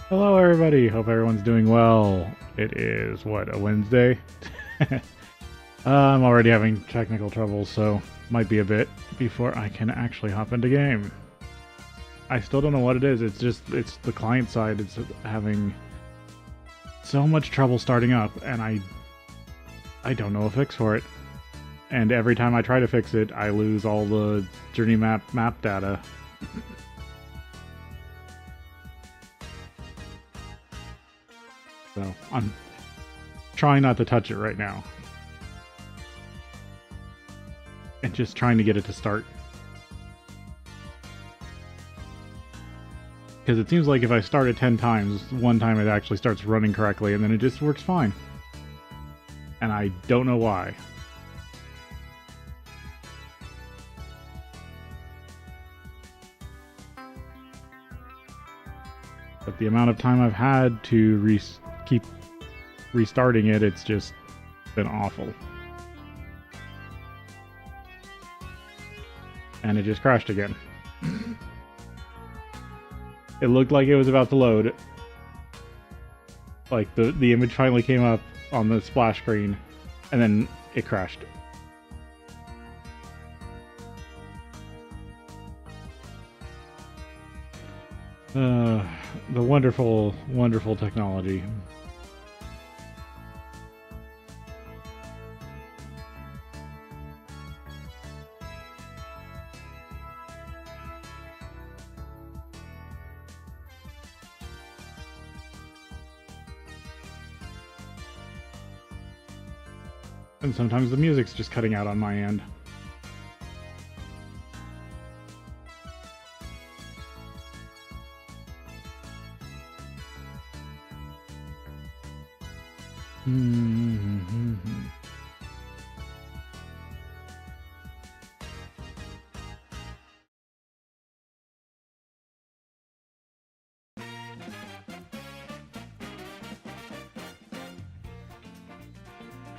Hello, everybody. Hope everyone's doing well. It is, what, a Wednesday? I'm already having technical trouble, so might be a bit before I can actually hop into game. I still don't know what it is. It's the client side. It's having so much trouble starting up, and I don't know a fix for it. And every time I try to fix it, I lose all the journey map data. So I'm trying not to touch it right now. And just trying to get it to start. Because it seems like if I start it 10 times, one time it actually starts running correctly, and then it just works fine. And I don't know why. But the amount of time I've had to keep restarting it, it's just been awful. And it just crashed again. It looked like it was about to load. Like the image finally came up on the splash screen, and then it crashed. The wonderful, wonderful technology. And sometimes the music's just cutting out on my end.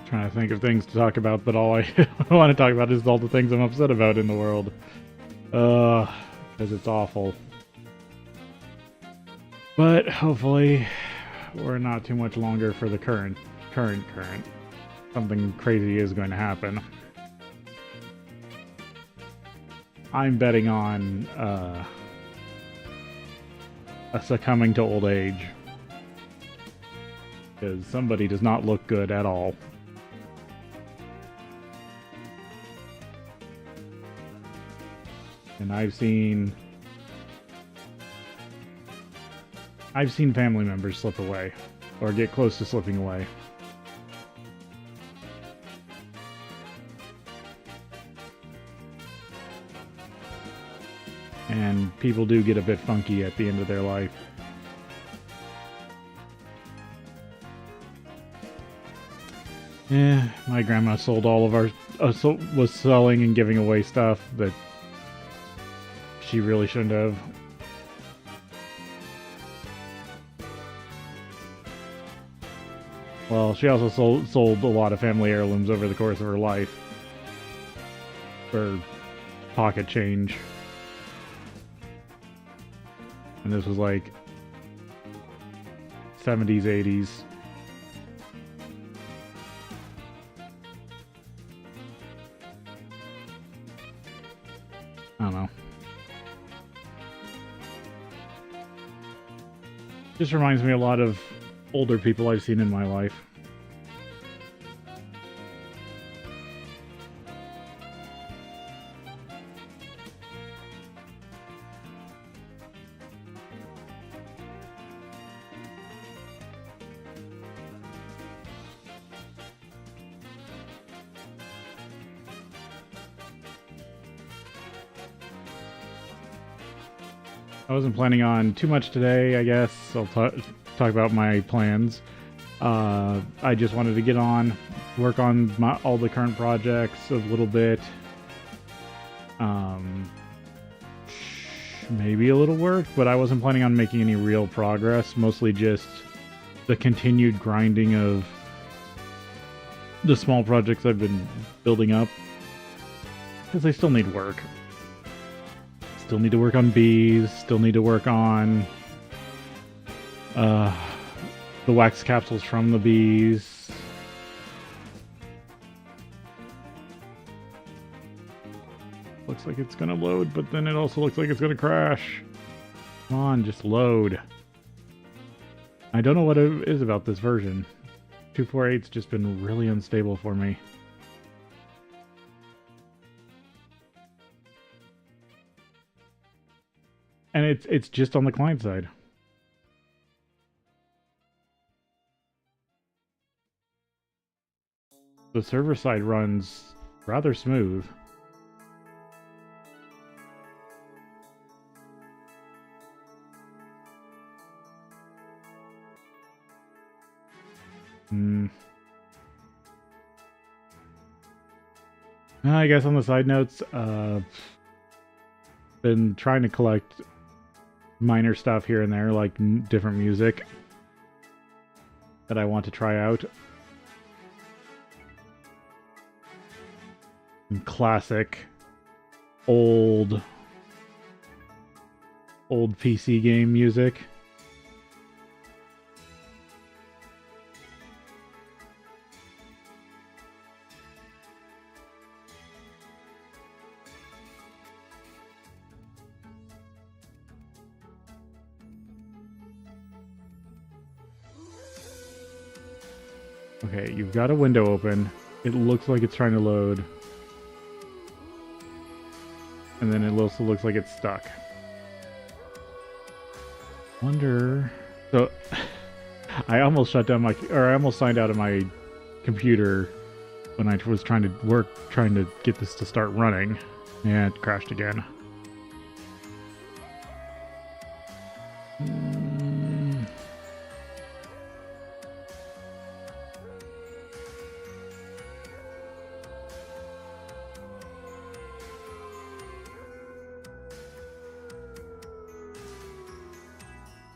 Trying to think of things to talk about, but all I want to talk about is all the things I'm upset about in the world. Because it's awful. But hopefully we're not too much longer for the current. Something crazy is going to happen. I'm betting on a succumbing to old age. Because somebody does not look good at all. And I've seen family members slip away, or get close to slipping away. And people do get a bit funky at the end of their life. Yeah, my grandma sold all of our, was selling and giving away stuff that she really shouldn't have. Well, she also sold a lot of family heirlooms over the course of her life for pocket change. And this was like 70s, 80s. I don't know. Just reminds me a lot of older people I've seen in my life. I wasn't planning on too much today, I guess. I'll talk about my plans. I just wanted to get on, work on all the current projects a little bit. Maybe a little work, but I wasn't planning on making any real progress. Mostly just the continued grinding of the small projects I've been building up. Because they still need work. Still need to work on bees, still need to work on Uh, the wax capsules from the bees. Looks like it's gonna load, but then it also looks like it's gonna crash. Come on, just load. I don't know what it is about this version. 2.48's just been really unstable for me. And it's just on the client side. The server side runs rather smooth. I guess on the side notes, been trying to collect minor stuff here and there, like different music that I want to try out. Classic, old PC game music. Okay, you've got a window open. It looks like it's trying to load. And then it also looks like it's stuck. Wonder... So, I almost shut down my... Or I almost signed out of my computer when I was trying to get this to start running. Yeah, it crashed again.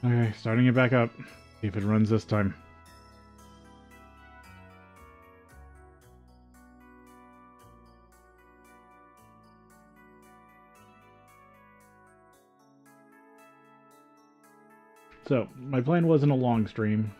Okay, starting it back up. See if it runs this time. So, my plan wasn't a long stream.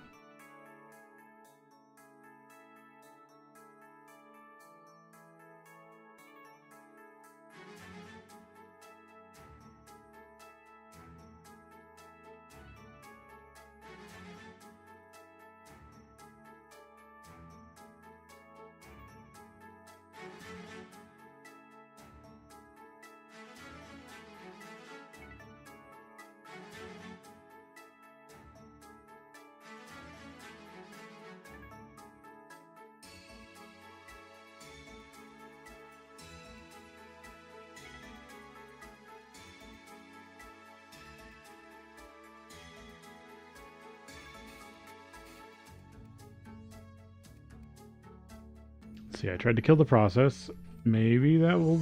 See, I tried to kill the process. Maybe that will...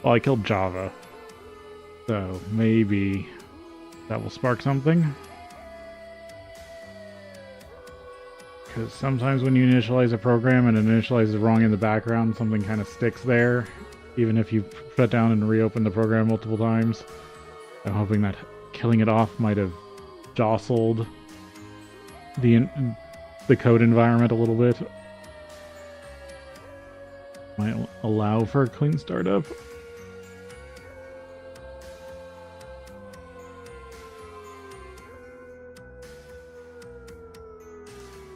Well, I killed Java. So, maybe that will spark something. Because sometimes when you initialize a program and it initializes wrong in the background, something kind of sticks there. Even if you shut down and reopen the program multiple times. I'm hoping that killing it off might have jostled the code environment a little bit. Might allow for a clean startup.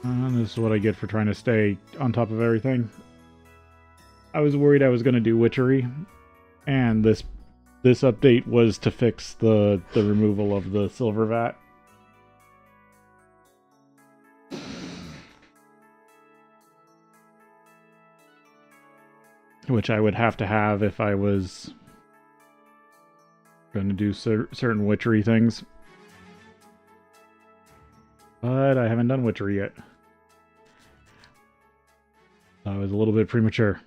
And this is what I get for trying to stay on top of everything. I was worried I was going to do witchery, and this update was to fix the removal of the silver vat. Which I would have to have if I was going to do certain witchery things. But I haven't done witchery yet. I was a little bit premature.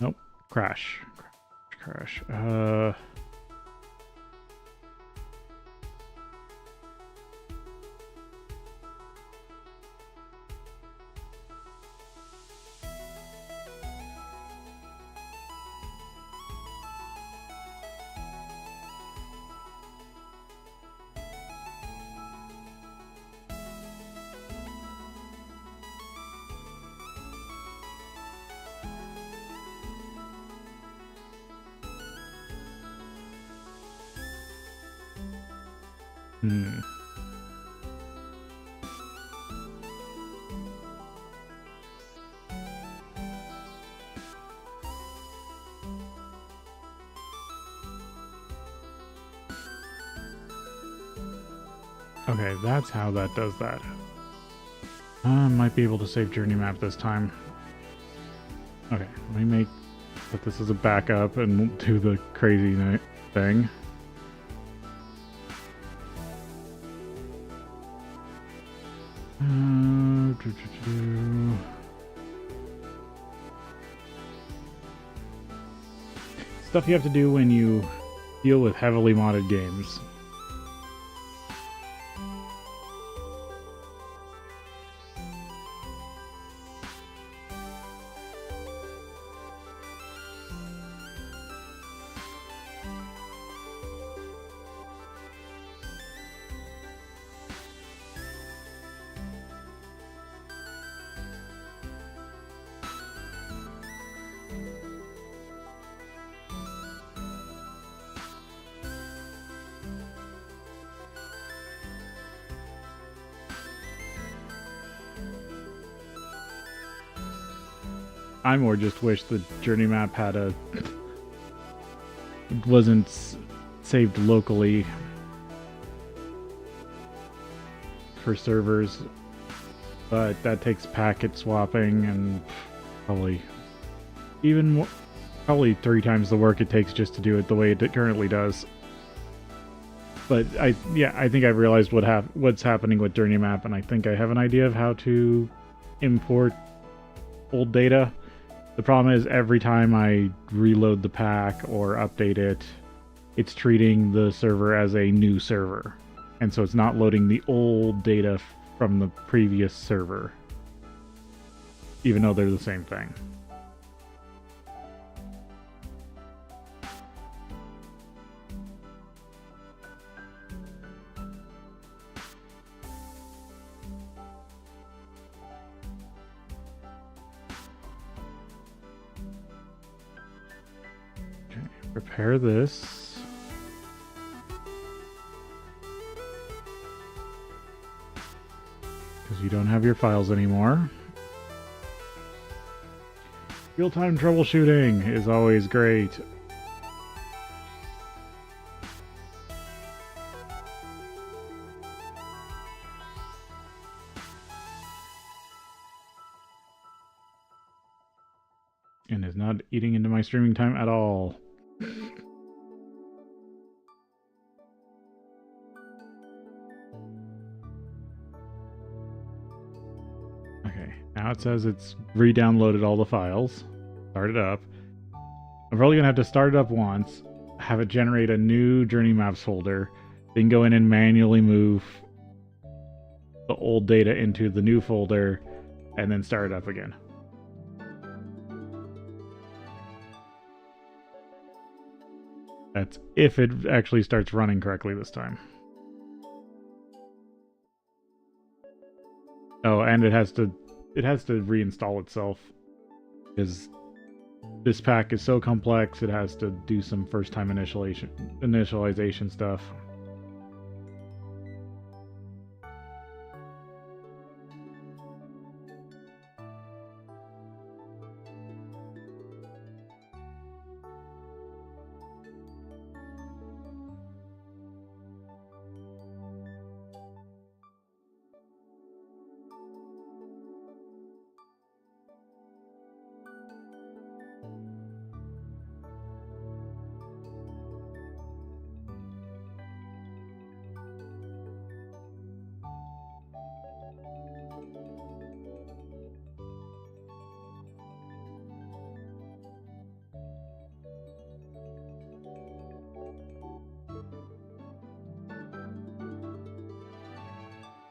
Nope. Crash. Crash. Hmm. Okay, that's how that does that. Might be able to save journey map this time. Okay, let me put this as a backup and do the crazy thing. Stuff you have to do when you deal with heavily modded games. I more just wish the journey map had wasn't saved locally for servers, but that takes packet swapping and probably even more, probably 3 times the work it takes just to do it the way it currently does. But I think I've realized what's happening with journey map, and I think I have an idea of how to import old data. The problem is every time I reload the pack or update it, it's treating the server as a new server. And so it's not loading the old data from the previous server, even though they're the same thing. Repair this. Because you don't have your files anymore. Real-time troubleshooting is always great. And is not eating into my streaming time at all. Okay, now it says it's re-downloaded all the files. Start it up. I'm probably gonna have to start it up once, have it generate a new journey maps folder, then go in and manually move the old data into the new folder, and then start it up again. That's if it actually starts running correctly this time. Oh, and it has to reinstall itself, because this pack is so complex. It has to do some first-time initialization stuff.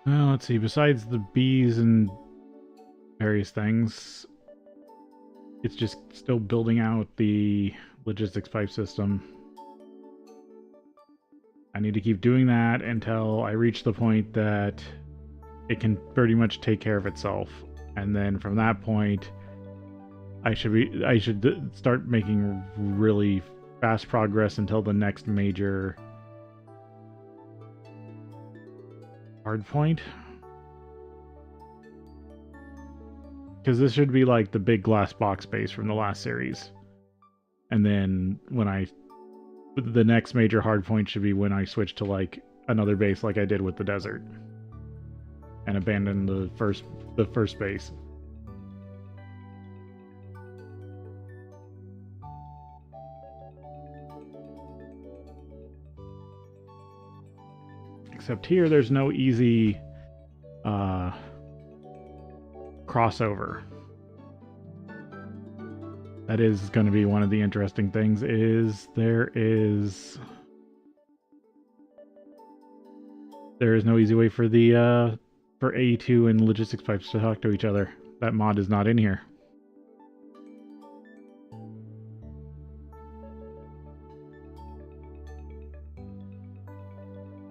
Well, let's see. Besides the bees and various things, it's just still building out the logistics pipe system. I need to keep doing that until I reach the point that it can pretty much take care of itself. And then from that point, I should start making really fast progress until the next major hard point. Because this should be like the big glass box base from the last series. And then the next major hard point should be when I switch to like another base like I did with the desert. And abandon the first base. Except here there's no easy crossover. That is going to be one of the interesting things, is there is no easy way for the for AE2 and logistics pipes to talk to each other. That mod is not in here.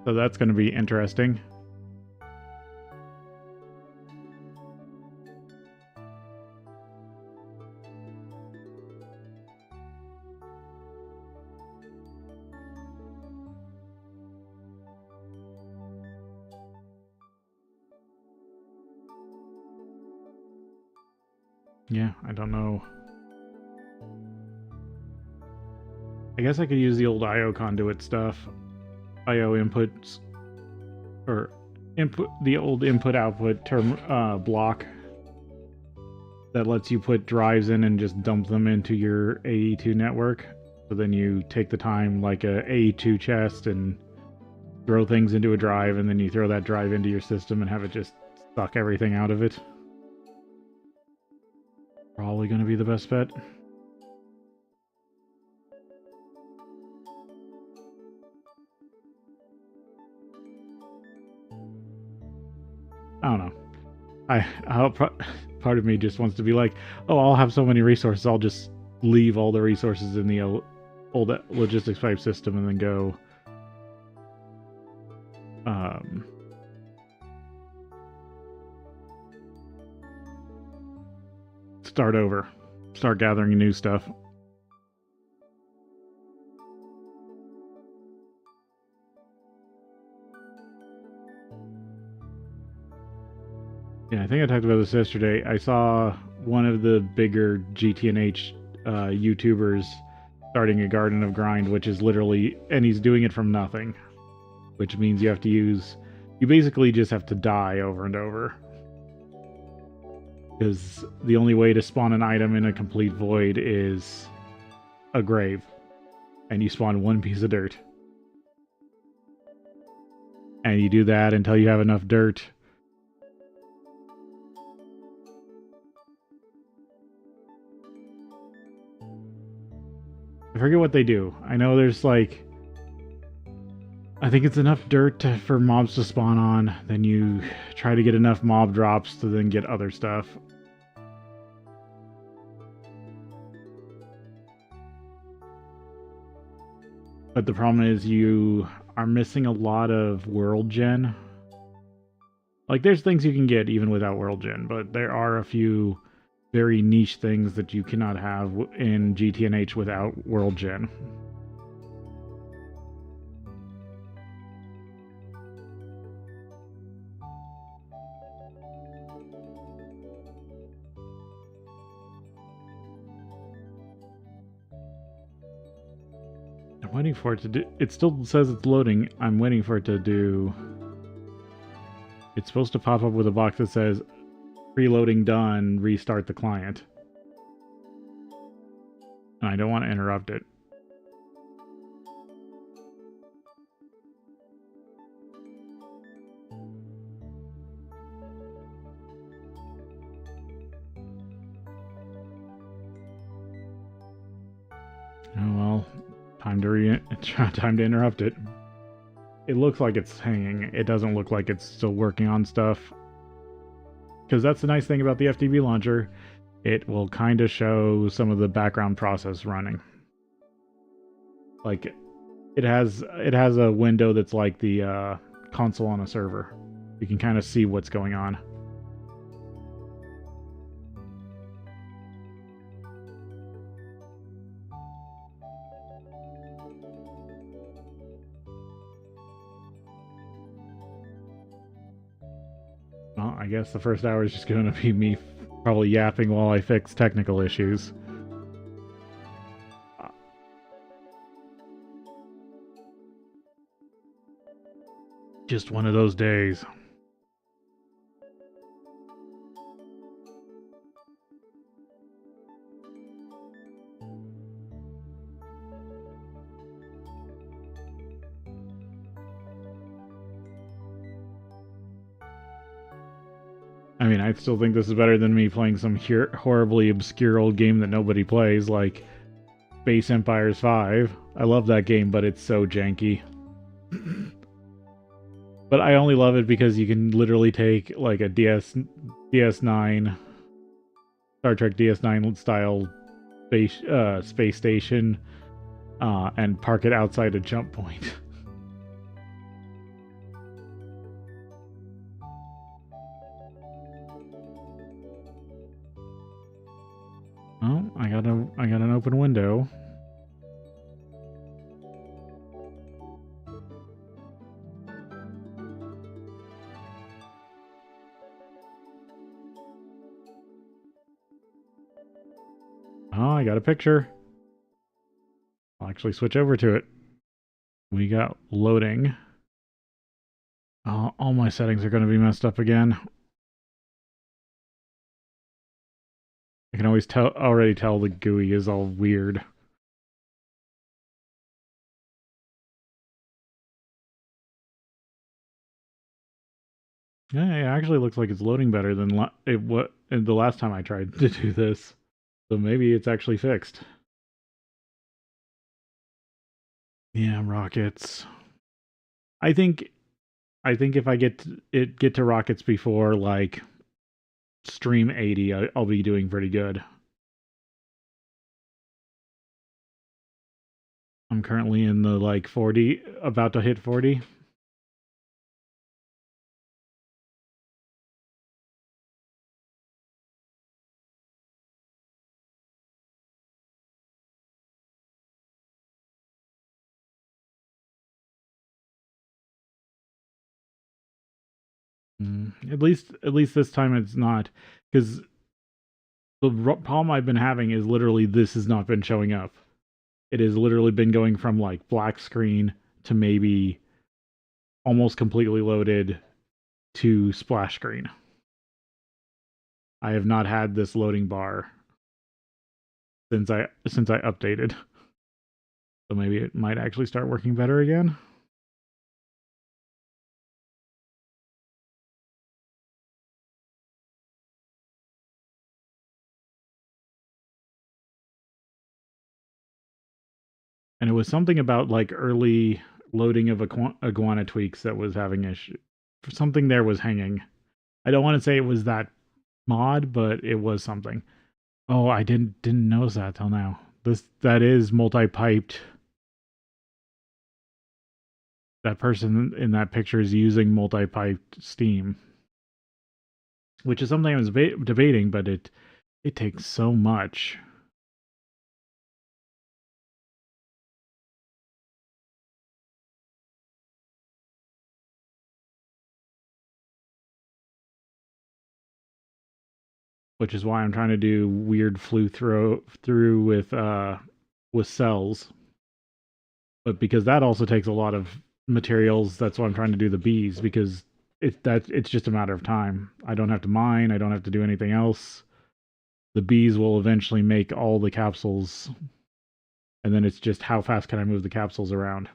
So that's going to be interesting. Yeah, I don't know. I guess I could use the old IO conduit stuff. IO inputs, or the old input-output term block that lets you put drives in and just dump them into your AE2 network. So then you take the time like a AE2 chest and throw things into a drive, and then you throw that drive into your system and have it just suck everything out of it. Probably going to be the best bet. I don't know. Part of me just wants to be like, oh, I'll have so many resources, I'll just leave all the resources in the old logistics pipe system and then go start over. Start gathering new stuff. Yeah, I think I talked about this yesterday. I saw one of the bigger GTNH YouTubers starting a Garden of Grind, which is literally, and he's doing it from nothing, which means you basically just have to die over and over. Because the only way to spawn an item in a complete void is a grave. And you spawn one piece of dirt. And you do that until you have enough dirt. I forget what they do. I know there's like, I think it's enough dirt for mobs to spawn on. Then you try to get enough mob drops to then get other stuff. But the problem is you are missing a lot of world gen. Like, there's things you can get even without world gen, but there are a few very niche things that you cannot have in GTNH without world gen. I'm waiting for it to do... It still says it's loading. I'm waiting for it to do... It's supposed to pop up with a box that says, preloading done, restart the client. And I don't want to interrupt it. Oh well, time to interrupt it. It looks like it's hanging. It doesn't look like it's still working on stuff. Because that's the nice thing about the FTB launcher. It will kind of show some of the background process running. Like, it has a window that's like the console on a server. You can kind of see what's going on. I guess the first hour is just going to be me probably yapping while I fix technical issues. Just one of those days. I mean, I still think this is better than me playing some horribly obscure old game that nobody plays, like Space Empires 5. I love that game, but it's so janky. But I only love it because you can literally take like a DS9, Star Trek DS9 style space station, and park it outside a jump point. Oh, I got an open window. Oh, I got a picture. I'll actually switch over to it. We got loading. All my settings are going to be messed up again. I can always already tell the GUI is all weird. Yeah, it actually looks like it's loading better than the last time I tried to do this. So maybe it's actually fixed. Yeah, rockets. I think if I get to rockets before like stream 80, I'll be doing pretty good. I'm currently in the like 40, about to hit 40. At least this time it's not, because the problem I've been having is literally this has not been showing up. It has literally been going from like black screen to maybe almost completely loaded to splash screen. I have not had this loading bar since I updated. So maybe it might actually start working better again. And it was something about like early loading of iguana tweaks that was having issue. Something there was hanging. I don't want to say it was that mod, but it was something. Oh, I didn't notice that till now. That is multi-piped. That person in that picture is using multi-piped Steam, which is something I was debating, but it takes so much. Which is why I'm trying to do weird flew through with cells. But because that also takes a lot of materials, that's why I'm trying to do the bees, because it's just a matter of time. I don't have to mine, I don't have to do anything else. The bees will eventually make all the capsules, and then it's just how fast can I move the capsules around.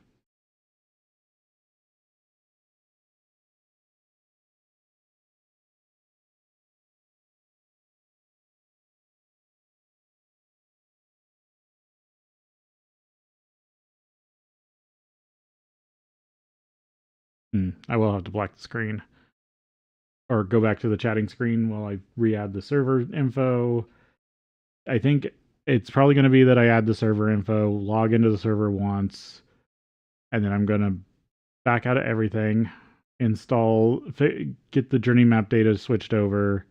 I will have to black the screen or go back to the chatting screen while I re-add the server info. I think it's probably going to be that I add the server info, log into the server once, and then I'm going to back out of everything, install, get the journey map data switched over,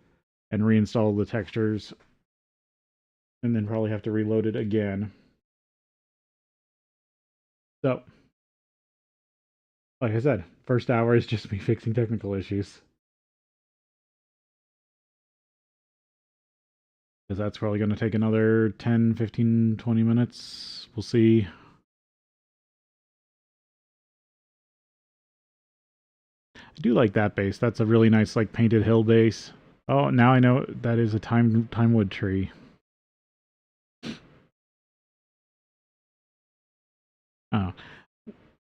and reinstall the textures, and then probably have to reload it again. So, like I said, first hour is just me fixing technical issues. because that's probably going to take another 10, 15, 20 minutes. We'll see. I do like that base. That's a really nice, like, painted hill base. Oh, now I know that is a time wood tree. Oh.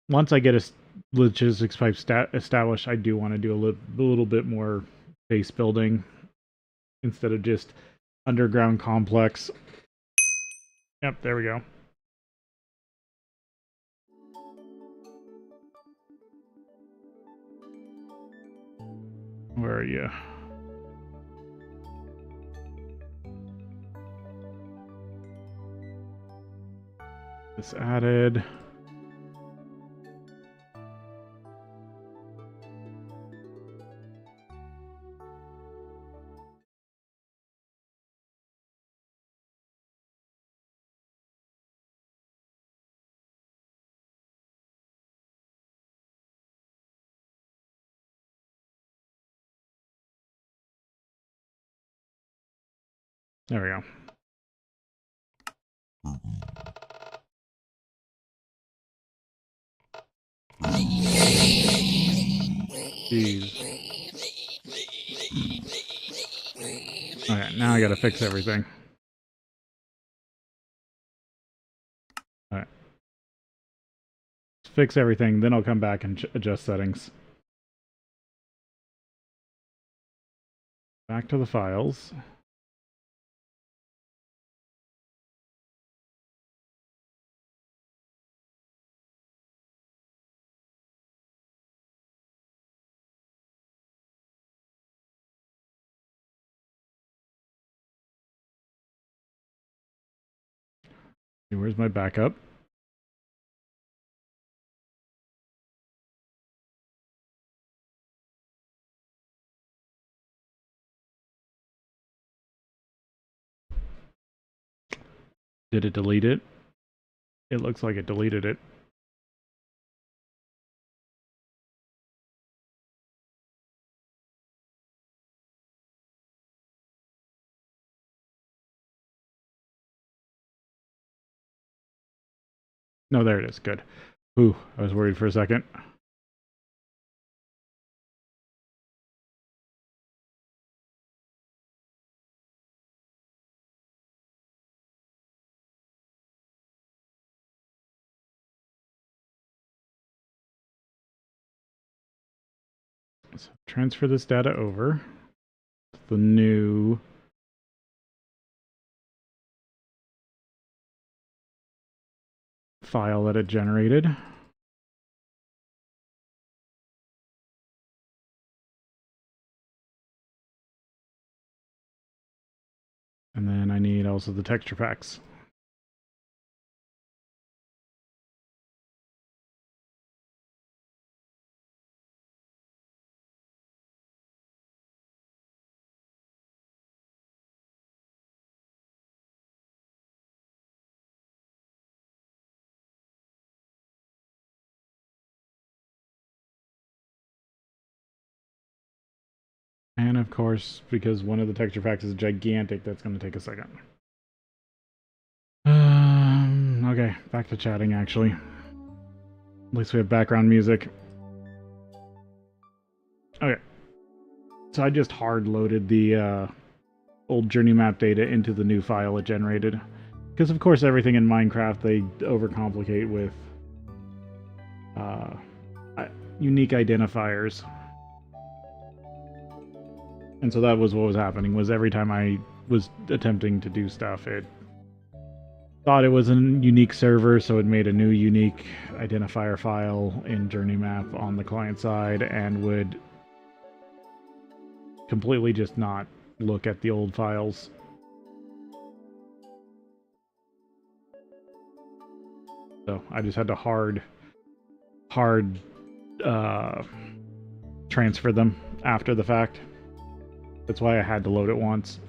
Once I get a logistics pipe established, I do want to do a little bit more base building instead of just underground complex. Yep, there we go. Where are you? This added. There we go. Jeez. Okay, now I gotta fix everything. Alright. Fix everything, then I'll come back and adjust settings. Back to the files. Where's my backup? Did it delete it? It looks like it deleted it. No, there it is. Good. Ooh, I was worried for a second. So transfer this data over to the new file that it generated. And then I need also the texture packs. And of course, because one of the texture packs is gigantic, that's going to take a second. Okay, back to chatting actually. At least we have background music. Okay. So I just hard loaded the old journey map data into the new file it generated. Because of course everything in Minecraft they overcomplicate with unique identifiers. And so that was what was happening, was every time I was attempting to do stuff, it thought it was a unique server, so it made a new unique identifier file in journey map on the client side and would completely just not look at the old files. So I just had to hard transfer them after the fact. That's why I had to load it once.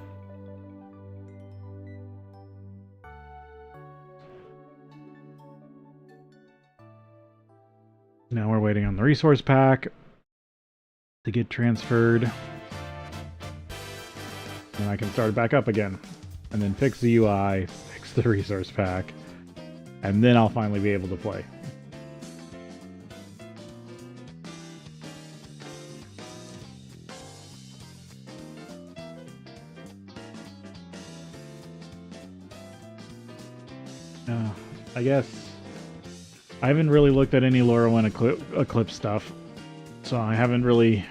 Now we're waiting on the resource pack to get transferred. And I can start it back up again. and then fix the UI, fix the resource pack, and then I'll finally be able to play. I guess I haven't really looked at any Lorwyn Eclipse stuff, so I haven't really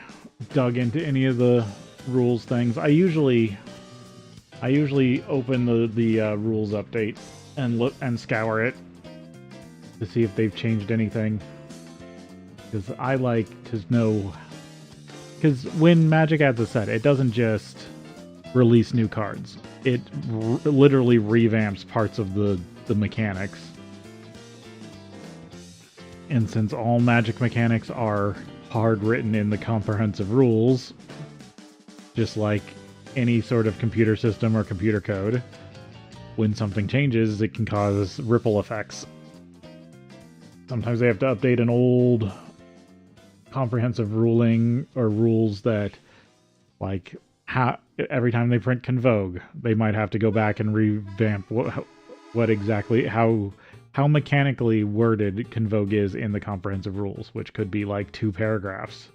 dug into any of the rules things. I usually open the rules update and look and scour it to see if they've changed anything, because I like to know. Because when Magic adds a set, it doesn't just release new cards; it literally revamps parts of the mechanics. And since all Magic mechanics are hard written in the comprehensive rules, just like any sort of computer system or computer code, when something changes, it can cause ripple effects. Sometimes they have to update an old comprehensive ruling or rules that, like, every time they print Convoke, they might have to go back and revamp what exactly, how mechanically worded Convoke is in the comprehensive rules, which could be like 2 paragraphs.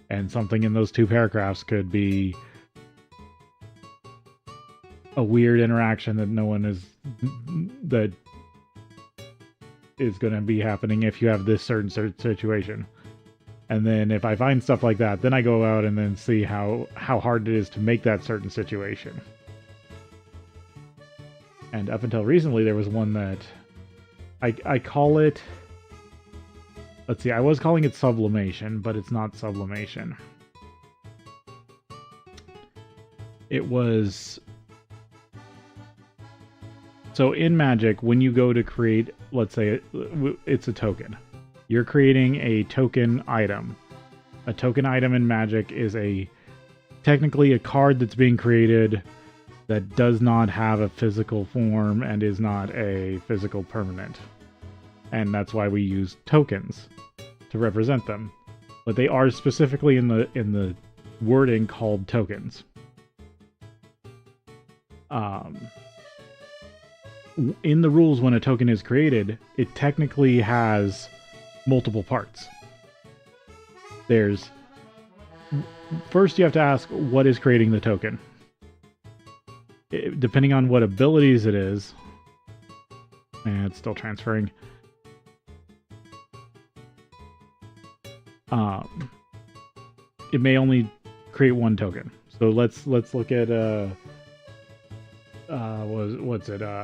And something in those 2 paragraphs could be a weird interaction that that is going to be happening if you have this certain situation. And then if I find stuff like that, then I go out and then see how hard it is to make that certain situation. And up until recently, there was one that I call it, let's see, I was calling it sublimation, but it's not sublimation. It was, so in Magic, when you go to create, let's say it's a token, you're creating a token item. A token item in Magic is technically a card that's being created that does not have a physical form and is not a physical permanent. And that's why we use tokens to represent them. But they are specifically in the wording called tokens. In the rules, when a token is created, it technically has multiple parts. First you have to ask, what is creating the token? Depending on what abilities it is, and it's still transferring. It may only create one token. So let's look at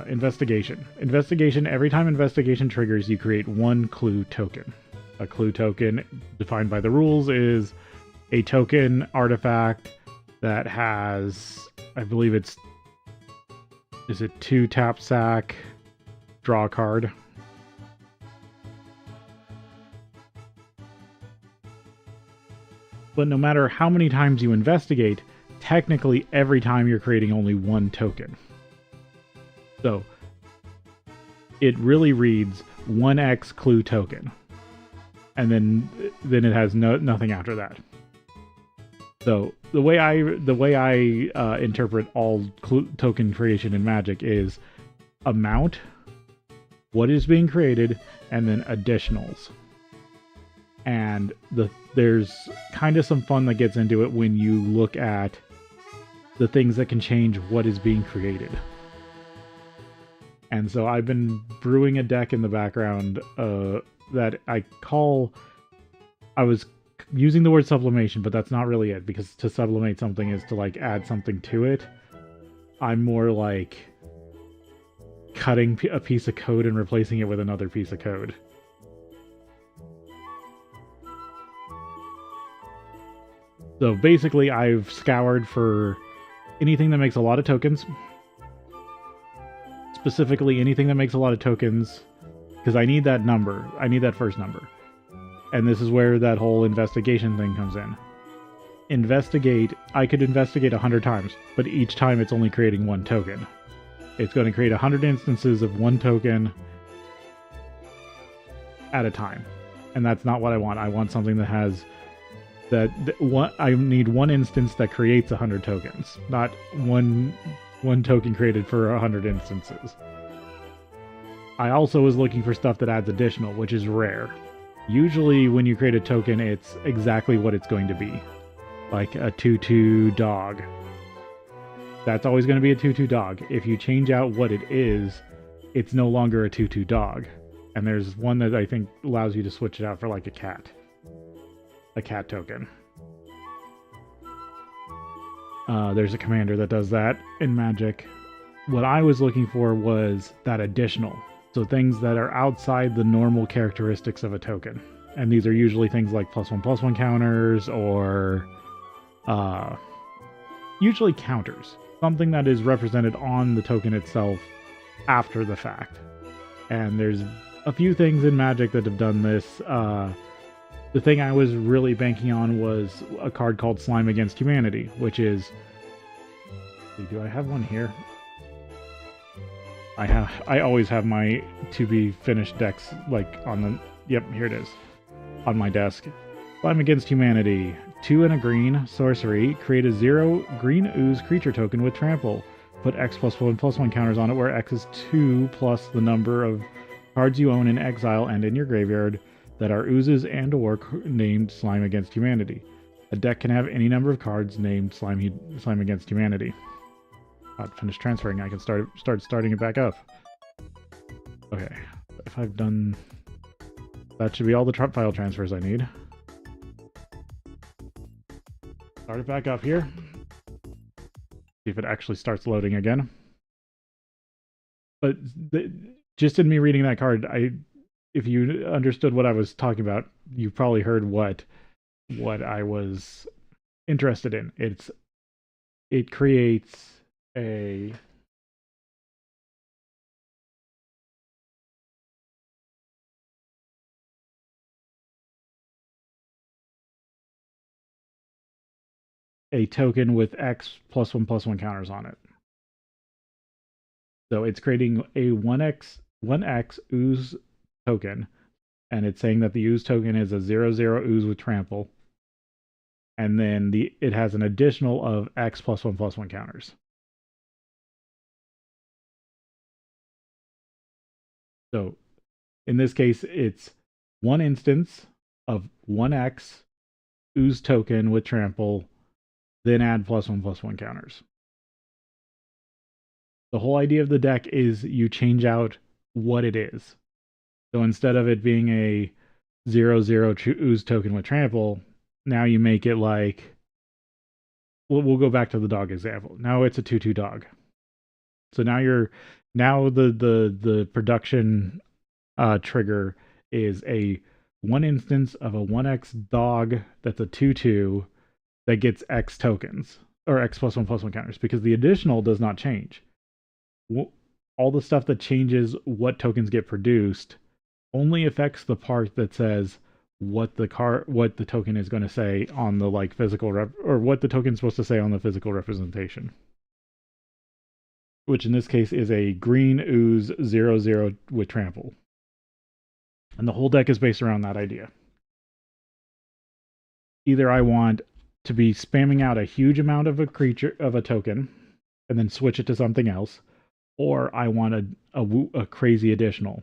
investigation. Investigation. Every time investigation triggers, you create 1 clue token. A clue token, defined by the rules, is a token artifact that has, I believe it's, is it 2 tap sack, draw a card. But no matter how many times you investigate, technically every time you're creating only 1 token. So it really reads 1x clue token. And then it has nothing after that. So the way I interpret all token creation in Magic is amount, what is being created, and then additionals. And there's kind of some fun that gets into it when you look at the things that can change what is being created. And so I've been brewing a deck in the background that I was using the word sublimation, but that's not really it, because to sublimate something is to like add something to it. I'm more like cutting a piece of code and replacing it with another piece of code. So basically, I've scoured for anything that makes a lot of tokens. Specifically, anything that makes a lot of tokens, because I need that number. I need that first number. And this is where that whole investigation thing comes in. I could investigate 100 times, but each time it's only creating 1 token. It's going to create 100 instances of 1 token at a time. And that's not what I want. I want something that has I need 1 instance that creates 100 tokens, not one one token created for 100 instances. I also was looking for stuff that adds additional, which is rare. Usually when you create a token, it's exactly what it's going to be. Like a 2/2 dog. That's always going to be a 2/2 dog. If you change out what it is, it's no longer a 2/2 dog. And there's one that I think allows you to switch it out for like a cat. A cat token. There's a commander that does that in Magic. What I was looking for was that additional. So things that are outside the normal characteristics of a token. And these are usually things like +1/+1 counters or usually counters. Something that is represented on the token itself after the fact. And there's a few things in Magic that have done this. The thing I was really banking on was a card called Slime Against Humanity, which is... Do I have one here? I always have my to-be-finished decks, like, on the... Yep, here it is. On my desk. Slime Against Humanity. 2 and a green, sorcery. Create a 0 green ooze creature token with trample. Put X +1/+1 counters on it, where X is 2 plus the number of cards you own in exile and in your graveyard that are oozes and or named Slime Against Humanity. A deck can have any number of cards named Slime Against Humanity. Finish transferring, I can start starting it back up. Okay, if I've done... That should be all the file transfers I need. Start it back up here. See if it actually starts loading again. But just in me reading that card, if you understood what I was talking about, you probably heard what I was interested in. It creates a token with X +1/+1 counters on it. So it's creating a 1x ooze token, and it's saying that the ooze token is a 0/0 ooze with trample, and then it has an additional of X +1/+1 counters. So in this case, it's one instance of 1x ooze token with trample, then add +1/+1 counters. The whole idea of the deck is you change out what it is. So instead of it being a 0/0 ooze token with trample, now you make it like... We'll go back to the dog example. Now it's a 2/2 dog. So now the production trigger is a one instance of a 1x dog that's a 2/2 that gets X tokens, or X +1/+1 counters, because the additional does not change. All the stuff that changes what tokens get produced only affects the part that says what the token is going to say on the like physical or what the token is supposed to say on the physical representation, which in this case is a green ooze 0/0 with trample. And the whole deck is based around that idea. Either I want to be spamming out a huge amount of a token and then switch it to something else, or I want a crazy additional.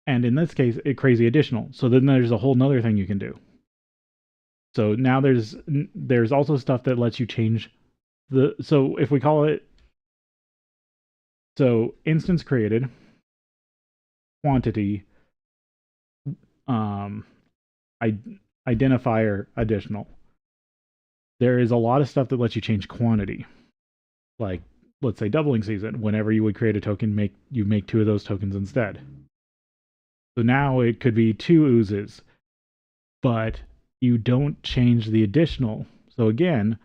And in this case, a crazy additional. So then there's a whole nother thing you can do. So now there's also stuff that lets you change so if we call it, so instance created, quantity, identifier additional. There is a lot of stuff that lets you change quantity. Like, let's say doubling season. Whenever you would create a token, you make 2 of those tokens instead. So now it could be 2 oozes, but you don't change the additional. So again,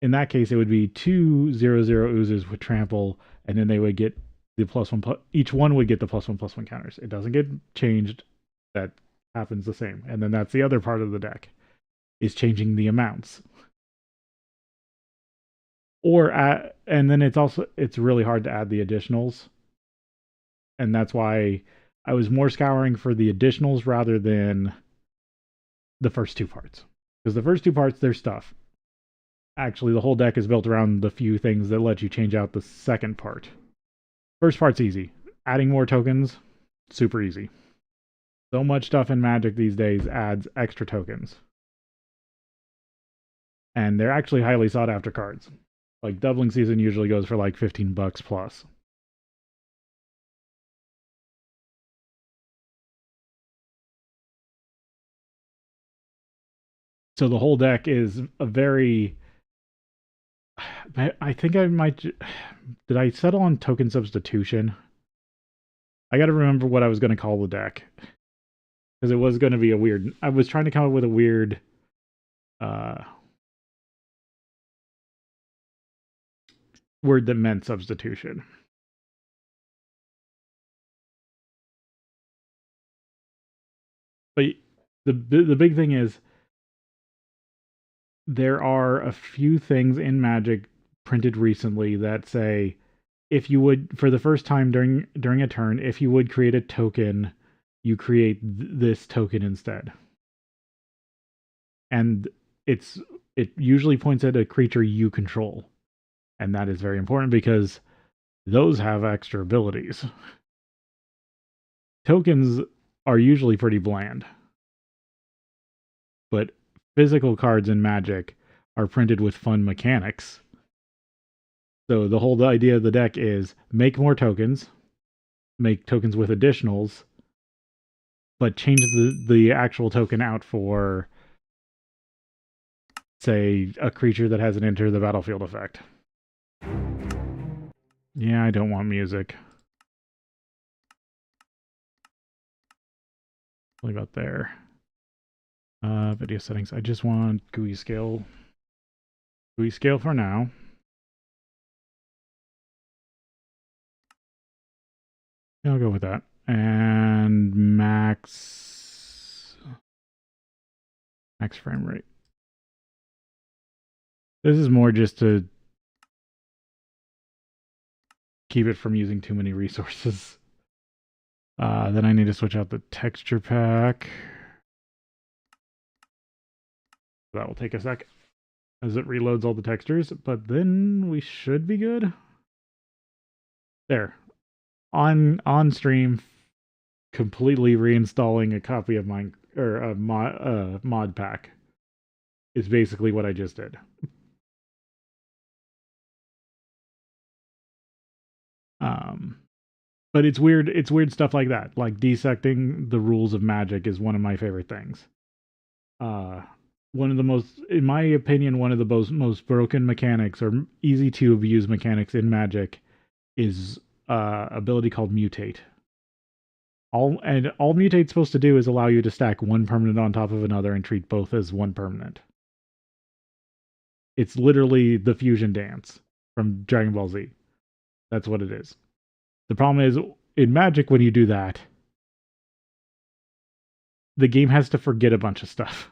in that case, it would be 2 0/0 oozes with trample, and then they would get the +1. Each one would get the +1/+1 counters. It doesn't get changed. That happens the same. And then that's the other part of the deck, is changing the amounts. And then it's really hard to add the additionals. And that's why I was more scouring for the additionals rather than the first 2 parts. Because the first 2 parts, they're stuff. Actually, the whole deck is built around the few things that let you change out the second part. First part's easy. Adding more tokens, super easy. So much stuff in Magic these days adds extra tokens. And they're actually highly sought after cards. Like Doubling Season usually goes for like $15 plus. So the whole deck is a very... I think I might... Did I settle on token substitution? I gotta remember what I was gonna call the deck. Because it was gonna be a weird... I was trying to come up with a weird... word that meant substitution. But the big thing is there are a few things in Magic printed recently that say if you would, for the first time during a turn, if you would create a token, you create this token instead. And it usually points at a creature you control. And that is very important because those have extra abilities. Tokens are usually pretty bland. But physical cards in Magic are printed with fun mechanics. So the whole idea of the deck is make more tokens, make tokens with additionals, but change the actual token out for, say, a creature that has an enter the battlefield effect. Yeah, I don't want music. Only about there. Video settings. I just want GUI scale. GUI scale for now. Yeah, I'll go with that. And max frame rate. This is more just to keep it from using too many resources. Then I need to switch out the texture pack. That will take a sec as it reloads all the textures, but then we should be good. There. On stream, completely reinstalling a copy of mine, or a mod pack is basically what I just did. But it's weird stuff like that. Like dissecting the rules of Magic is one of my favorite things. One of the most, in my opinion, one of the most broken mechanics or easy to abuse mechanics in Magic is ability called Mutate. All Mutate's supposed to do is allow you to stack one permanent on top of another and treat both as one permanent. It's literally the fusion dance from Dragon Ball Z. That's what it is. The problem is, in Magic, when you do that, the game has to forget a bunch of stuff.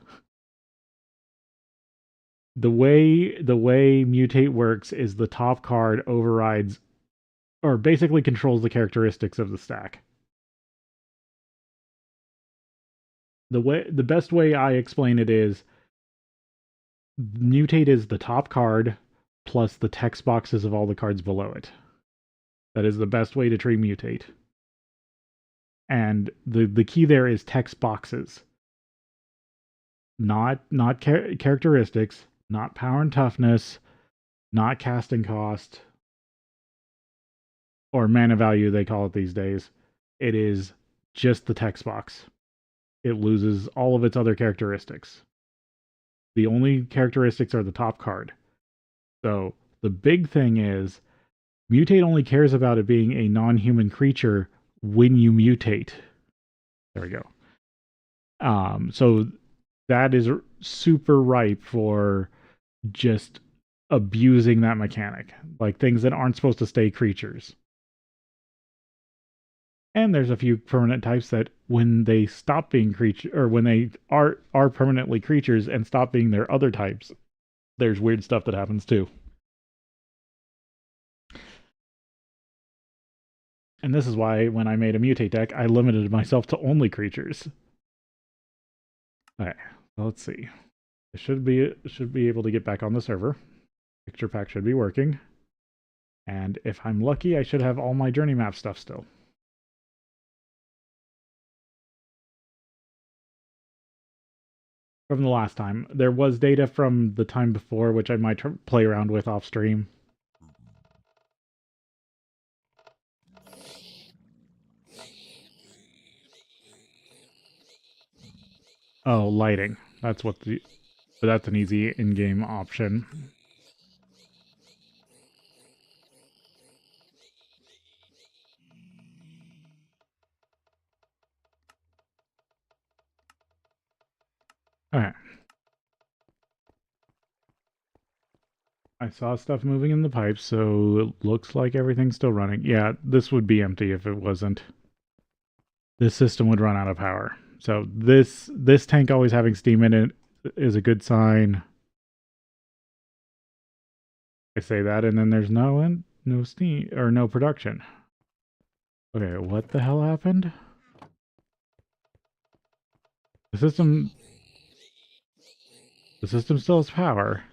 The way Mutate works is the top card overrides, or basically controls the characteristics of the stack. The best way I explain it is, Mutate is the top card plus the text boxes of all the cards below it. That is the best way to treat Mutate. And the key there is text boxes. Not characteristics, not power and toughness, not casting cost, or mana value they call it these days. It is just the text box. It loses all of its other characteristics. The only characteristics are the top card. So the big thing is, Mutate only cares about it being a non-human creature when you mutate. There we go. So that is super ripe for just abusing that mechanic. Like things that aren't supposed to stay creatures. And there's a few permanent types that when they stop being or when they are permanently creatures and stop being their other types, there's weird stuff that happens too. And this is why when I made a Mutate deck, I limited myself to only creatures. Alright, well, let's see. I should be able to get back on the server. Texture pack should be working. And if I'm lucky, I should have all my journey map stuff still. From the last time. There was data from the time before, which I might play around with off stream. Oh, lighting. That's what the... But that's an easy in-game option. Okay. I saw stuff moving in the pipes, so it looks like everything's still running. Yeah, this would be empty if it wasn't. This system would run out of power. So this tank always having steam in it is a good sign. I say that, and then there's no steam or no production. Okay, what the hell happened? The system still has power.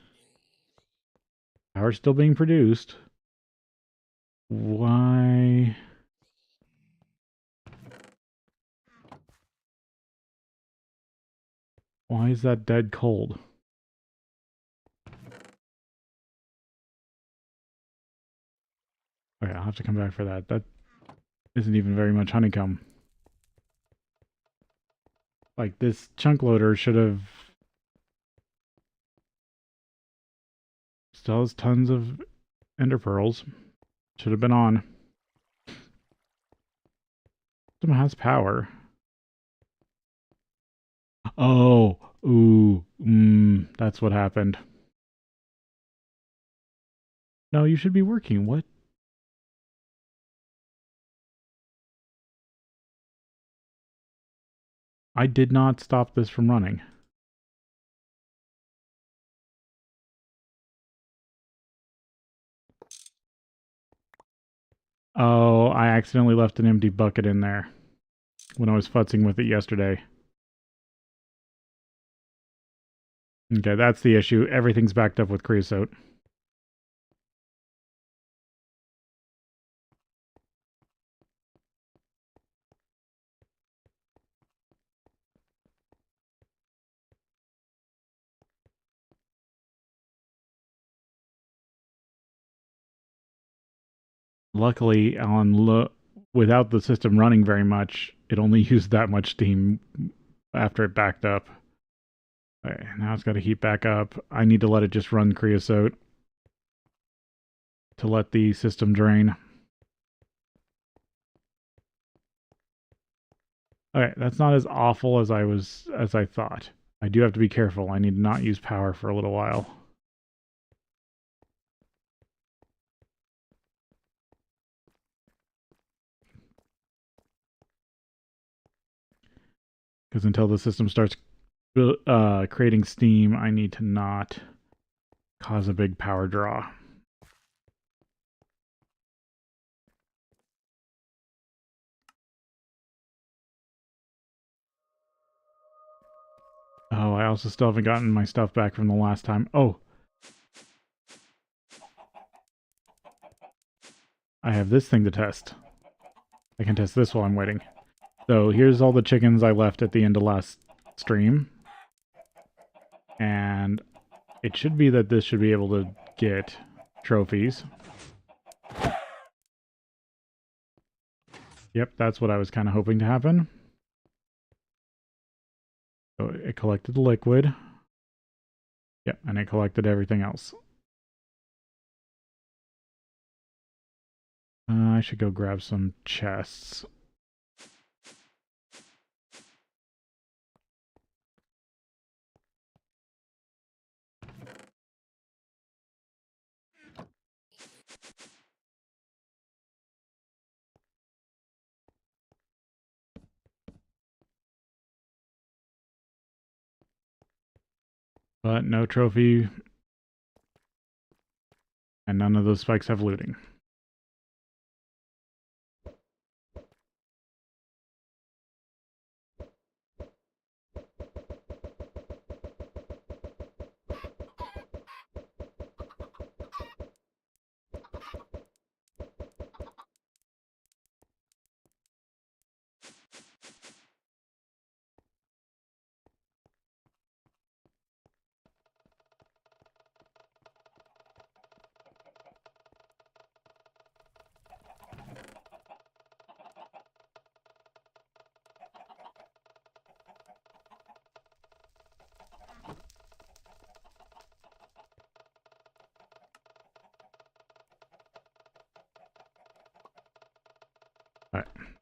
Power's still being produced. Why? Why is that dead cold? Okay, I'll have to come back for that. That isn't even very much honeycomb. Like, this chunk loader should have... Still has tons of ender pearls. Should have been on. System has power. Oh, ooh, that's what happened. No, you should be working. What? I did not stop this from running. Oh, I accidentally left an empty bucket in there when I was futzing with it yesterday. Okay, that's the issue. Everything's backed up with creosote. Luckily, without the system running very much, it only used that much steam after it backed up. Okay, now it's got to heat back up. I need to let it just run creosote to let the system drain. Okay, that's not as awful as I thought. I do have to be careful. I need to not use power for a little while. Because until the system starts creating steam, I need to not cause a big power draw. Oh, I also still haven't gotten my stuff back from the last time. Oh! I have this thing to test. I can test this while I'm waiting. So here's all the chickens I left at the end of last stream. And it should be that this should be able to get trophies. Yep, that's what I was kind of hoping to happen. So it collected the liquid. Yep, and it collected everything else. I should go grab some chests. But no trophy. And none of those spikes have looting.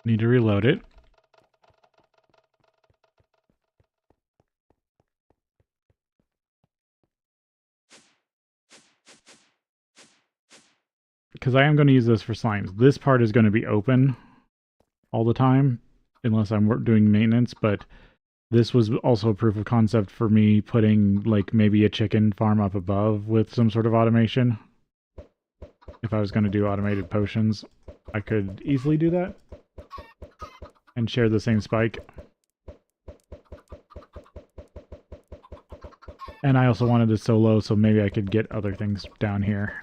Need to reload it. Because I am going to use this for slimes. This part is going to be open all the time, unless I'm doing maintenance, but this was also a proof of concept for me putting, like, maybe a chicken farm up above with some sort of automation. If I was going to do automated potions, I could easily do that and share the same spike. And I also wanted it so low, so maybe I could get other things down here.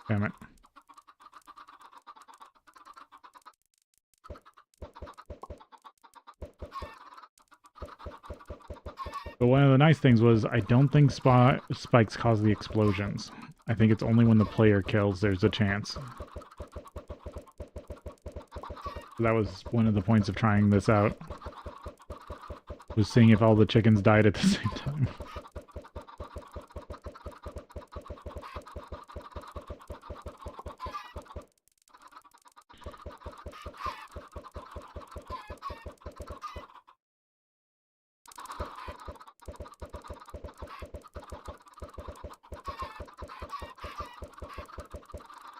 Damn it. But one of the nice things was I don't think spikes cause the explosions. I think it's only when the player kills there's a chance. That was one of the points of trying this out. Was seeing if all the chickens died at the same time.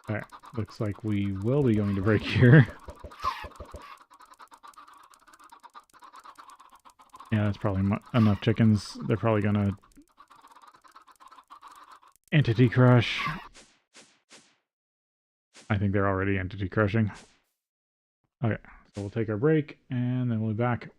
Alright, looks like we will be going to break here. Yeah, that's probably enough chickens. They're probably gonna entity crush. I think they're already entity crushing. Okay, so we'll take our break and then we'll be back.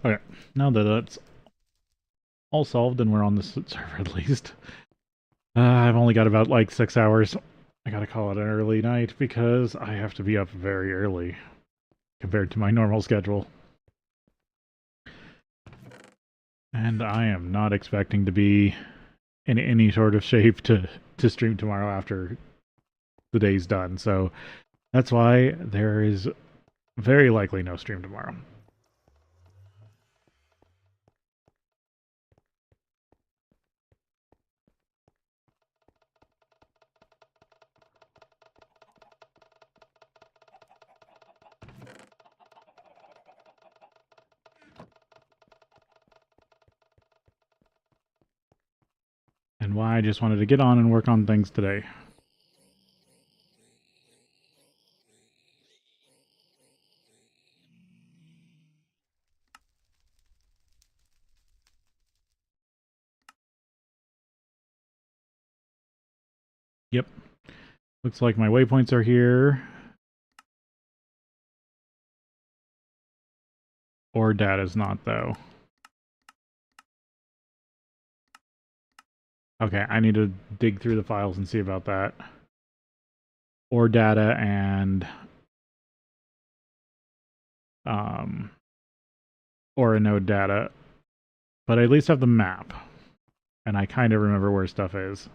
Okay, now that that's all solved and we're on the server at least, I've only got about like 6 hours. I gotta call it an early night because I have to be up very early compared to my normal schedule. And I am not expecting to be in any sort of shape to stream tomorrow after the day's done. So that's why there is very likely no stream tomorrow. And why I just wanted to get on and work on things today. Yep. Looks like my waypoints are here. Or data's not, though. Okay, I need to dig through the files and see about that. Or data and or a node data. But I at least have the map. And I kind of remember where stuff is.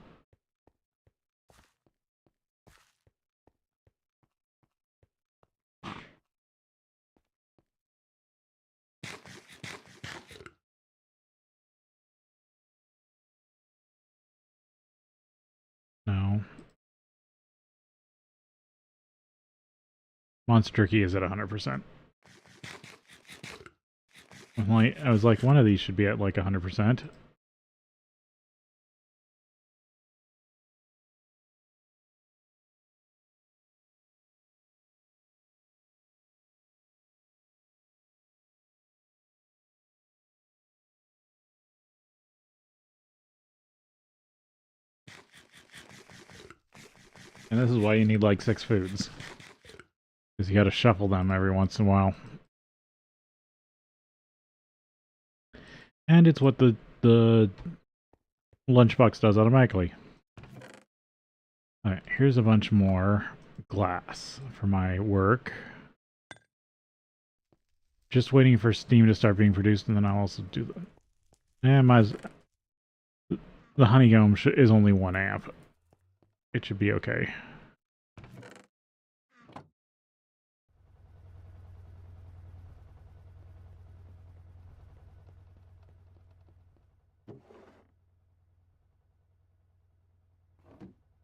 No. Monster Key is at 100%. I was like, one of these should be at like 100%. And this is why you need like 6 foods. Because you gotta shuffle them every once in a while. And it's what the lunchbox does automatically. Alright, here's a bunch more glass for my work. Just waiting for steam to start being produced, and then I'll also do the... And the honeycomb is only 1 amp. It should be okay.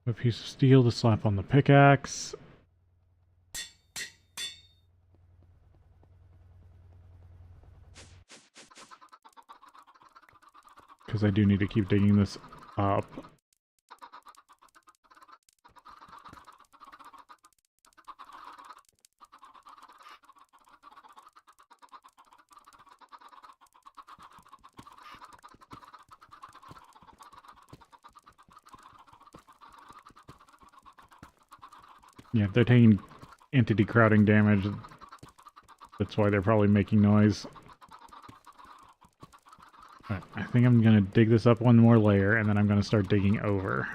A piece of steel to slap on the pickaxe. Because I do need to keep digging this up. Yeah, if they're taking entity crowding damage, that's why they're probably making noise. Right, I think I'm going to dig this up one more layer, and then I'm going to start digging over.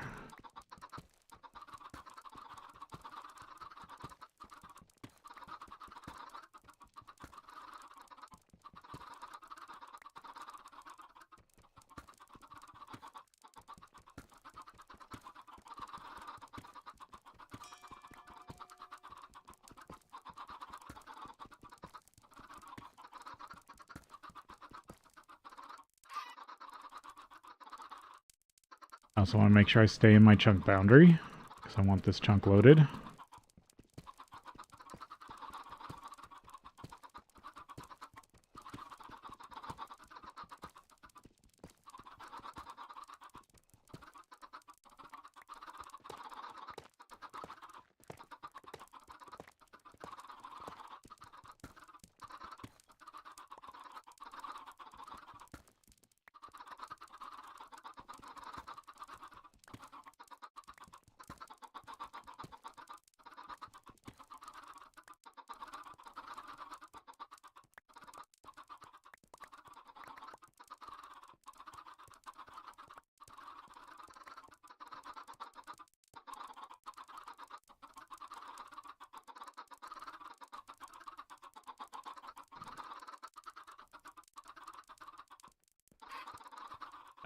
I also want to make sure I stay in my chunk boundary, because I want this chunk loaded.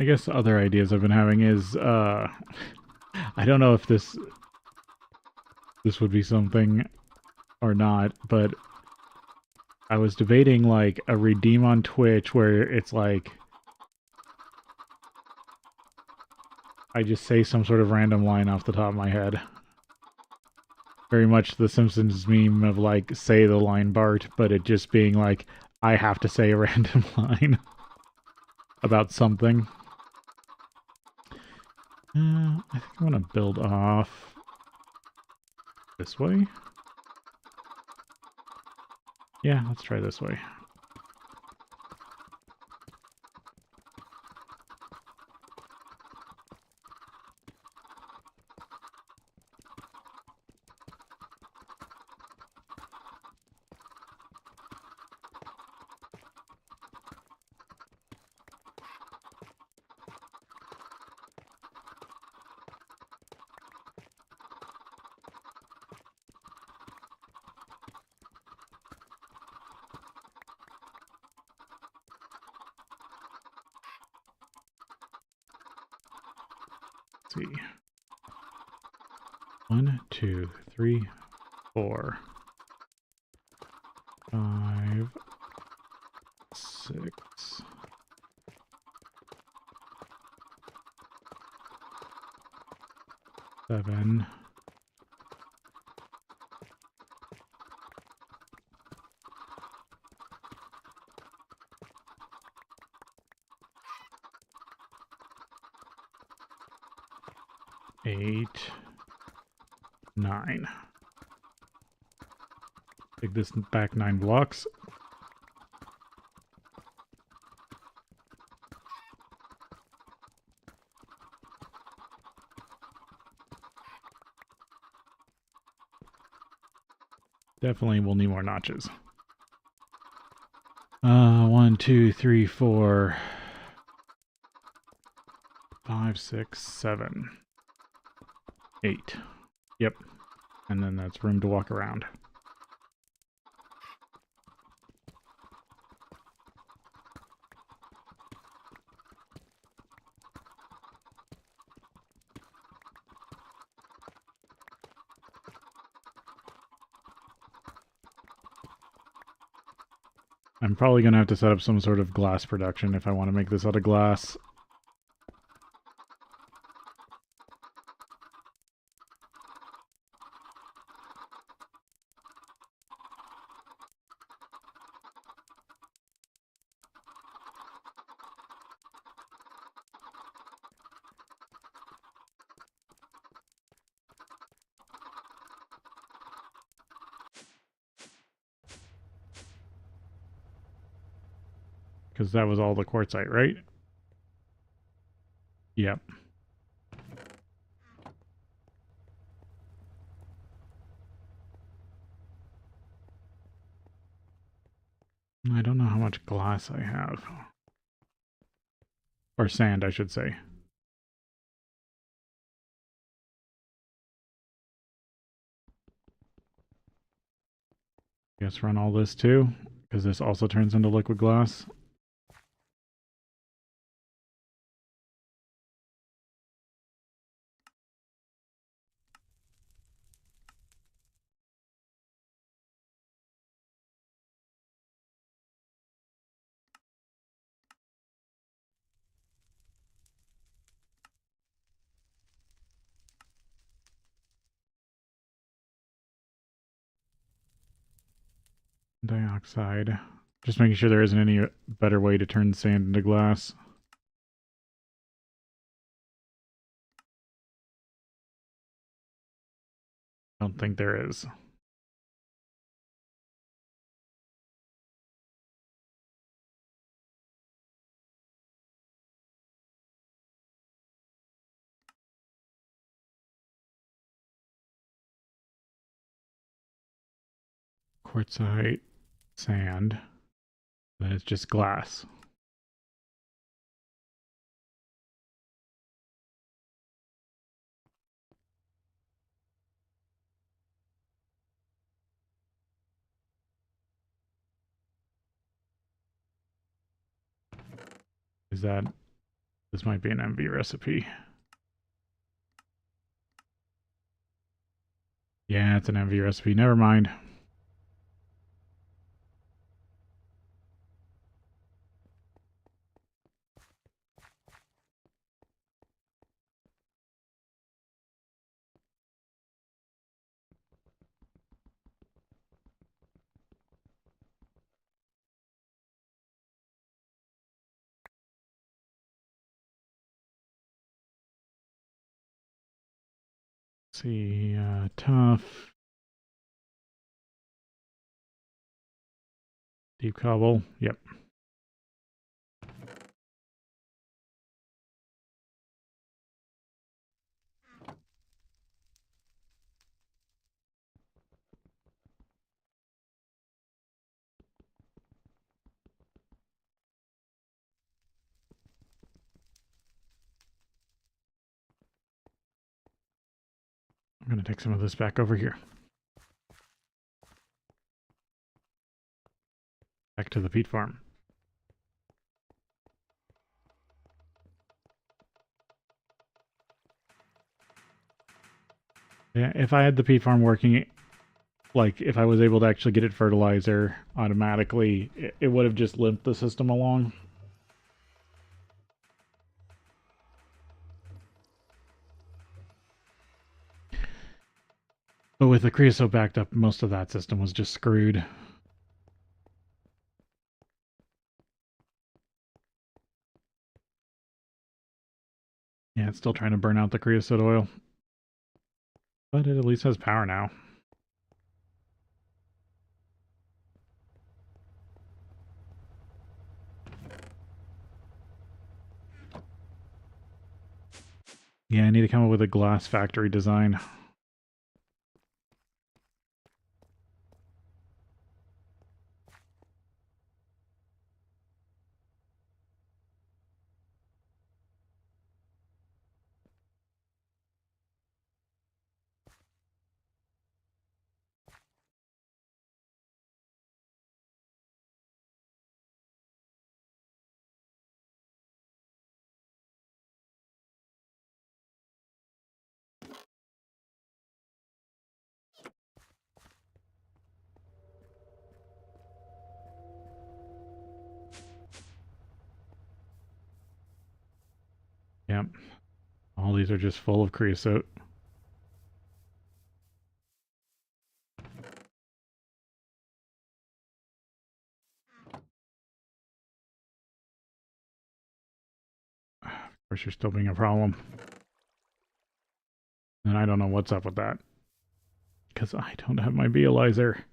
I guess other ideas I've been having is, I don't know if this would be something or not, but I was debating like a redeem on Twitch where it's like I just say some sort of random line off the top of my head. Very much the Simpsons meme of like say the line Bart, but it just being like I have to say a random line about something. I think I want to build off this way. Yeah, let's try this way. Let's see. 1, 2, 3, 4, 5, 6. 7. 8. 9. Take this back 9 blocks. Definitely will need more notches. 1, 2, 3, 4, 5, 6, 7, 8. Yep. And then that's room to walk around. I'm probably going to have to set up some sort of glass production if I want to make this out of glass. Because that was all the quartzite, right? Yep. I don't know how much glass I have. Or sand, I should say. Guess run all this too, because this also turns into liquid glass. Dioxide. Just making sure there isn't any better way to turn sand into glass. I don't think there is. Quartzite, sand, then it's just glass. Is that This might be an MV recipe. Yeah, it's an MV recipe. Never mind. Let's see, tough. Deep cobble. Yep. I'm going to take some of this back over here. Back to the peat farm. Yeah, if I had the peat farm working, like if I was able to actually get it fertilizer automatically, it would have just limped the system along. But with the creosote backed up, most of that system was just screwed. Yeah, it's still trying to burn out the creosote oil. But it at least has power now. Yeah, I need to come up with a glass factory design. Yep. All these are just full of creosote. Of course, you're still being a problem. And I don't know what's up with that. Because I don't have my Bealizer.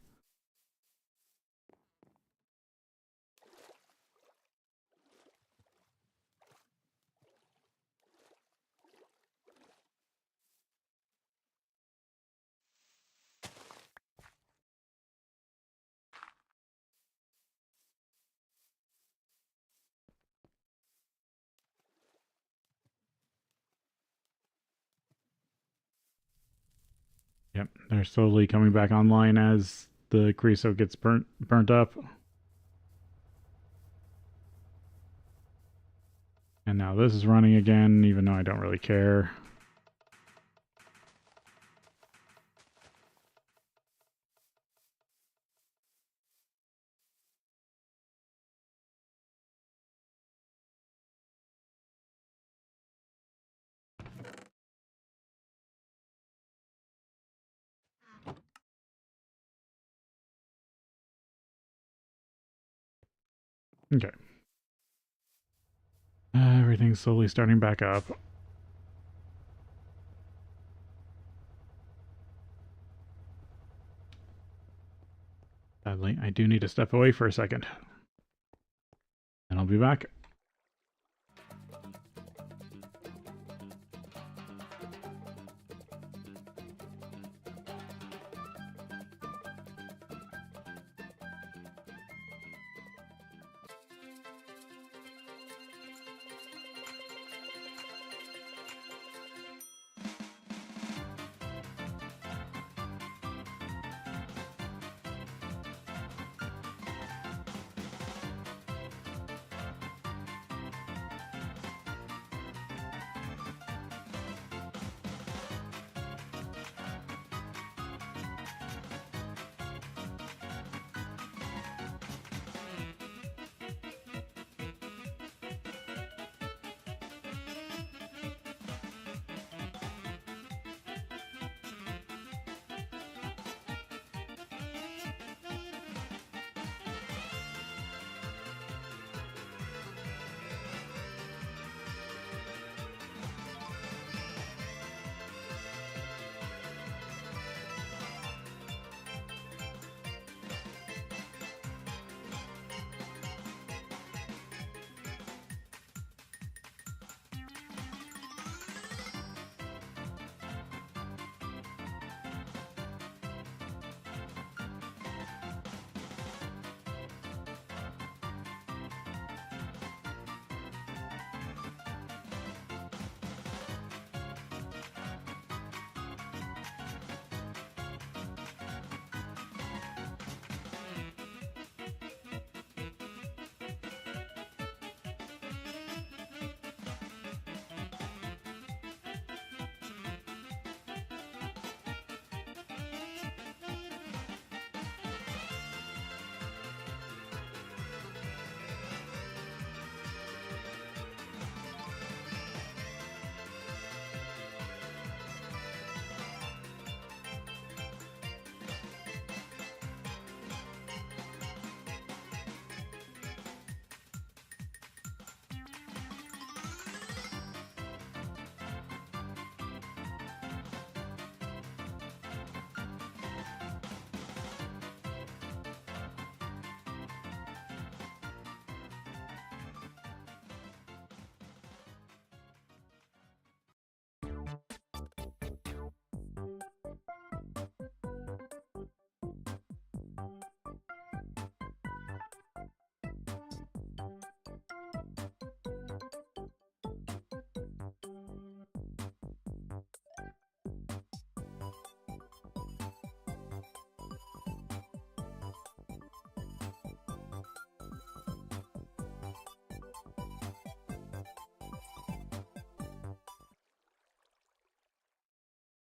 Yep, they're slowly coming back online as the creosote gets burnt up. And now this is running again, even though I don't really care. Okay. Everything's slowly starting back up. Sadly, I do need to step away for a second. And I'll be back.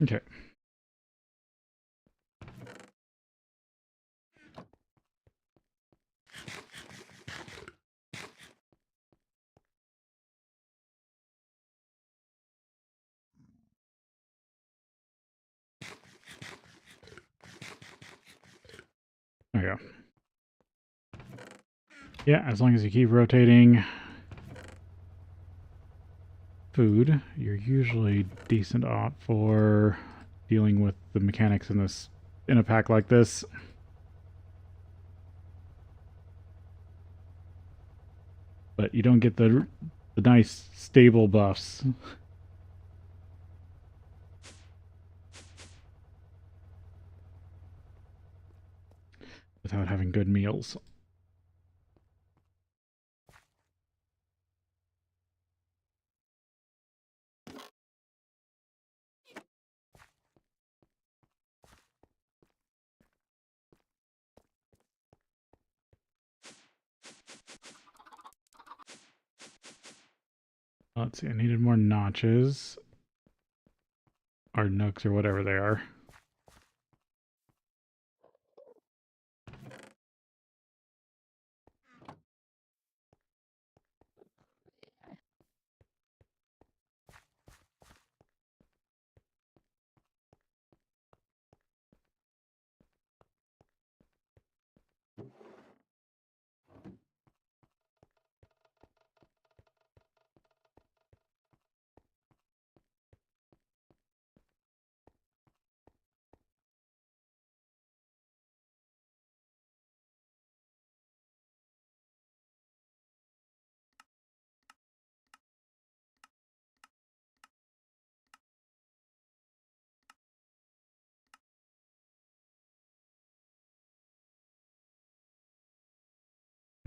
Okay. There you go. Yeah, as long as you keep rotating food, you're usually decent off for dealing with the mechanics in a pack like this. But you don't get the nice stable buffs without having good meals. Let's see, I needed more notches. Or nooks or whatever they are.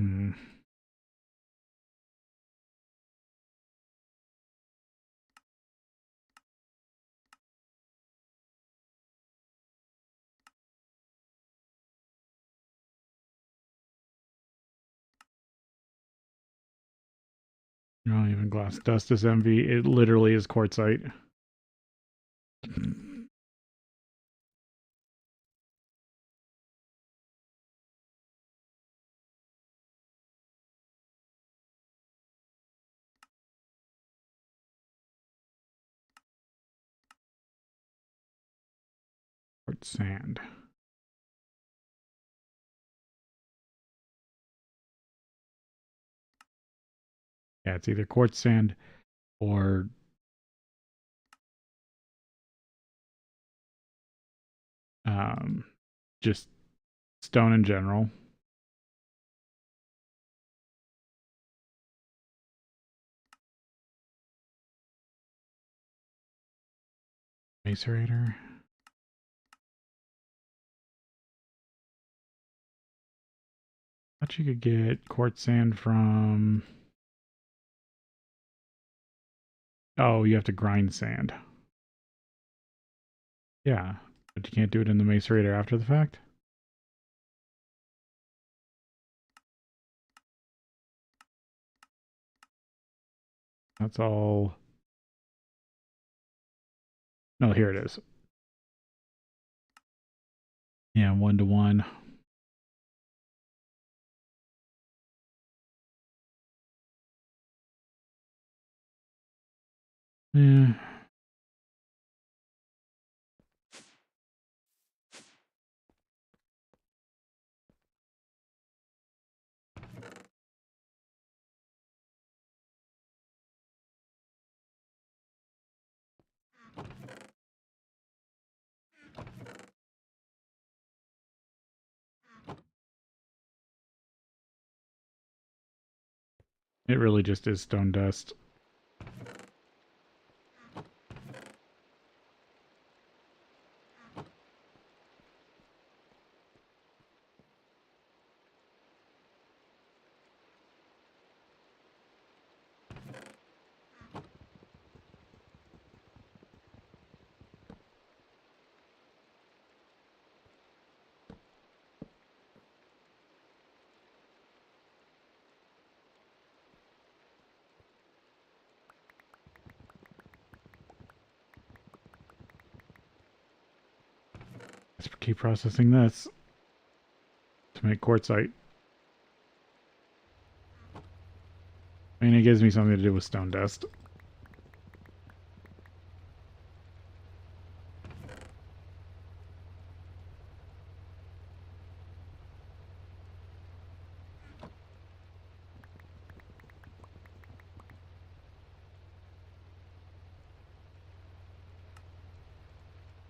Hmm. Not even glass dust is envy. It literally is quartzite. Quartz sand. Yeah, it's either quartz sand or um, just stone in general. Macerator. Thought you could get quartz sand from... Oh, you have to grind sand. Yeah, but you can't do it in the macerator after the fact? That's all... No, here it is. Yeah, 1-to-1. Yeah. It really just is stone dust. keep processing this to make quartzite. I mean, it gives me something to do with stone dust.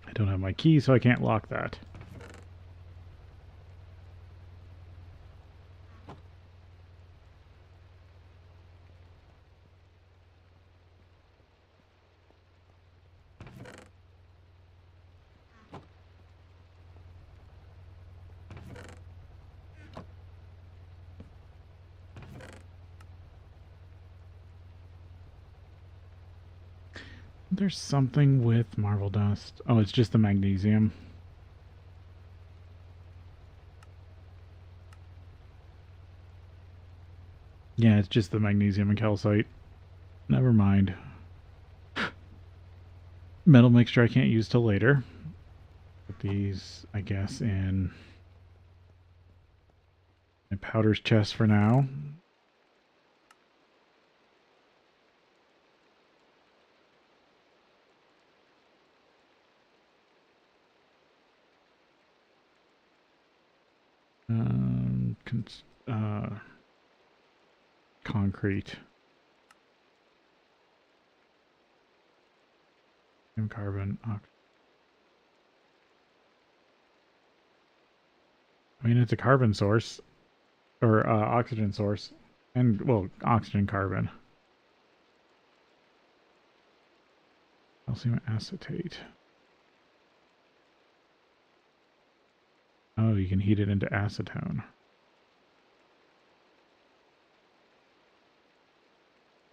I don't have my key, so I can't lock that. There's something with marble dust. Oh, it's just the magnesium. Yeah, it's just the magnesium and calcite. Never mind. Metal mixture I can't use till later. Put these, I guess, in my powders chest for now. Concrete. Carbon. I mean, it's a carbon source. Or oxygen source. And, well, oxygen carbon. Calcium acetate. Oh, you can heat it into acetone.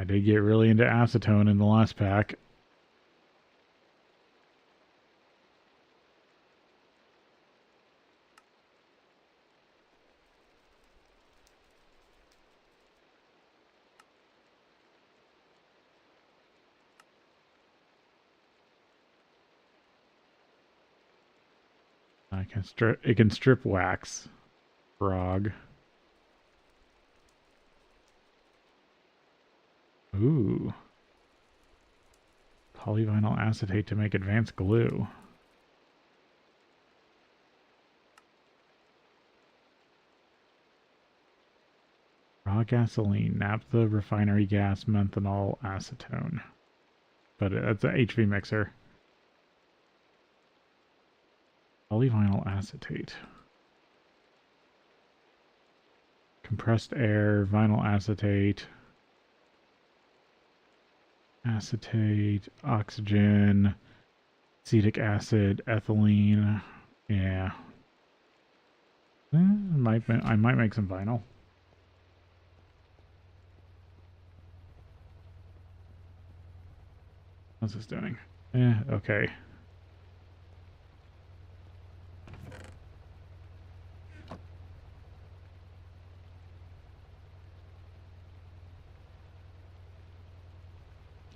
I did get really into acetone in the last pack. It can strip wax. Frog. Ooh. Polyvinyl acetate to make advanced glue. Raw gasoline, naphtha, refinery gas, methanol, acetone. But it's an HV mixer. Polyvinyl acetate. Compressed air, vinyl acetate. Acetate, oxygen, acetic acid, ethylene. Yeah. I might make some vinyl. What's this doing? Okay.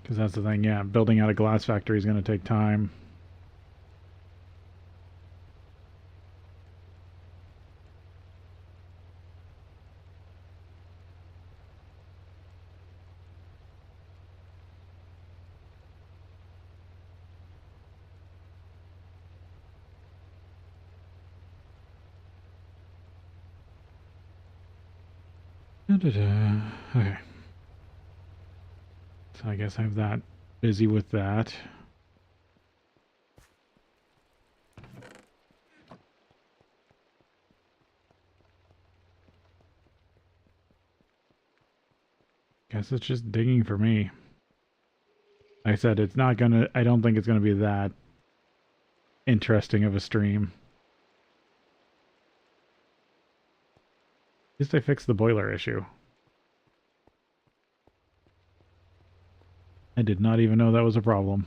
Because that's the thing, yeah. Building out a glass factory is going to take time. Okay. So I guess I'm that busy with that. Guess it's just digging for me. Like I said, it's not gonna, I don't think it's gonna be that interesting of a stream. At least I fixed the boiler issue. I did not even know that was a problem.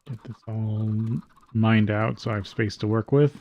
Get this all mined out so I have space to work with.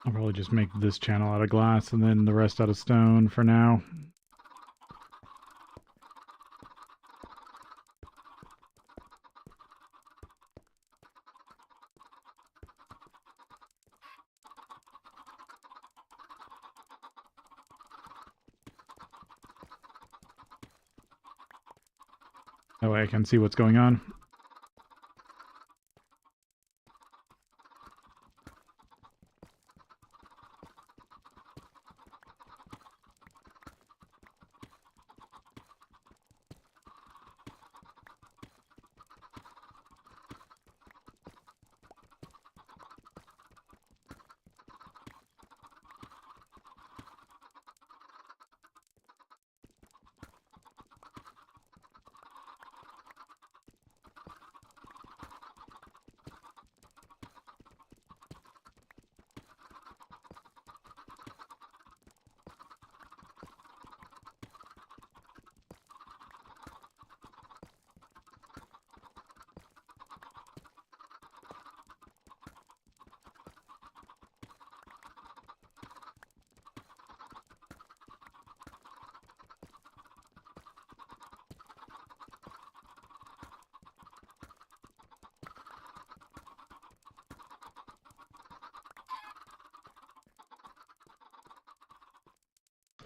I'll probably just make this channel out of glass and then the rest out of stone for now. That way I can see what's going on.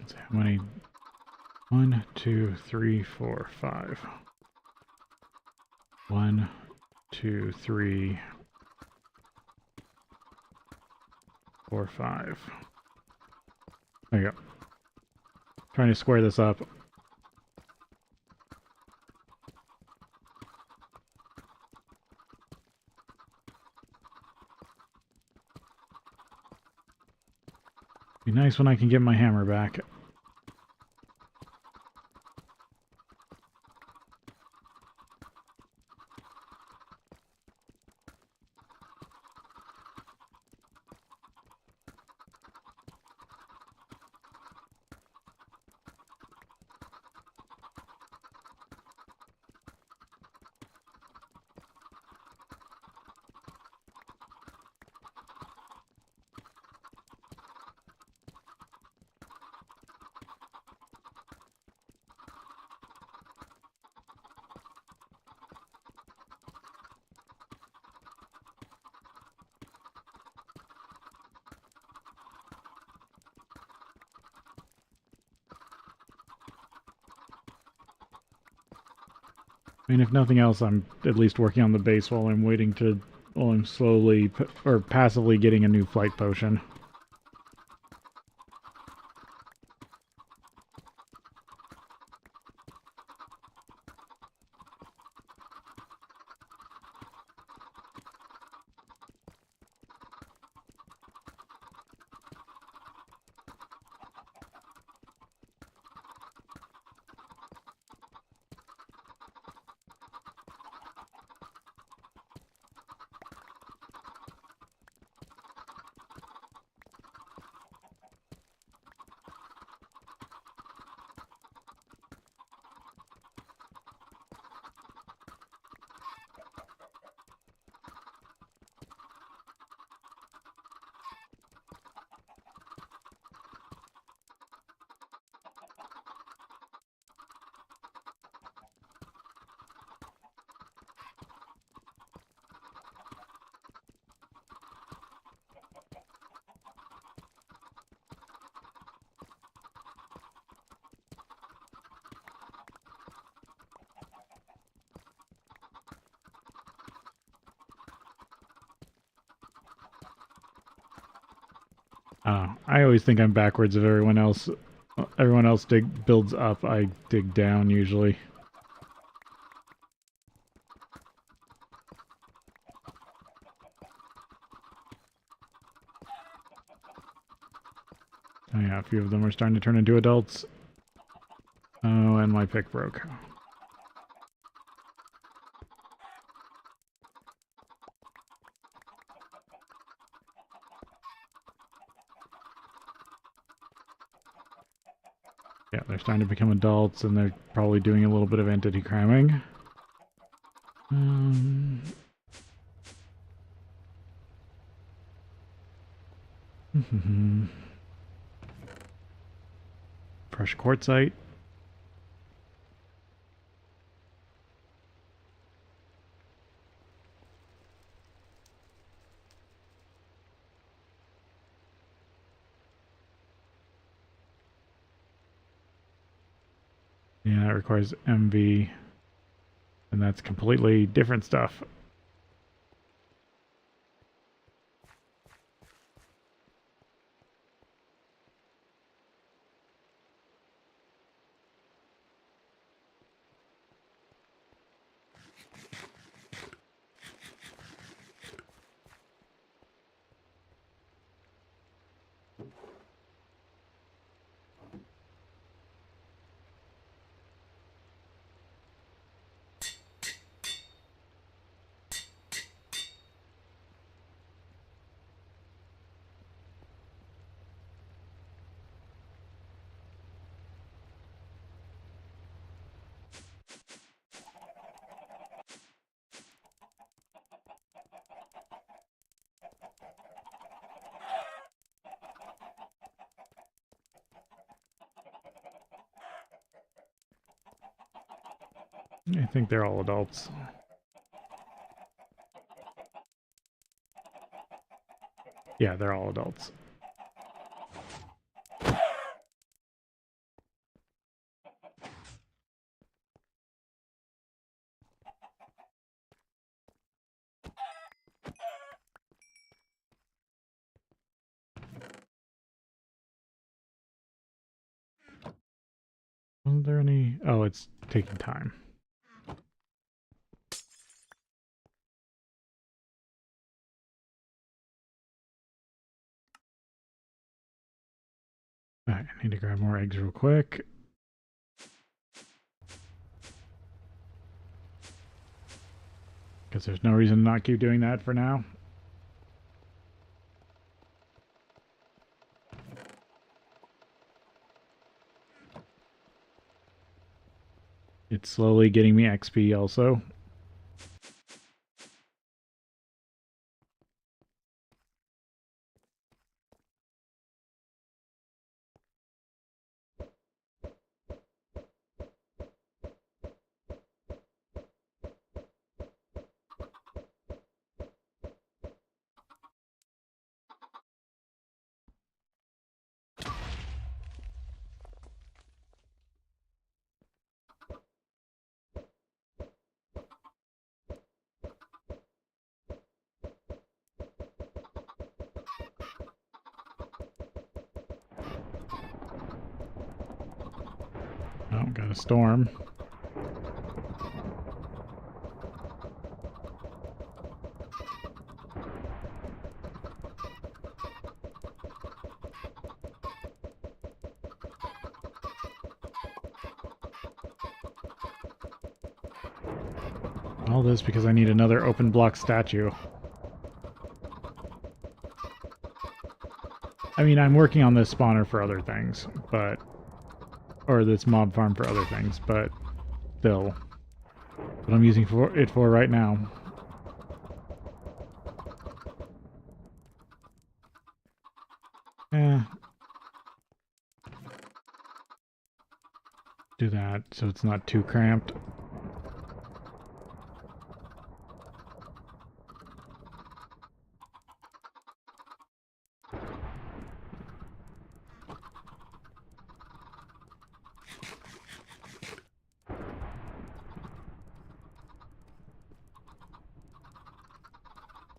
Let's see how many. 1, 2, 3, 4, 5. 1, 2, 3, 4, 5. There you go. Trying to square this up. Be nice when I can get my hammer back. I mean, if nothing else, I'm at least working on the base while I'm slowly or passively getting a new flight potion. I always think I'm backwards of everyone else. Everyone else builds up, I dig down usually. Oh yeah, a few of them are starting to turn into adults. Oh, and my pick broke. Yeah, they're starting to become adults, and they're probably doing a little bit of entity cramming. Fresh quartzite. Yeah, that requires MV, and that's completely different stuff. I think they're all adults. Yeah, they're all adults. Was there any? Oh, it's taking time. Alright, I need to grab more eggs real quick. Because there's no reason to not keep doing that for now. It's slowly getting me XP also. Oh, got a storm. All this because I need another open block statue. I mean, I'm working on this spawner for other things, but... Or this mob farm for other things, but... Still. What I'm using it for right now. Do that so it's not too cramped.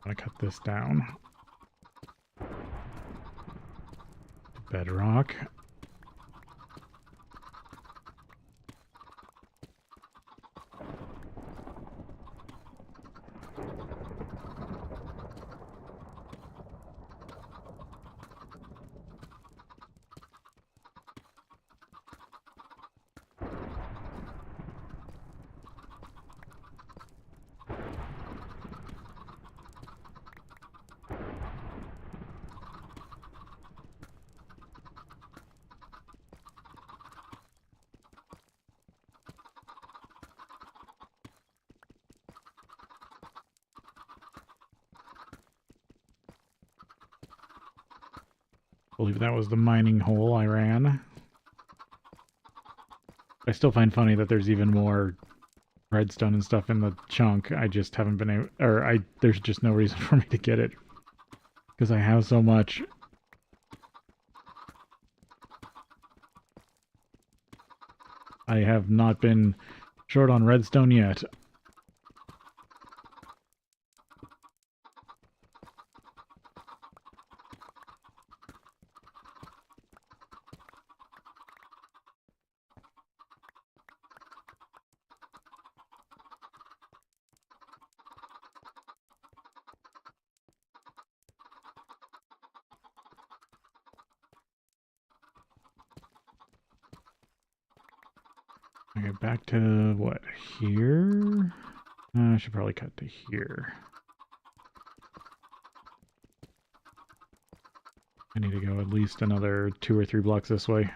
I'm gonna cut this down. bedrock. I believe that was the mining hole I ran. I still find funny that there's even more redstone and stuff in the chunk. I just haven't been able, or there's just no reason for me to get it because I have so much. I have not been short on redstone yet. Okay, back to what? Here? I should probably cut to here. I need to go at least another 2 or 3 blocks this way.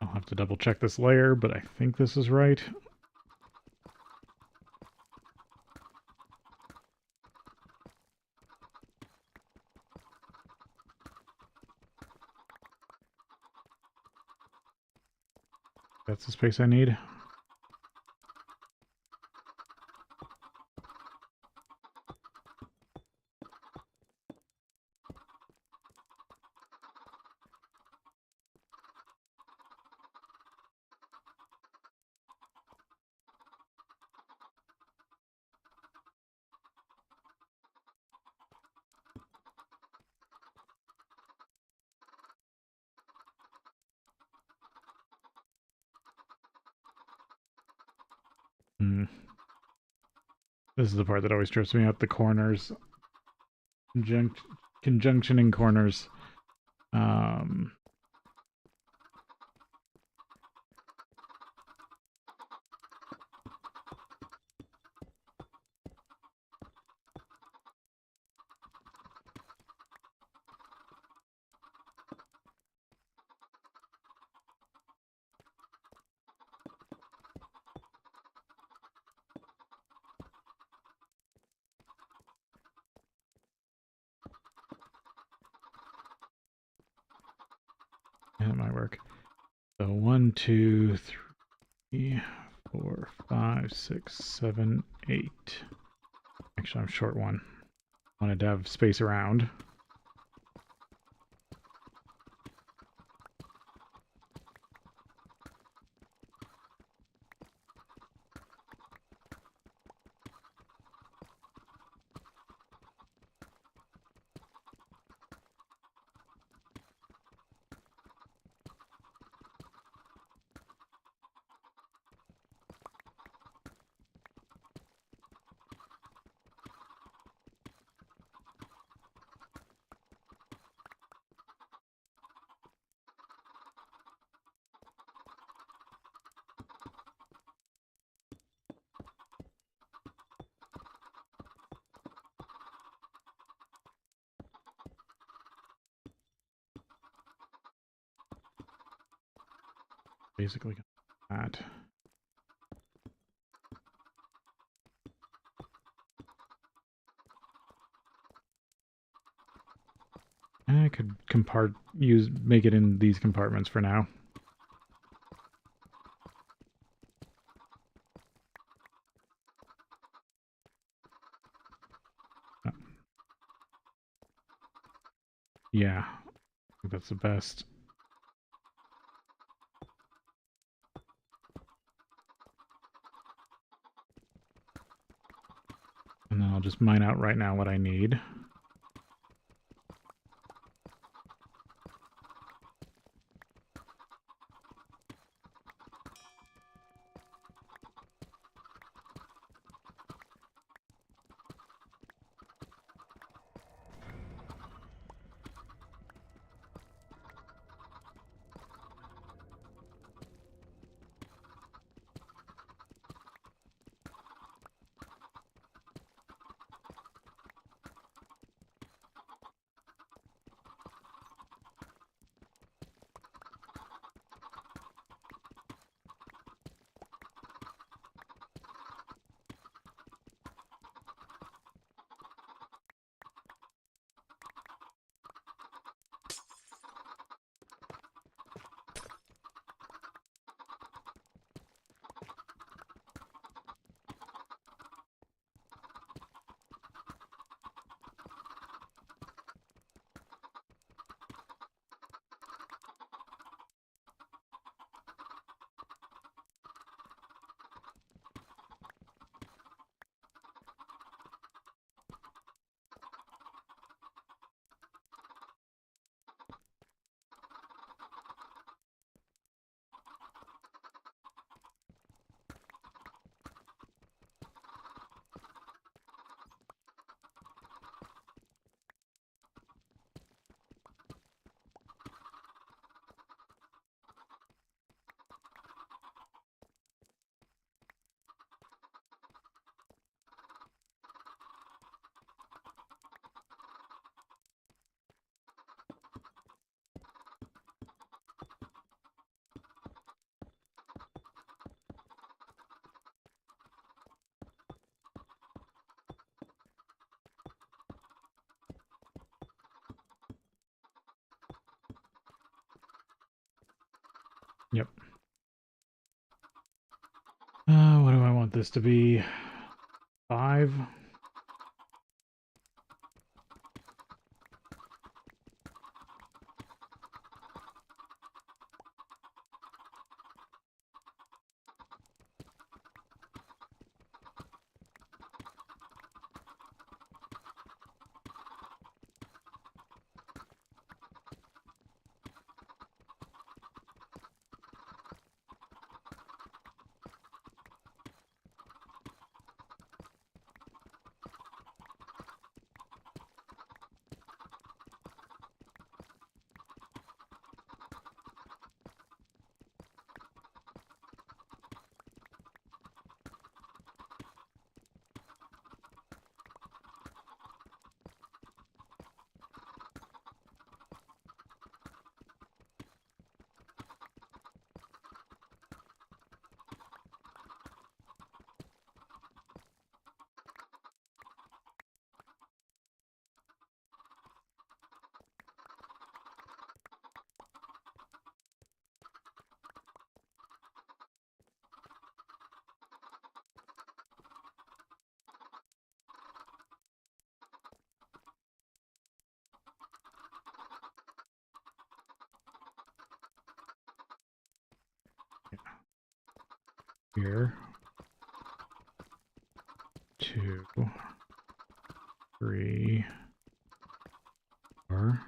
I'll have to double check this layer, but I think this is right. That's the space I need. This is the part that always trips me up, the corners. Conjunctioning corners. That might work. So 1, 2, 3, 4, 5, 6, 7, 8. Actually, I'm short one. Wanted to have space around. Basically that. I could make it in these compartments for now. Yeah, I think that's the best. And then I'll just mine out right now what I need. Yep. What do I want this to be? 5? Here. 2, 3, 4.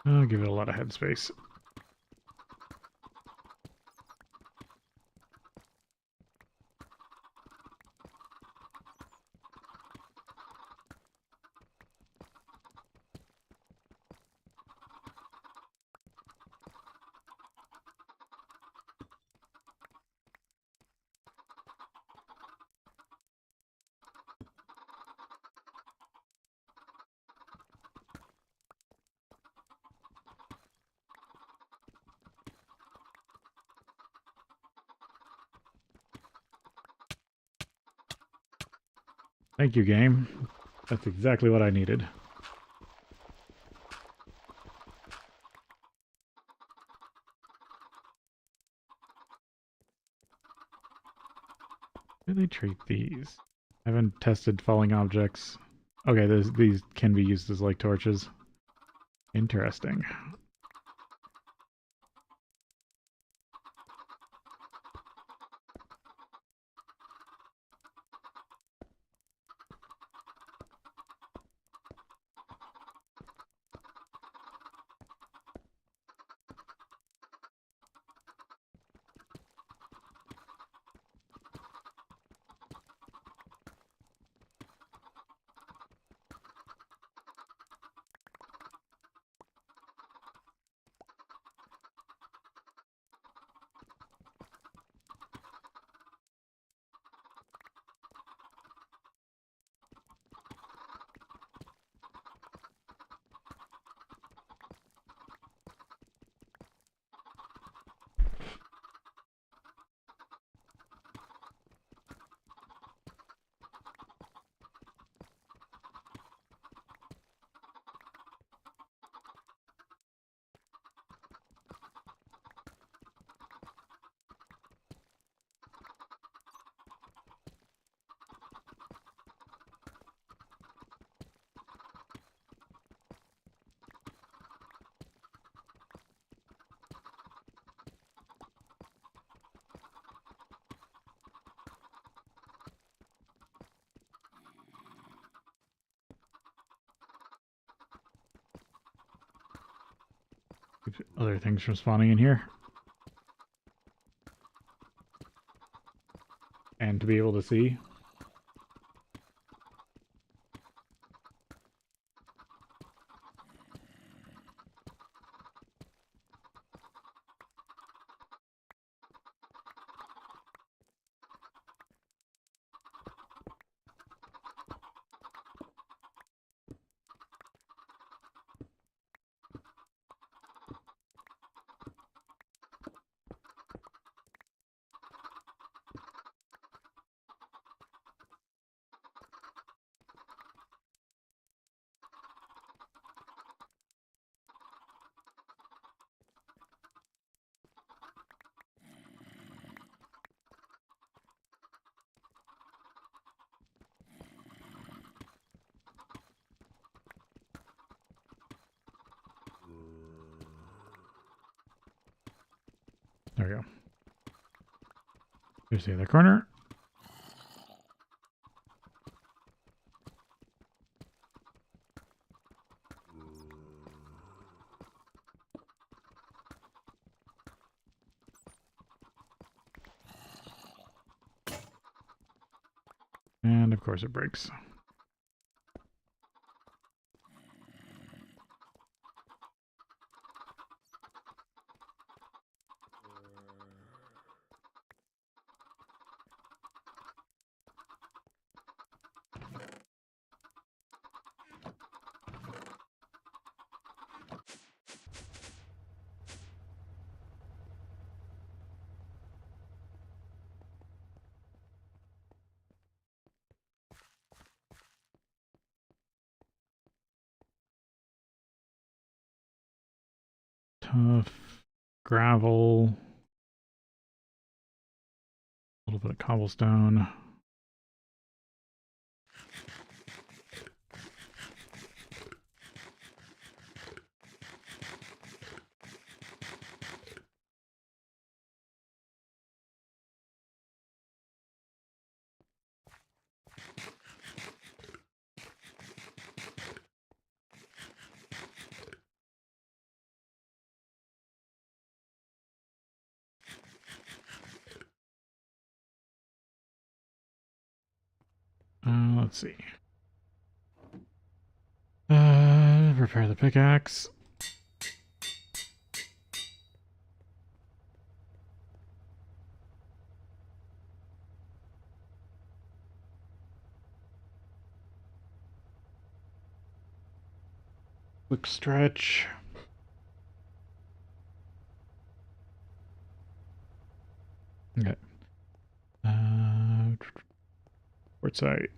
I'll give it a lot of headspace. Thank you, game. That's exactly what I needed. How do they treat these? I haven't tested falling objects. Okay, these can be used as like torches. Interesting. Other things from spawning in here. And to be able to see. There we go. Here's the other corner. And of course it breaks. tough, gravel, a little bit of cobblestone. Let's see. Repair the pickaxe. Quick stretch. Okay. Port site.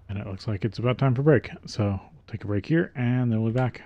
And it looks like it's about time for break. So we'll take a break here and then we'll be back.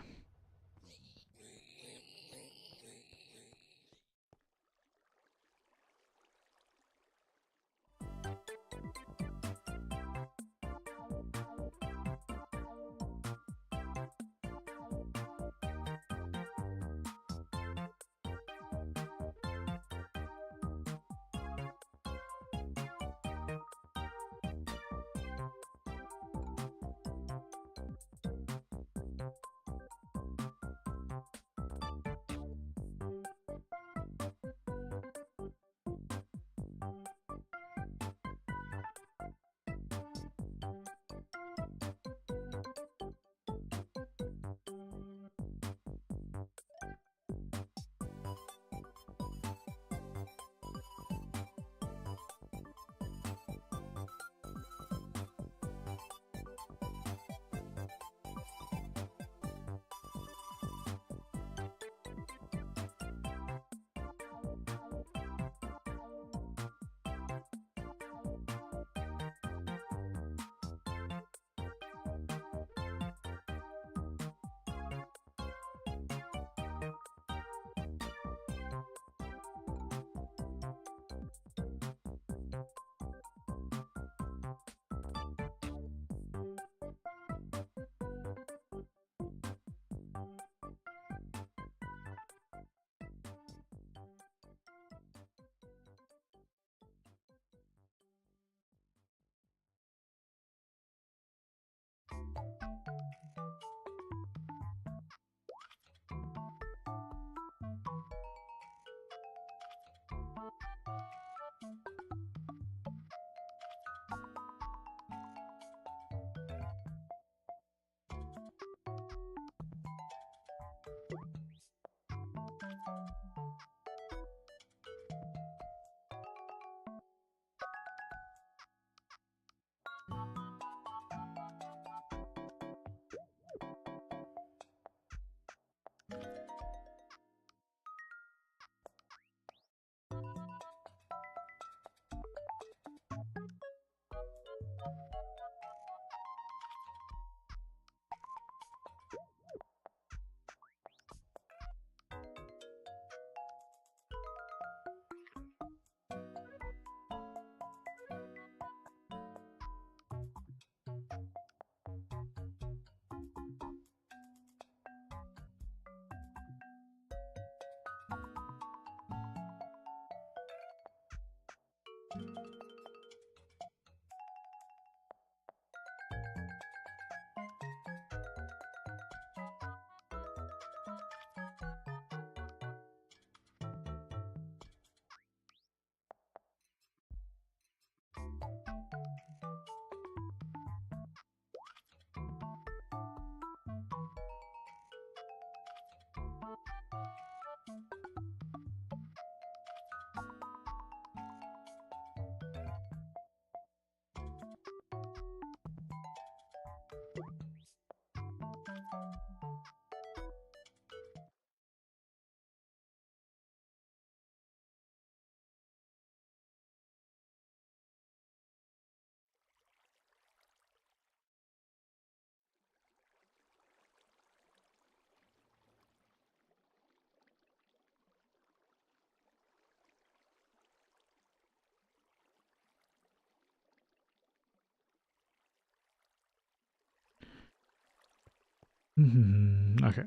Okay,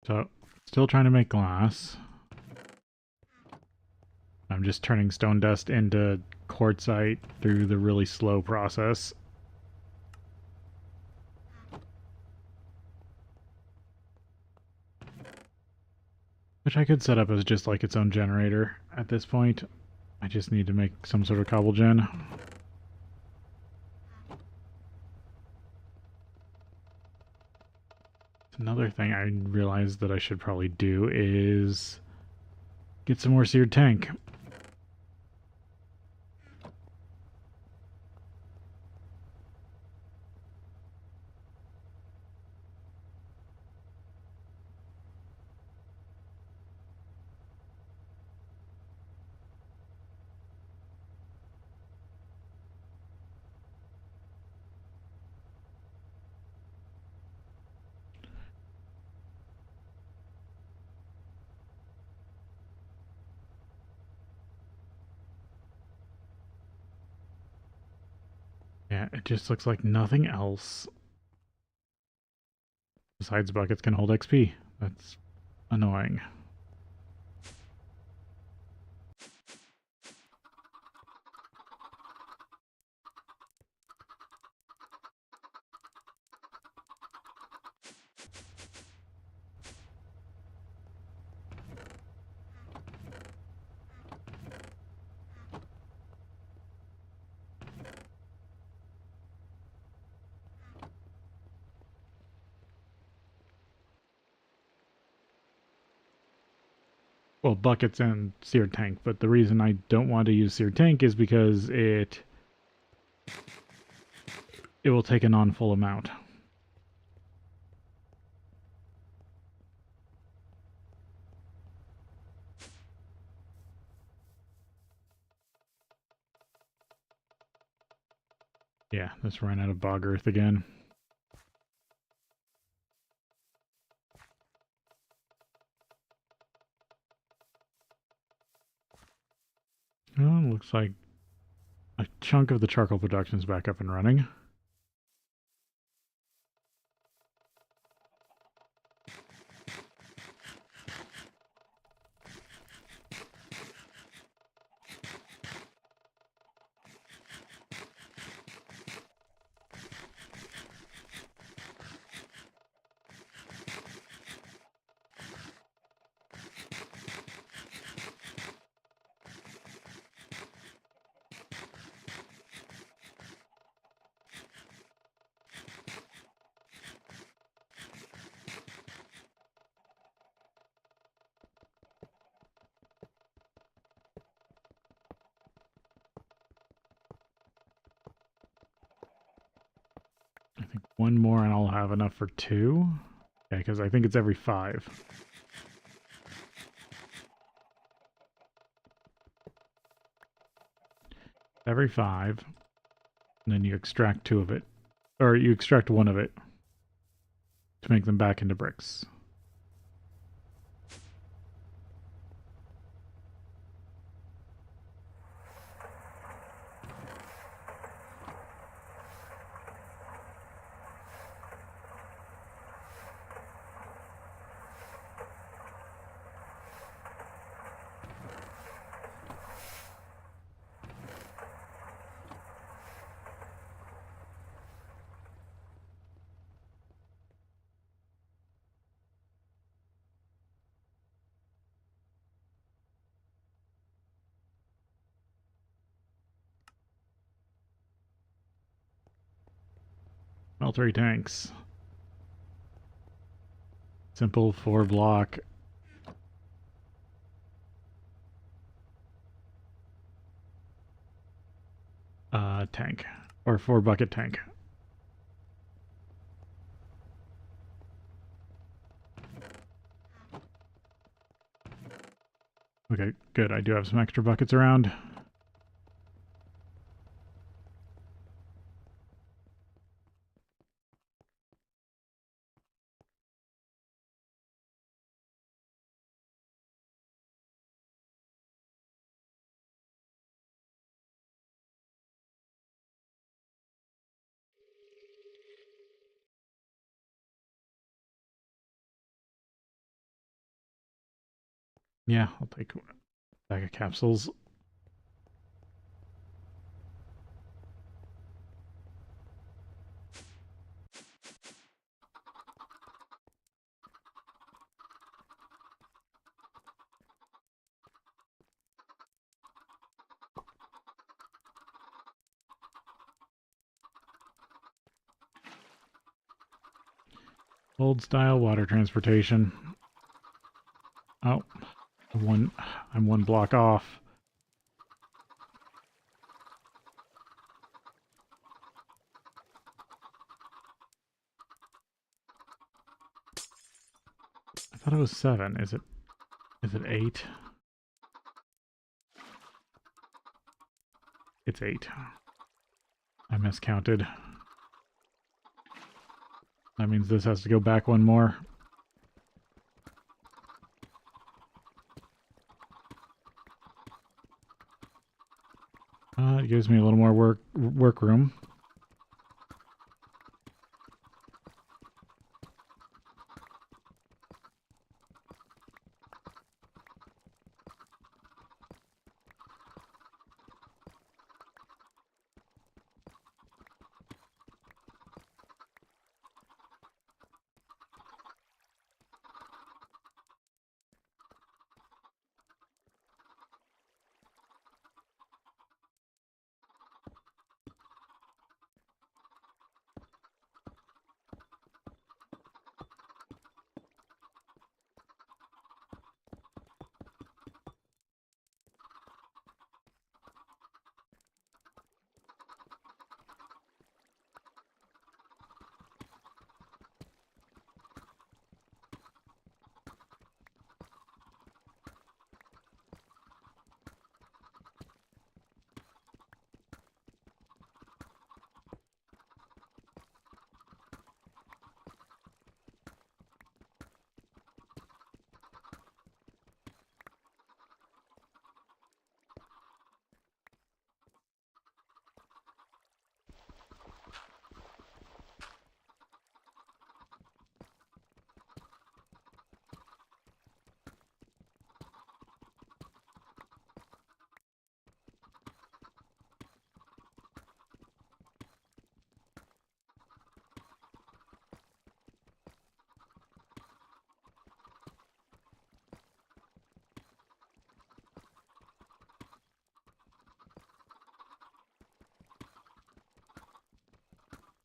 so still trying to make glass. I'm just turning stone dust into quartzite through the really slow process. Which I could set up as just like its own generator at this point. I just need to make some sort of cobble gen. Another thing I realized that I should probably do is get some more seared tank. Yeah, it just looks like nothing else besides buckets can hold XP. That's annoying. Well, buckets and seared tank, but the reason I don't want to use seared tank is because it will take a non-full amount. Yeah, this ran out of bog earth again. Oh, looks like a chunk of the charcoal production is back up and running. I think one more and I'll have enough for 2. Yeah, because I think it's every 5. Every 5. And then you extract 2 of it. Or you extract 1 of it to make them back into bricks. Well, 3 tanks. Simple 4 block. Tank. Or 4 bucket tank. Okay, good. I do have some extra buckets around. Yeah, I'll take a bag of capsules. Old style water transportation. Oh, I'm one block off. I thought it was 7. Is it 8? It's 8. I miscounted. That means this has to go back one more. It gives me a little more work room.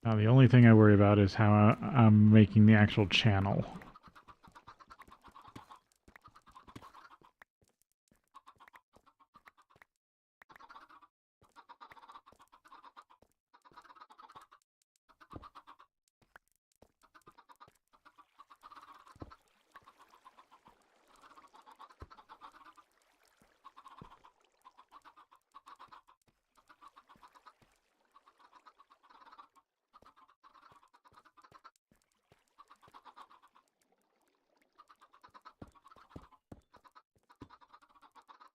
Now the only thing I worry about is how I'm making the actual channel.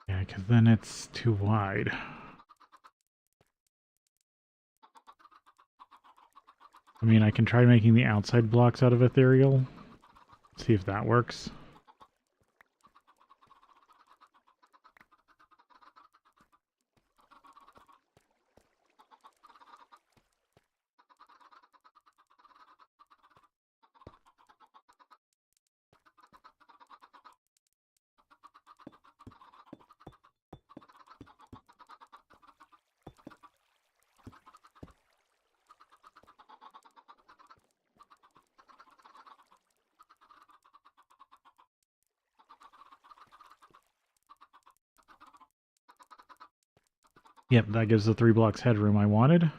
Yeah, because then it's too wide. I mean, I can try making the outside blocks out of ethereal. See if that works. Yep, that gives the 3 blocks headroom I wanted.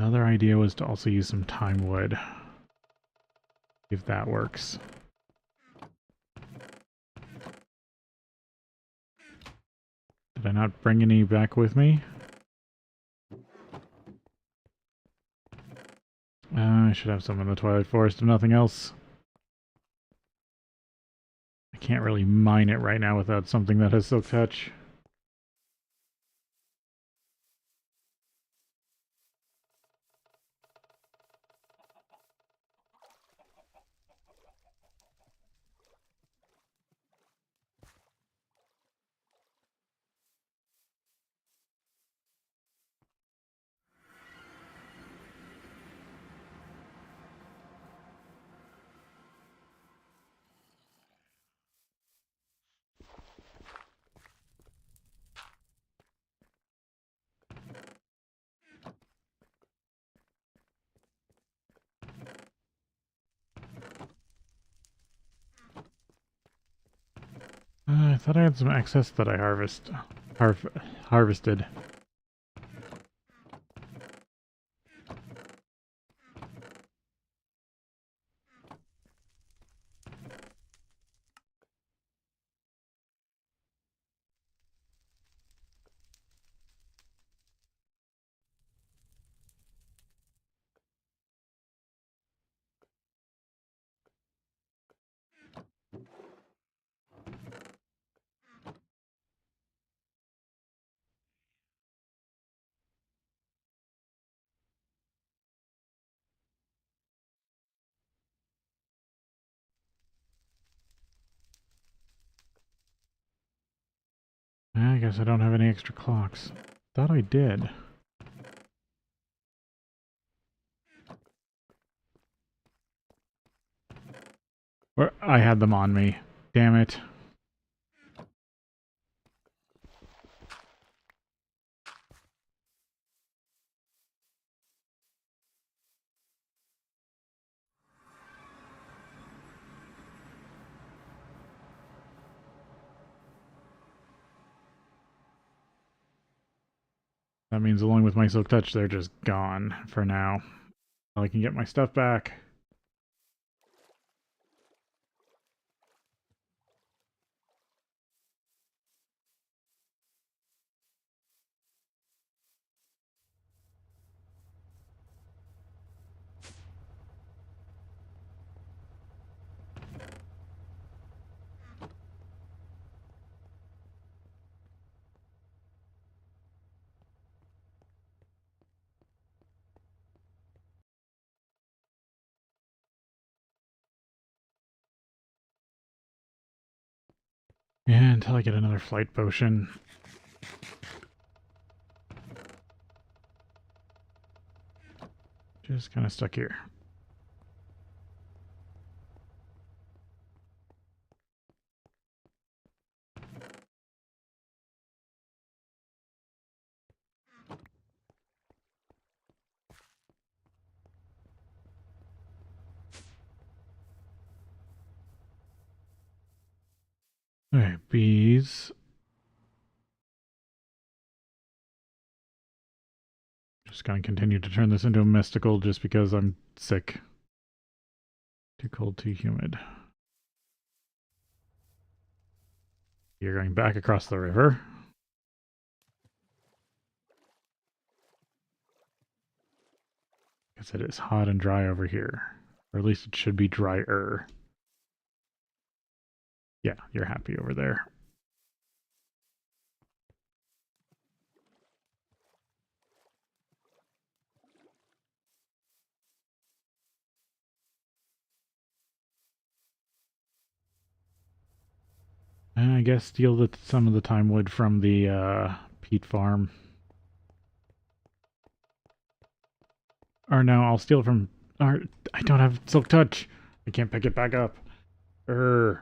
Another idea was to also use some thyme wood. See if that works. Did I not bring any back with me? I should have some in the Twilight Forest if nothing else. I can't really mine it right now without something that has Silk Touch. I thought I had some excess that I harvested. I guess I don't have any extra clocks. Thought I did. Or I had them on me. Damn it. That means along with my Silk Touch, they're just gone for now. I can get my stuff back. Yeah, until I get another flight potion. Just kind of stuck here. Okay, bees. Just gonna continue to turn this into a mystical just because I'm sick. Too cold, too humid. You're going back across the river. Because it is hot and dry over here. Or at least it should be drier. Yeah, you're happy over there. I guess steal some of the thyme wood from the peat farm. Or no, I'll steal from... Or, I don't have Silk Touch. I can't pick it back up. Urgh.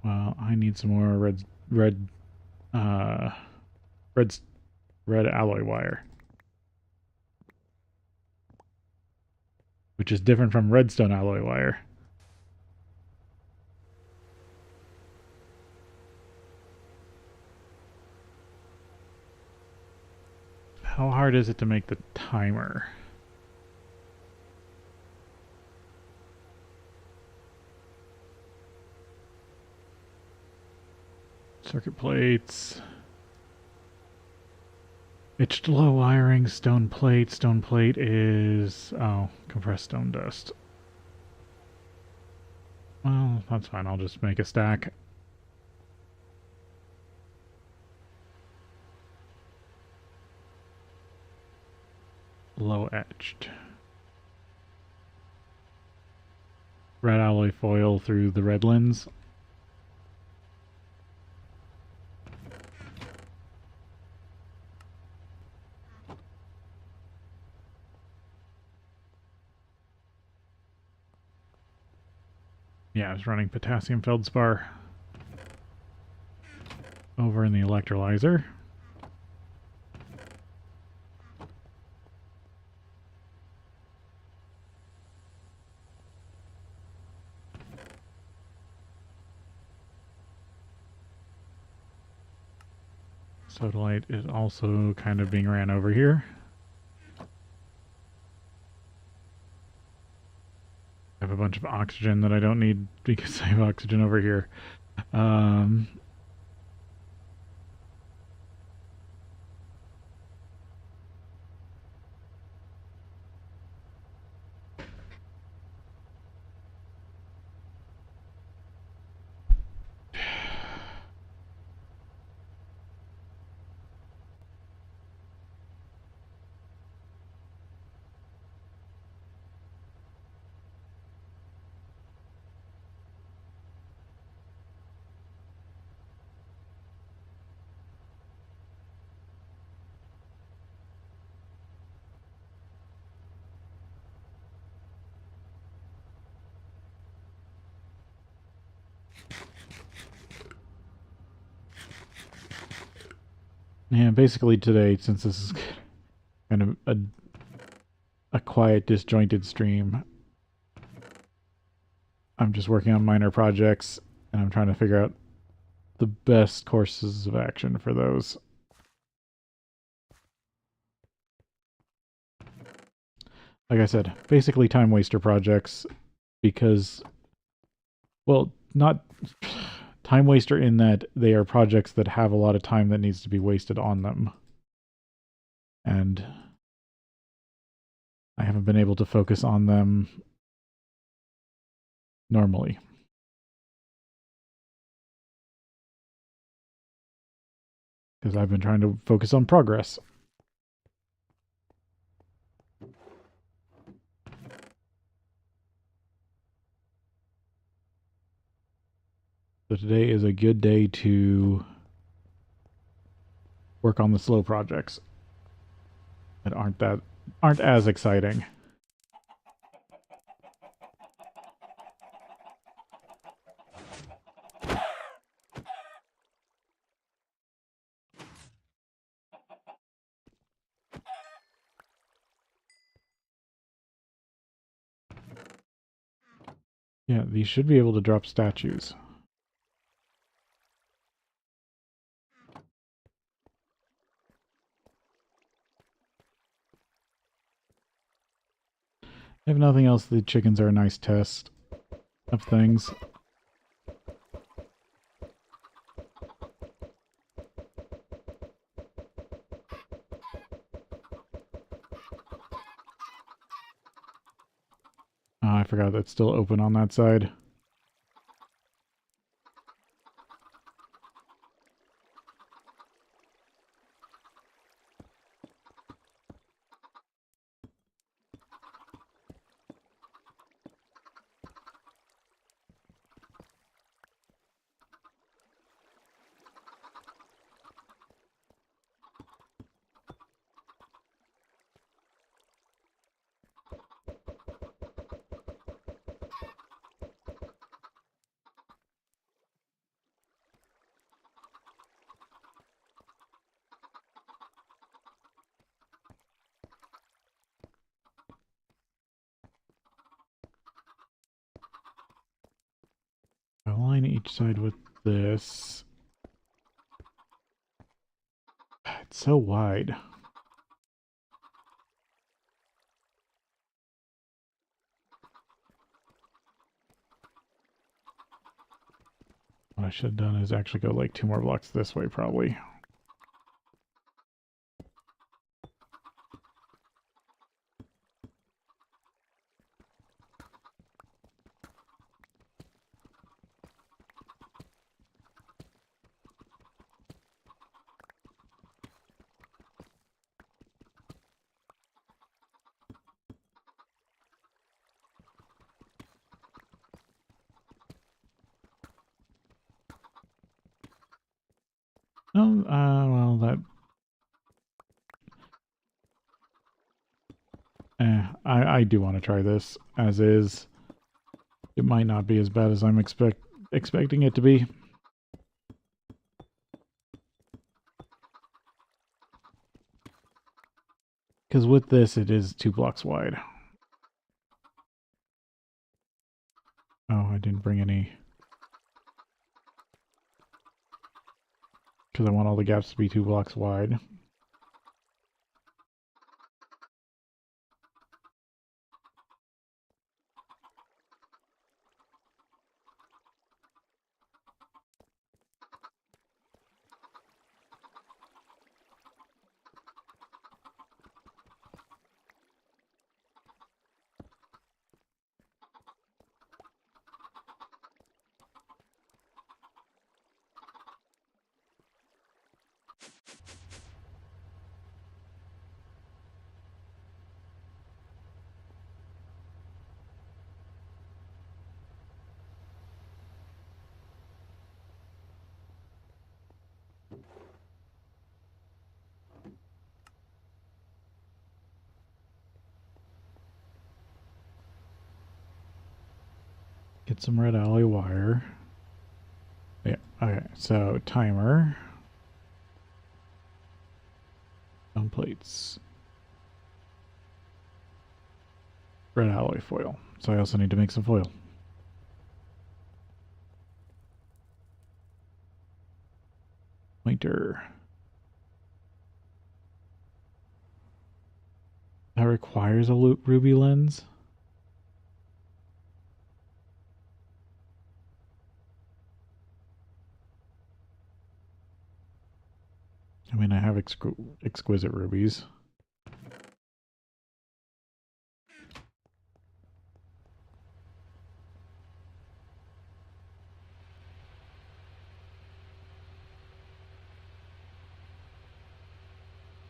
Well, I need some more uh, red, red alloy wire. which is different from redstone alloy wire. How hard is it to make the timer? Circuit plates. Etched low wiring, stone plate. Stone plate is... oh, compressed stone dust. Well, that's fine. I'll just make a stack. Low etched. Red alloy foil through the red lens. Yeah, I was running potassium feldspar over in the electrolyzer. Sodalite is also kind of being ran over here. I have a bunch of oxygen that I don't need because I have oxygen over here. Yeah, basically today, since this is kind of a quiet, disjointed stream, I'm just working on minor projects, and I'm trying to figure out the best courses of action for those. Like I said, basically time waster projects, because, well, not time waster in that they are projects that have a lot of time that needs to be wasted on them. And I haven't been able to focus on them normally. Because I've been trying to focus on progress. So today is a good day to work on the slow projects that aren't as exciting. Yeah, these should be able to drop statues. If nothing else, the chickens are a nice test of things. Oh, I forgot that's still open on that side. line each side with this. It's so wide. What I should have done is actually go like 2 more blocks this way, probably. No, well, that... I do want to try this as is. It might not be as bad as I'm expecting it to be. Because with this, it is 2 blocks wide. Oh, I didn't bring any. Because I want all the gaps to be 2 blocks wide. Get some red alloy wire. Yeah, okay, so timer. On plates. Red alloy foil. So I also need to make some foil. Pointer. That requires a ruby lens? I mean, I have exquisite rubies.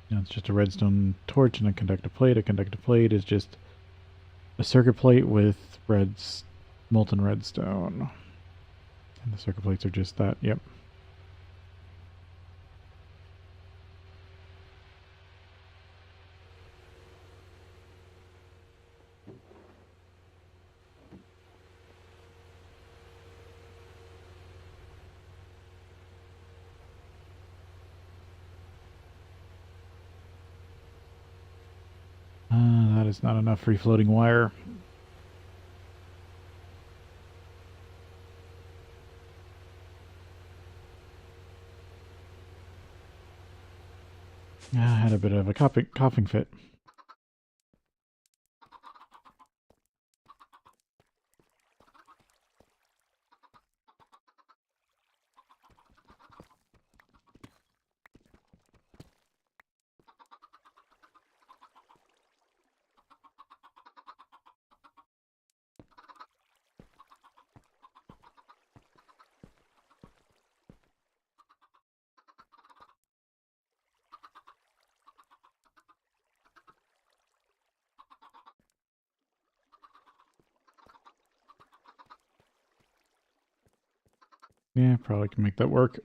You know, it's just a redstone torch and a conductive plate. A conductive plate is just a circuit plate with molten redstone. And the circuit plates are just that, yep. That is not enough free-floating wire. I had a bit of a coughing fit. Yeah, probably can make that work.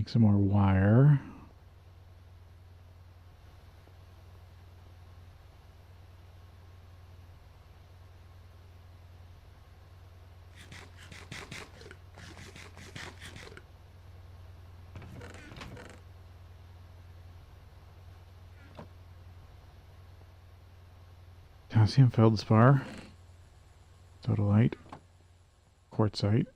Make some more wire. Potassium feldspar, sodalite, quartzite.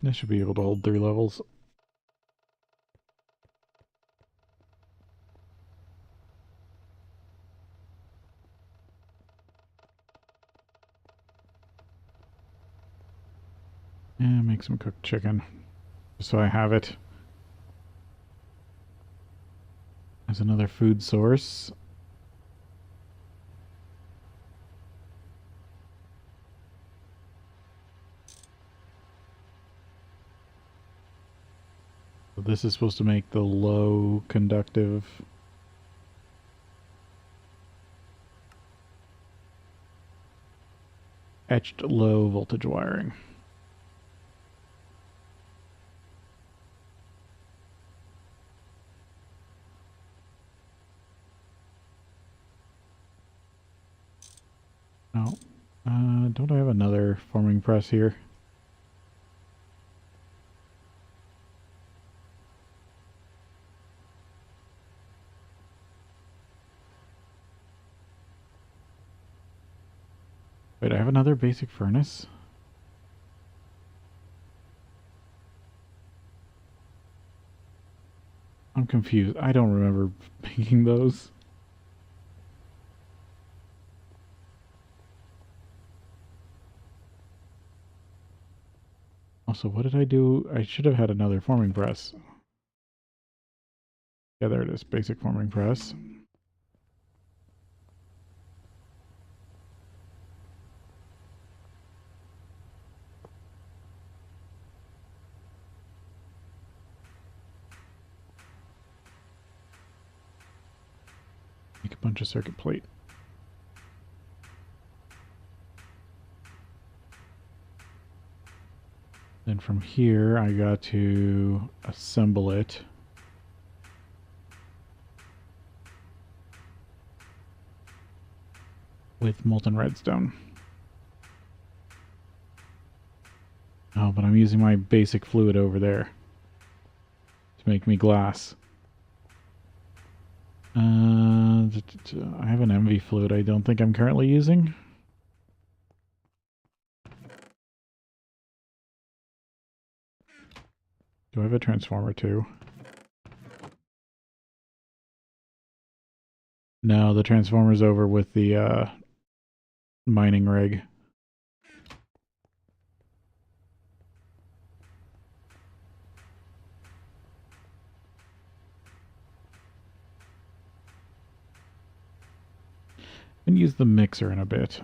This should be able to hold 3 levels. And make some cooked chicken, just so I have it as another food source. So this is supposed to make the low conductive etched low voltage wiring. No. Don't I have another forming press here? Wait, I have another basic furnace? I'm confused. I don't remember making those. Also, what did I do? I should have had another forming press. Yeah, there it is. Basic forming press. Make a bunch of circuit plate. Then from here, I got to assemble it. With molten redstone. Oh, but I'm using my basic fluid over there to make me glass. I have an MV fluid I don't think I'm currently using. Do I have a transformer too? No, the transformer's over with the mining rig. And use the mixer in a bit.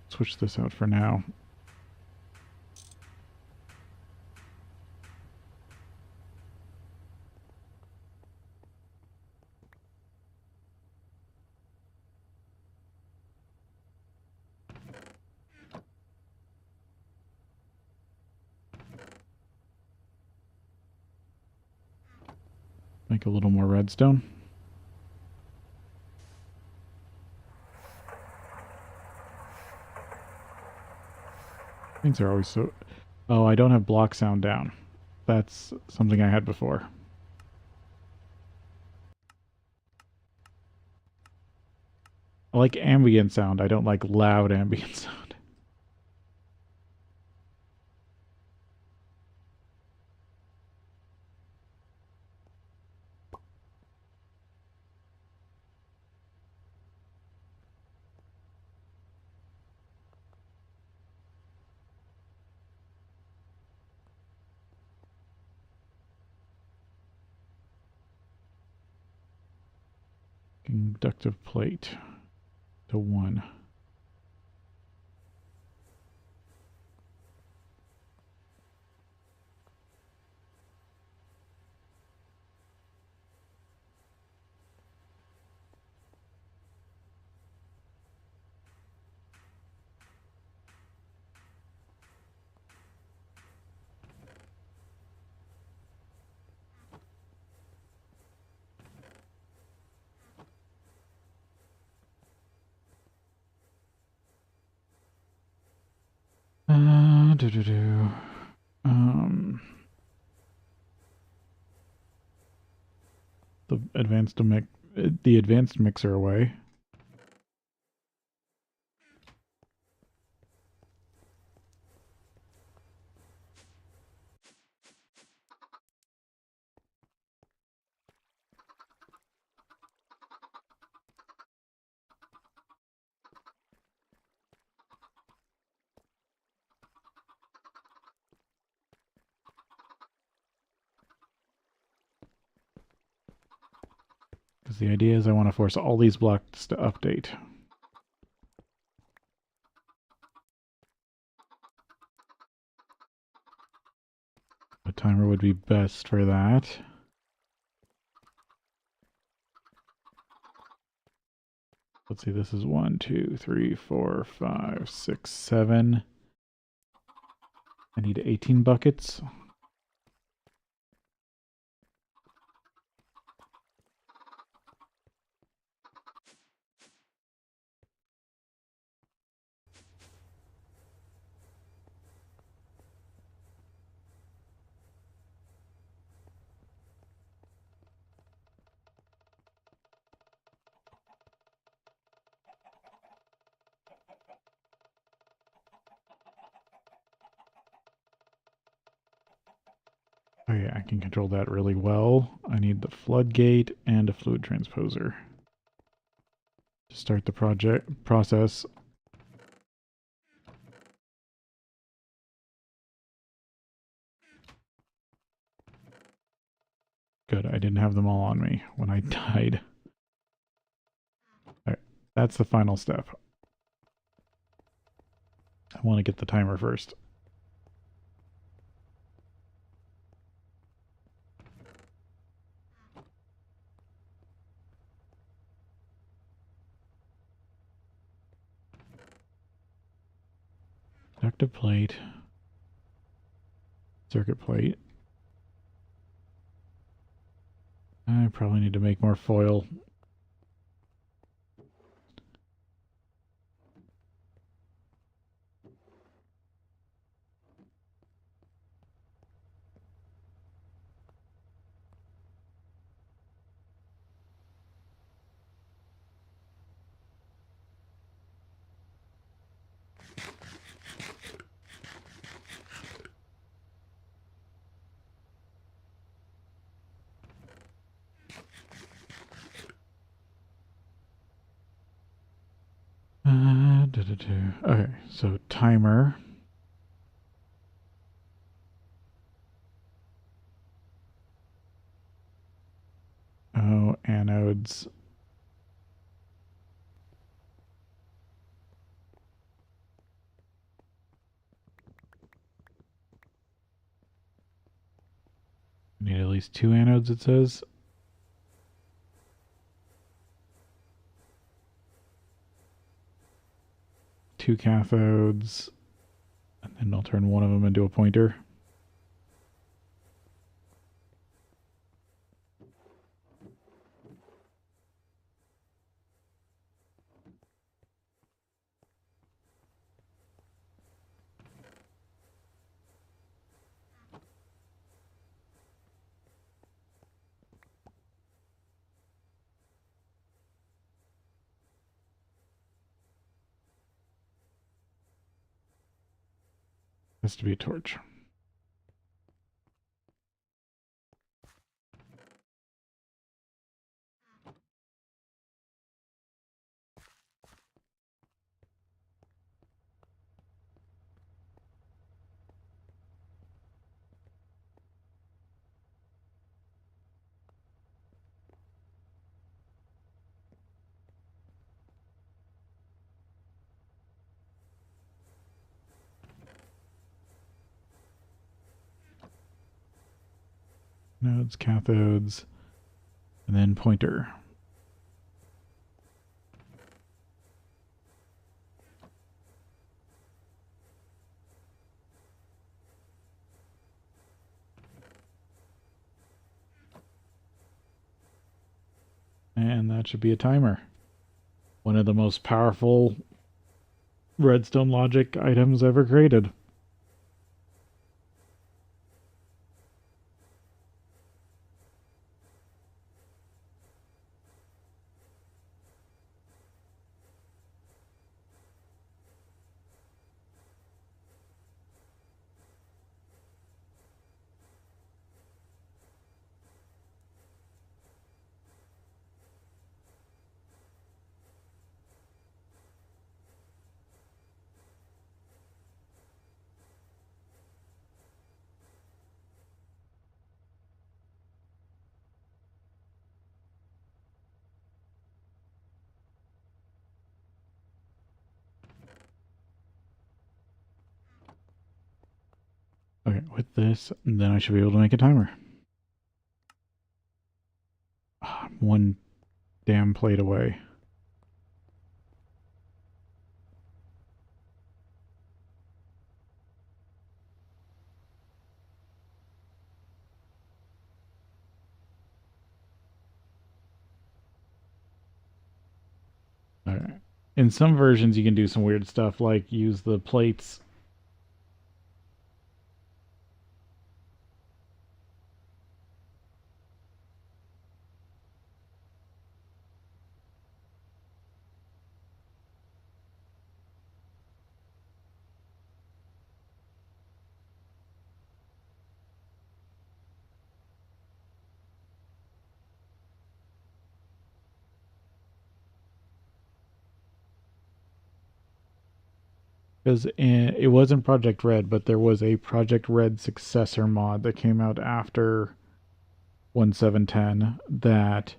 Switch this out for now. Make a little more redstone. Things are always so... Oh, I don't have block sound down. That's something I had before. I like ambient sound. I don't like loud ambient sound. Conductive plate to 1. Do do do. The advanced mixer away. Because the idea is I want to force all these blocks to update. A timer would be best for that. Let's see, this is 1, 2, 3, 4, 5, 6, 7. I need 18 buckets. Oh yeah, I can control that really well. I need the floodgate and a fluid transposer to start the process. Good, I didn't have them all on me when I died. Alright, that's the final step. I want to get the timer first. Conductive plate. Circuit plate. I probably need to make more foil. Okay, so timer. Oh, anodes. Need at least 2 anodes, it says. Two cathodes, and then I'll turn one of them into a pointer. Has to be a torch. Anodes, cathodes, and then pointer. And that should be a timer. One of the most powerful redstone logic items ever created. Okay, with this, then I should be able to make a timer. I'm one damn plate away. Okay. In some versions, you can do some weird stuff like use the plates. Because it wasn't Project Red, but there was a Project Red successor mod that came out after 1710 that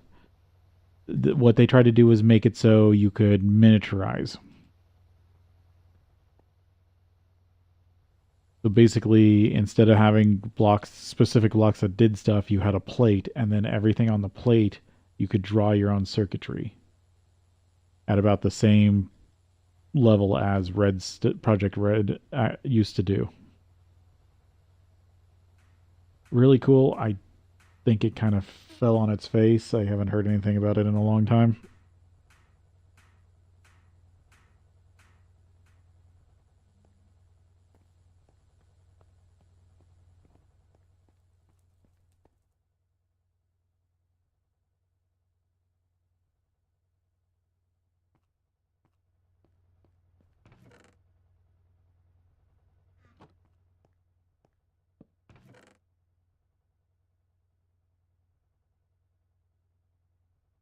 what they tried to do was make it so you could miniaturize. So basically, instead of having blocks, specific blocks that did stuff, you had a plate, and then everything on the plate, you could draw your own circuitry at about the same level as Project Red used to do. Really cool. I think it kind of fell on its face. I haven't heard anything about it in a long time.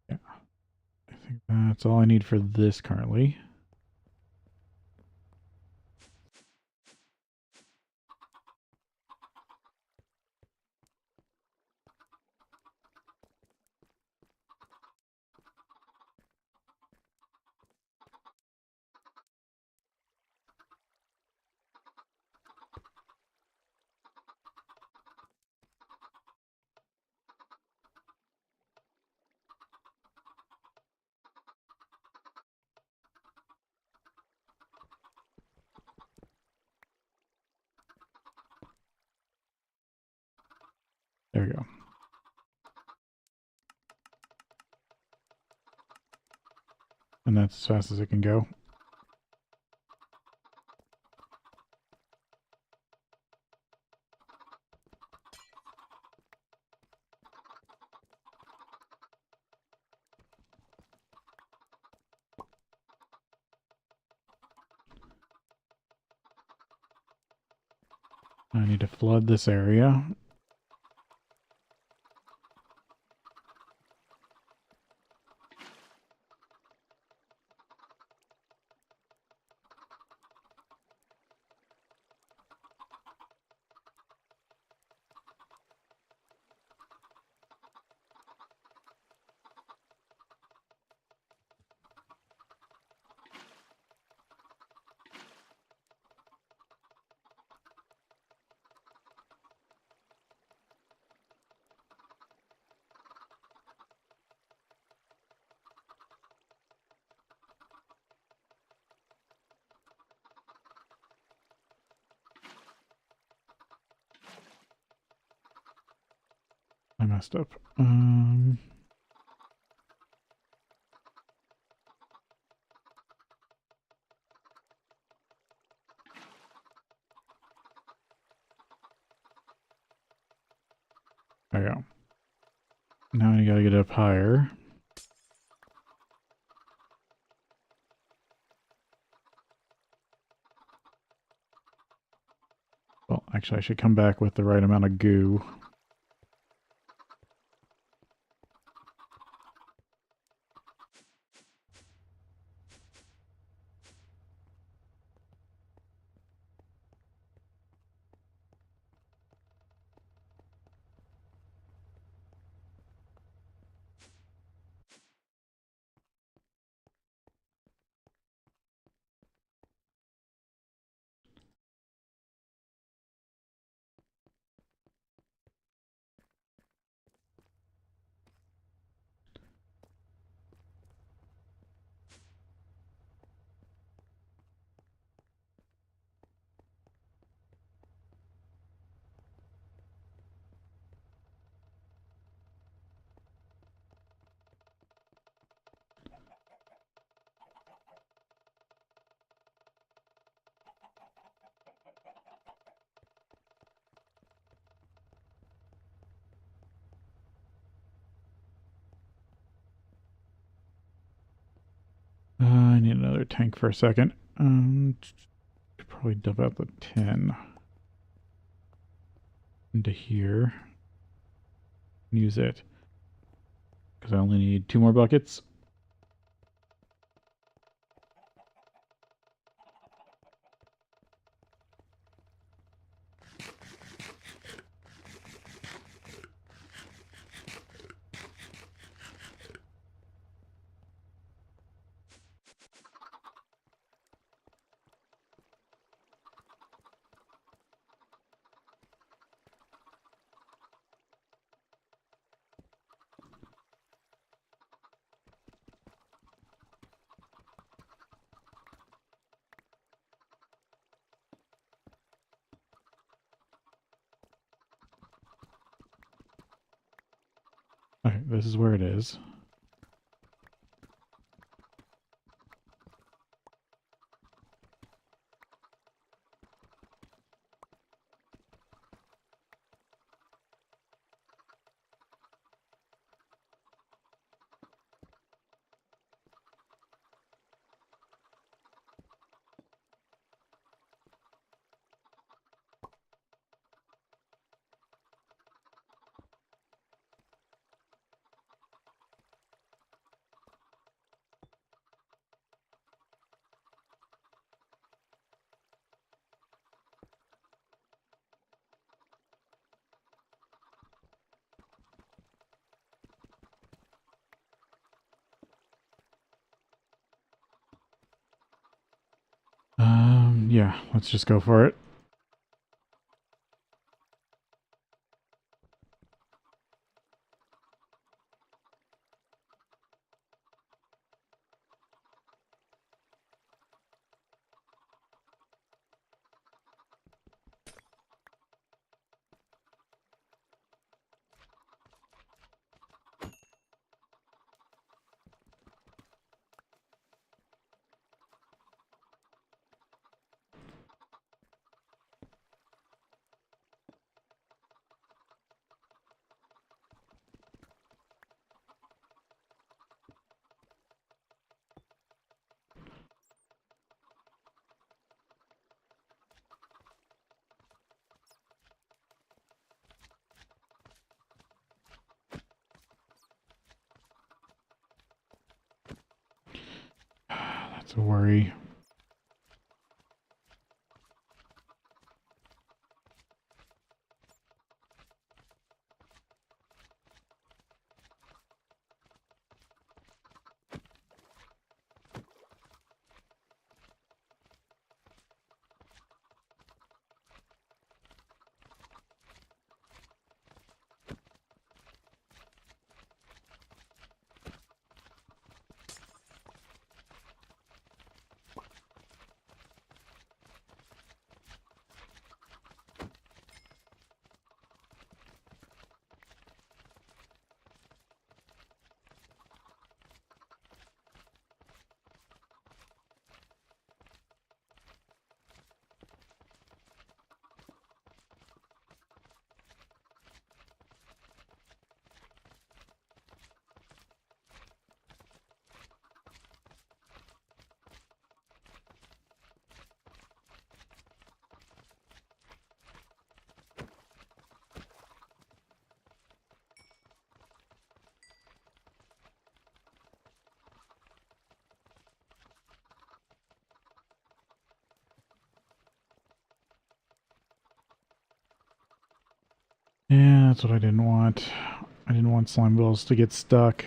Yeah, I think that's all I need for this currently. There we go. And that's as fast as it can go. I need to flood this area. messed up. There we go. Now you gotta get up higher. Well, actually, I should come back with the right amount of goo. I need another tank for a second. Could probably dump out the 10 into here. Use it. Because I only need 2 more buckets. Okay, this is where it is. Yeah, let's just go for it. That's a worry. Yeah, that's what I didn't want. I didn't want slime balls to get stuck.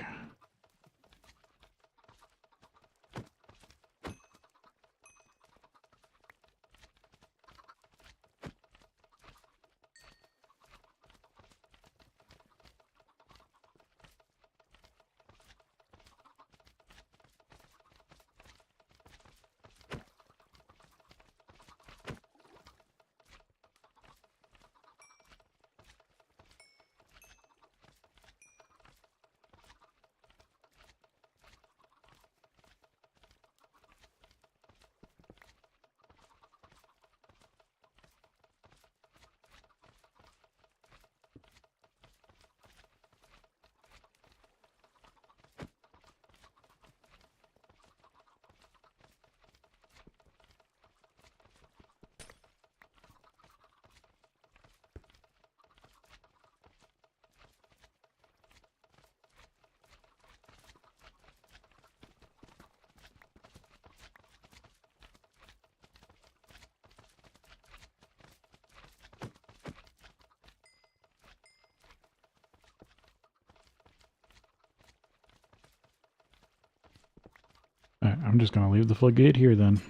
Alright, I'm just gonna leave the floodgate here then.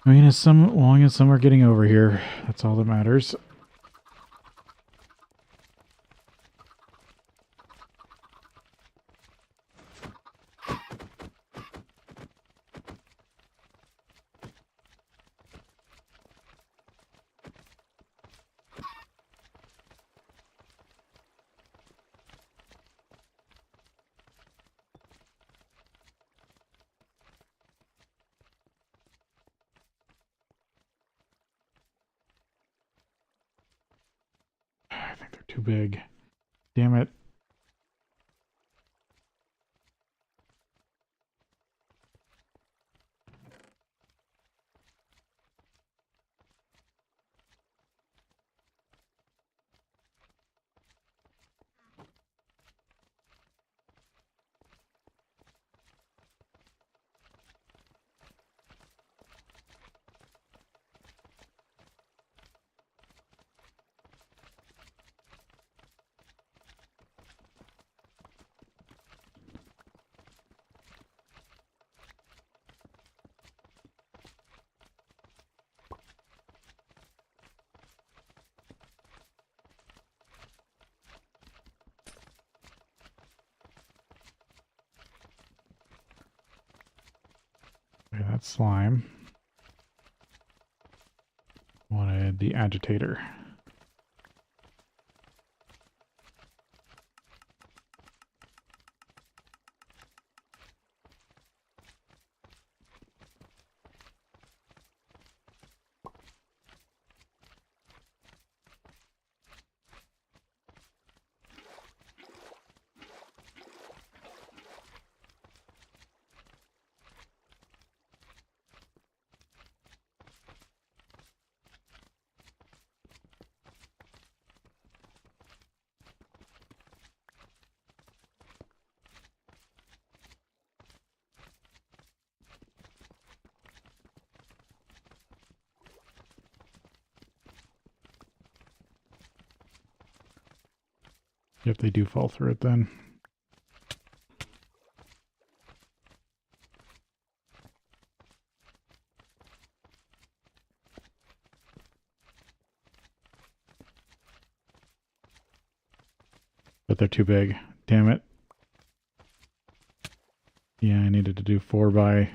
I mean, as long as some are getting over here, that's all that matters. I think they're too big. Damn it. Okay, that's slime. Wanted the agitator. If they do fall through it, then. But they're too big. Damn it. Yeah, I needed to do 4 by.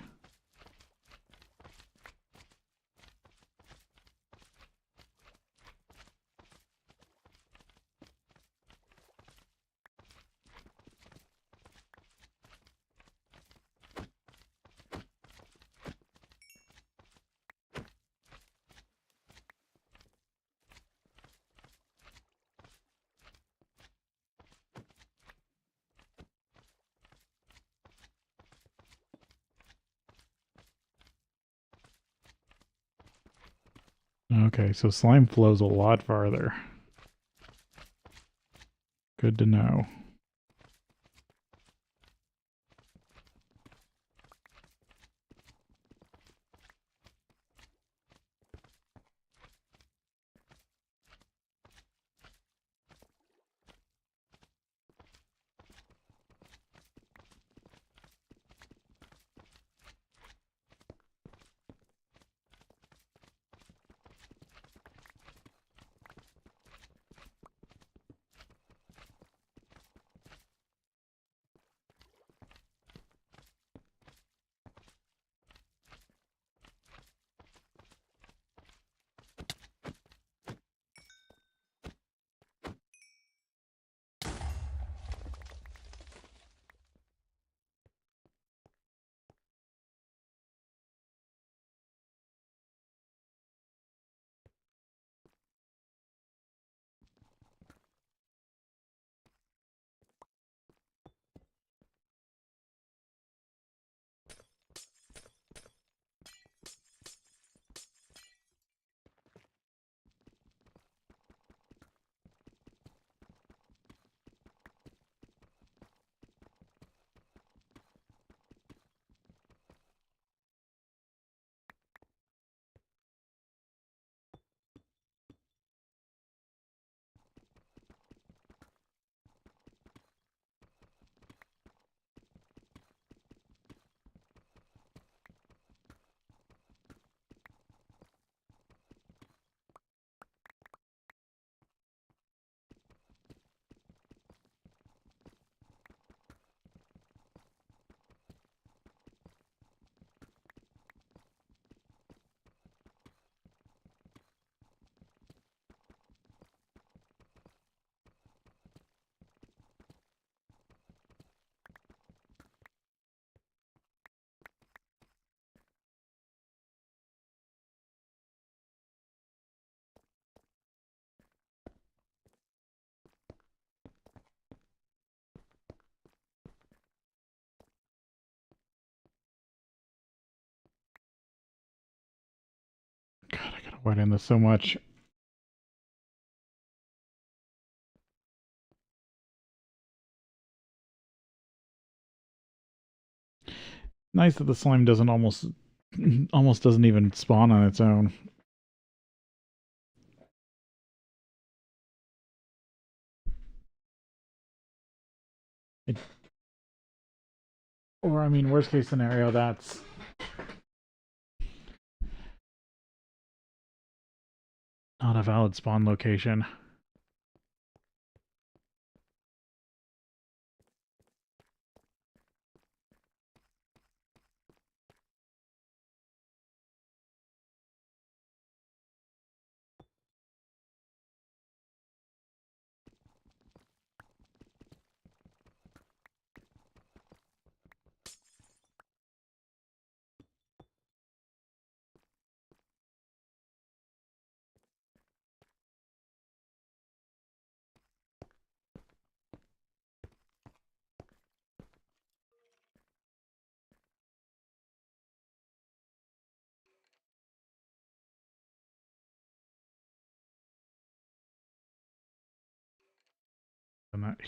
Okay, so slime flows a lot farther. Good to know. God, I gotta widen this so much. Nice that the slime doesn't almost doesn't even spawn on its own. It, or I mean, worst case scenario, that's not a valid spawn location. And that,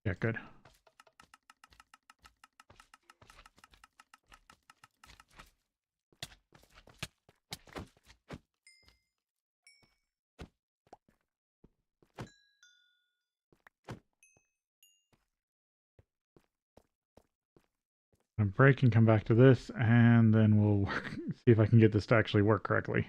yeah, good. I'm break and come back to this, and then we'll work, see if I can get this to actually work correctly.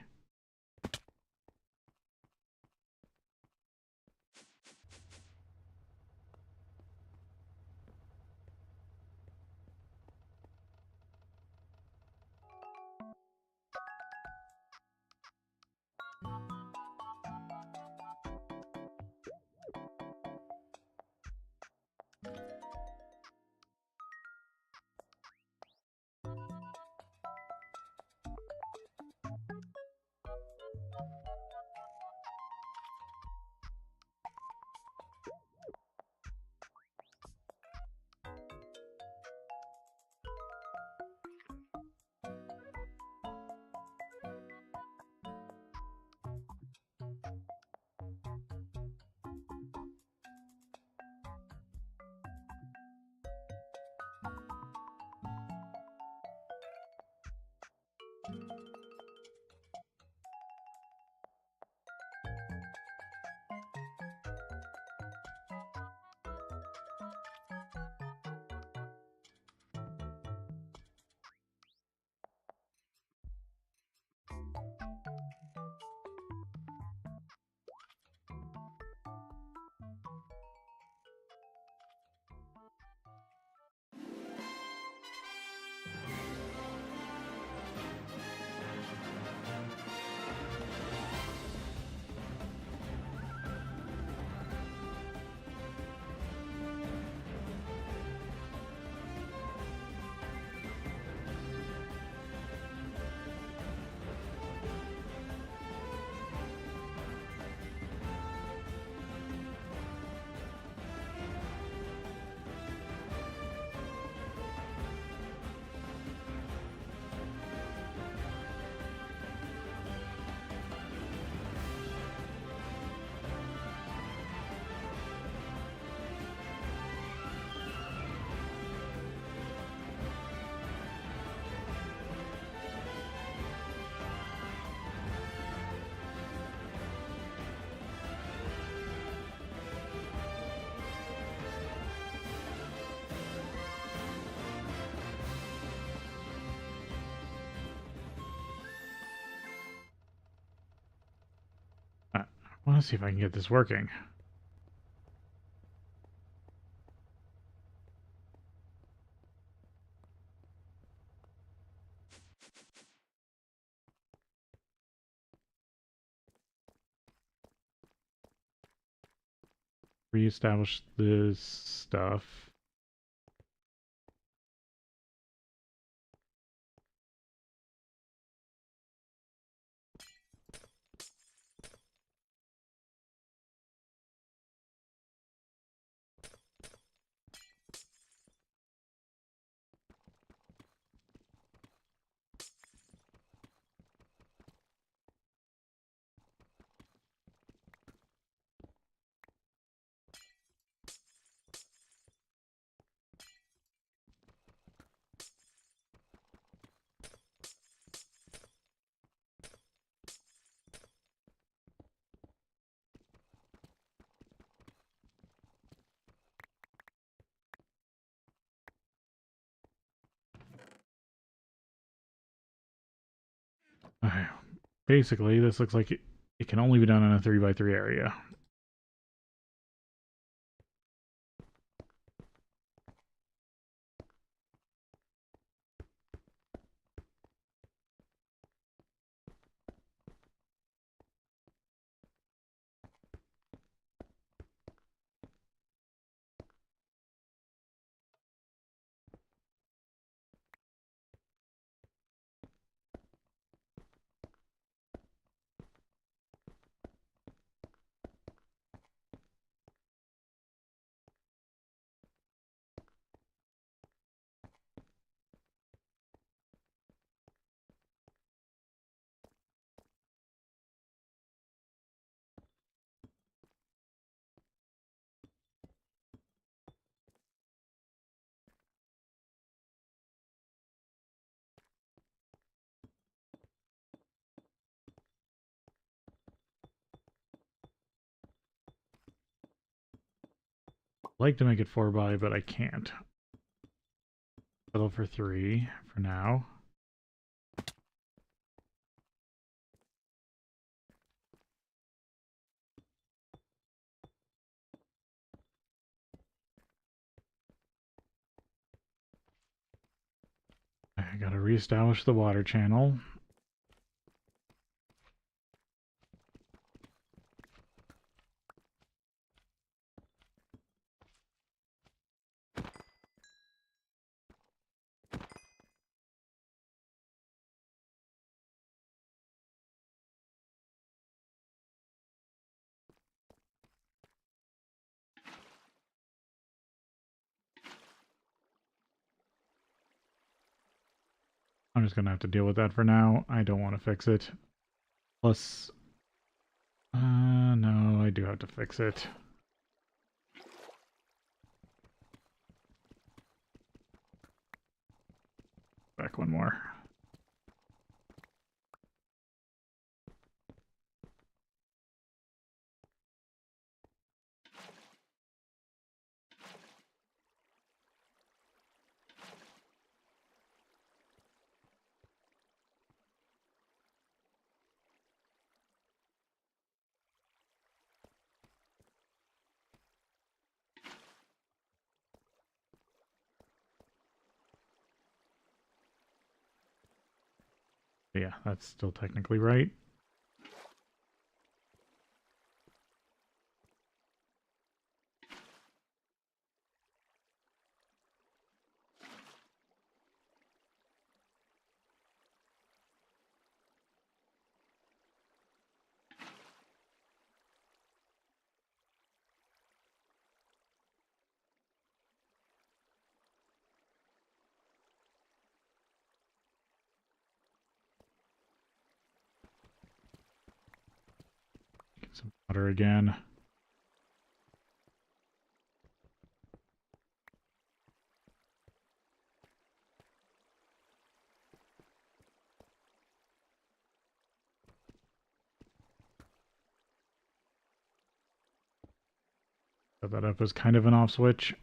I want to see if I can get this working. Reestablish this stuff. Okay. Basically, this looks like it can only be done in a 3x3 area. I'd like to make it 4x, but I can't. Settle for 3 for now. I gotta reestablish the water channel. I'm just gonna have to deal with that for now. I don't want to fix it. Plus, no, I do have to fix it. Back one more. Yeah, that's still technically right. Get some water again. Set that up as kind of an off switch.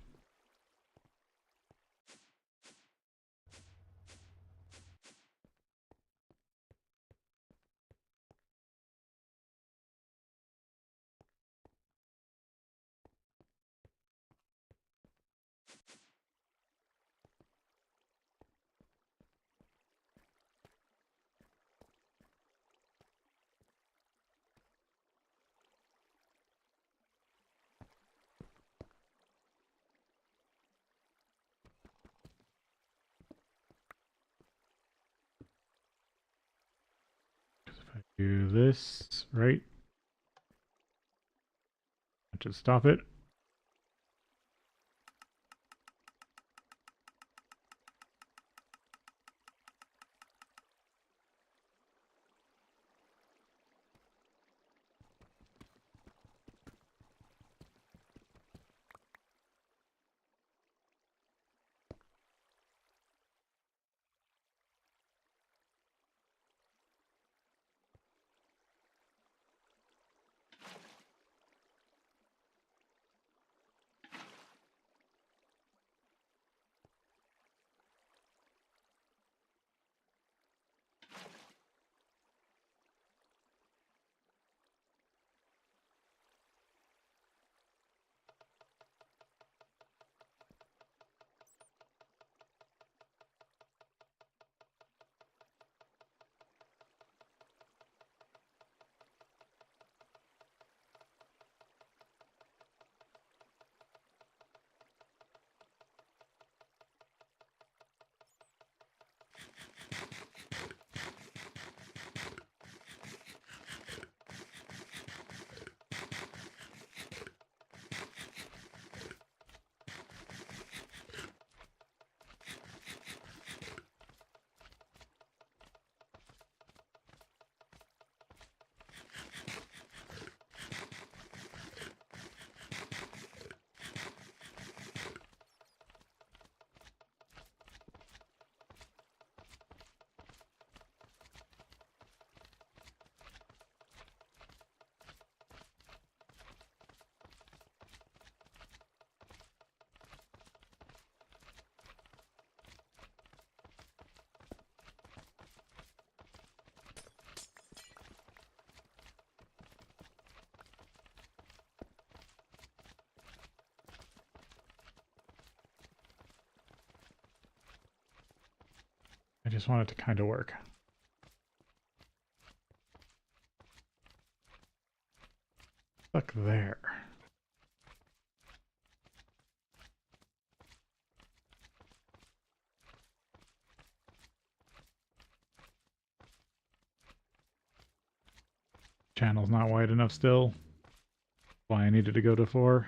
If I do this, right? That should stop it. I just want it to kind of work. Stuck there. Channel's not wide enough still. Why I needed to go to 4.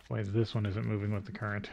Why this one isn't moving with the current?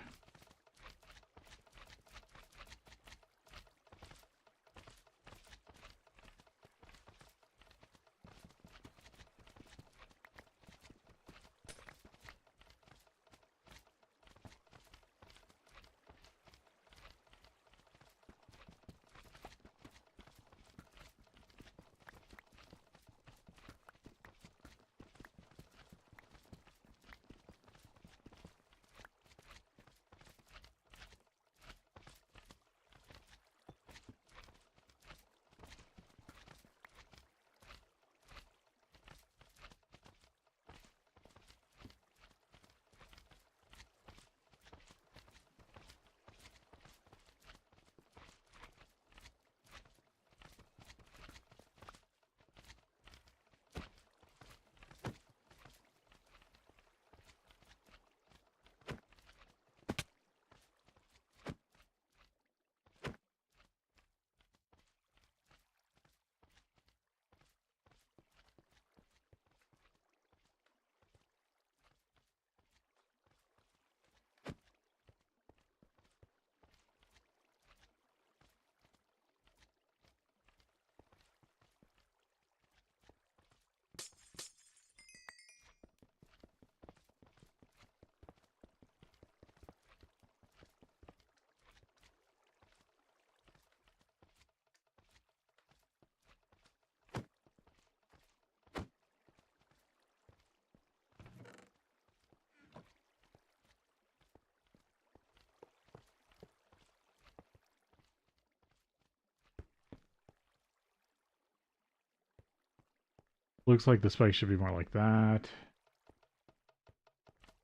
Looks like the spike should be more like that.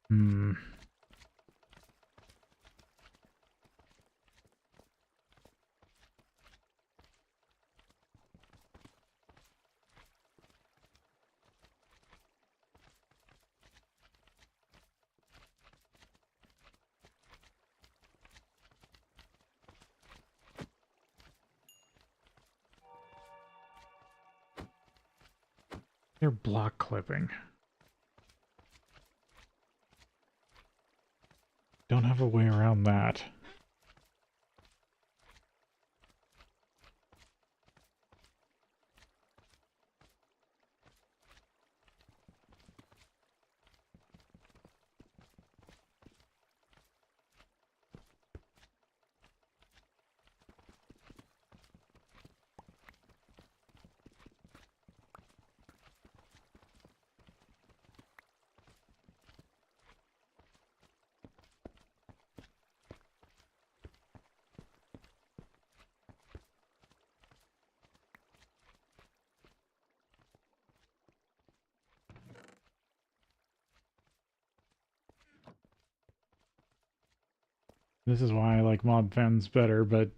Hmm. They're block clipping. Don't have a way around that. This is why I like mob fens better, but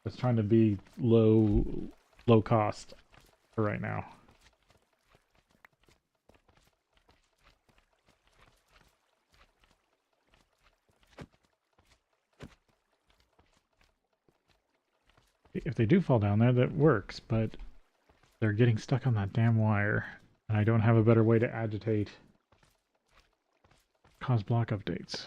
it's trying to be low cost for right now. If they do fall down there, that works, but they're getting stuck on that damn wire, and I don't have a better way to agitate cause block updates.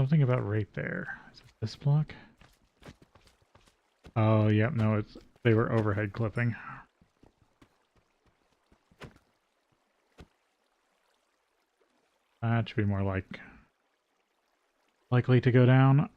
something about right there. Is it this block? Oh, yeah, no, they were overhead clipping. That should be more likely to go down.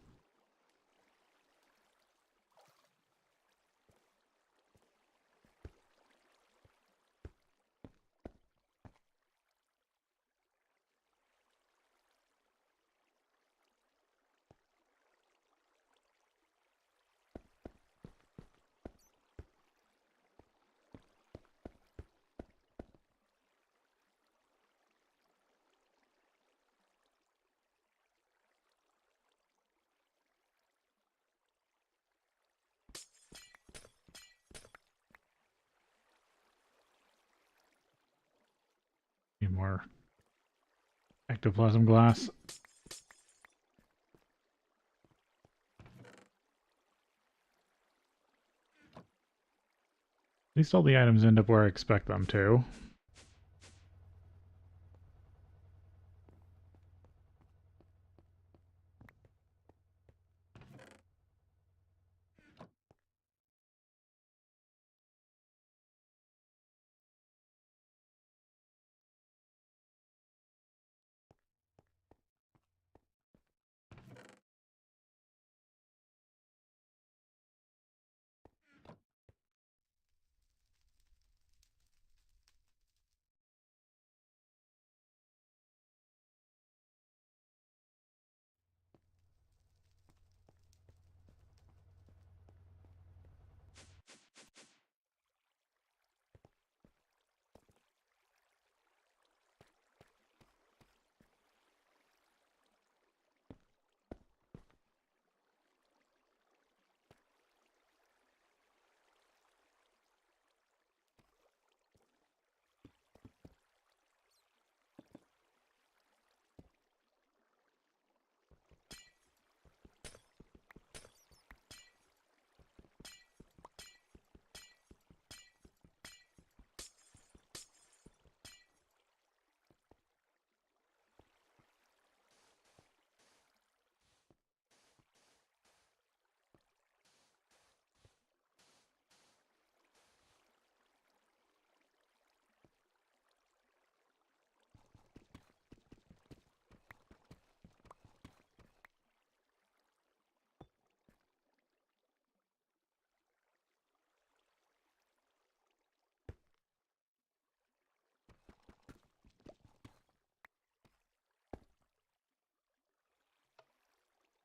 Need more ectoplasm glass. At least all the items end up where I expect them to.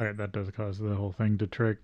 Alright, that does cause the whole thing to tick.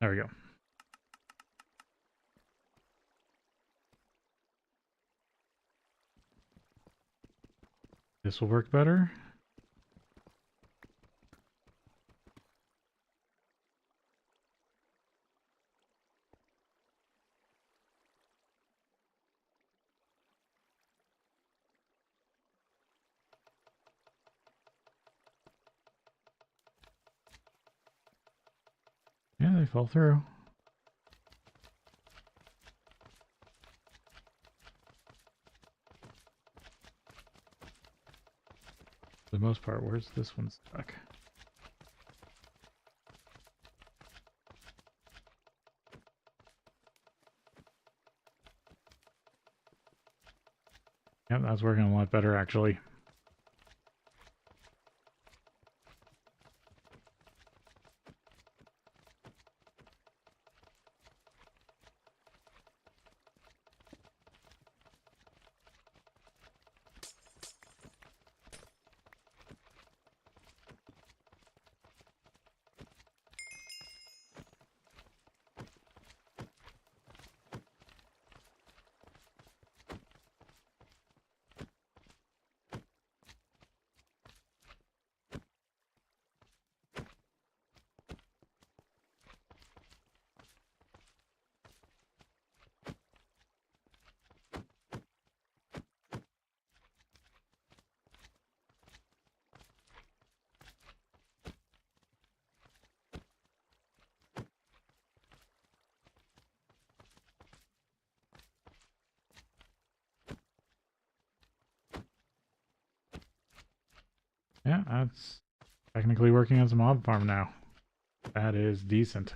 There we go. This will work better. Yeah, they fell through. For the most part, where's this one stuck? Yep, that's working a lot better actually. Yeah, that's technically working as a mob farm now. That is decent.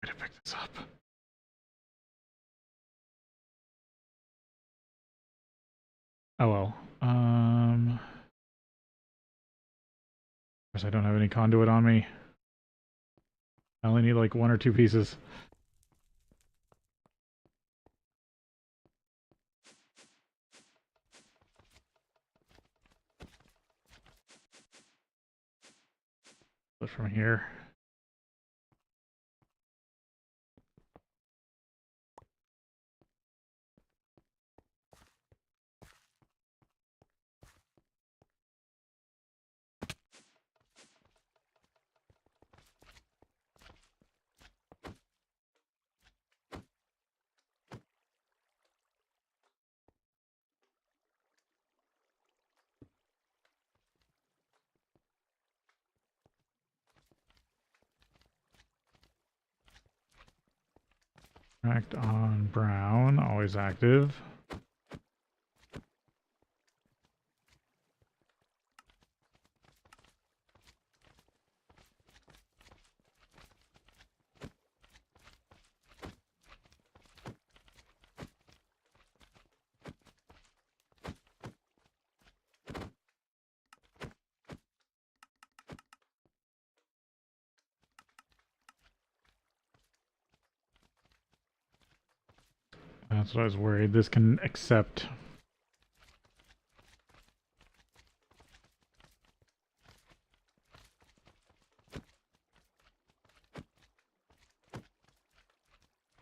Way to pick this up. Oh well. Of course I don't have any conduit on me. I only need like 1 or 2 pieces. But from here. Act on brown, always active. That's what I was worried. This can accept.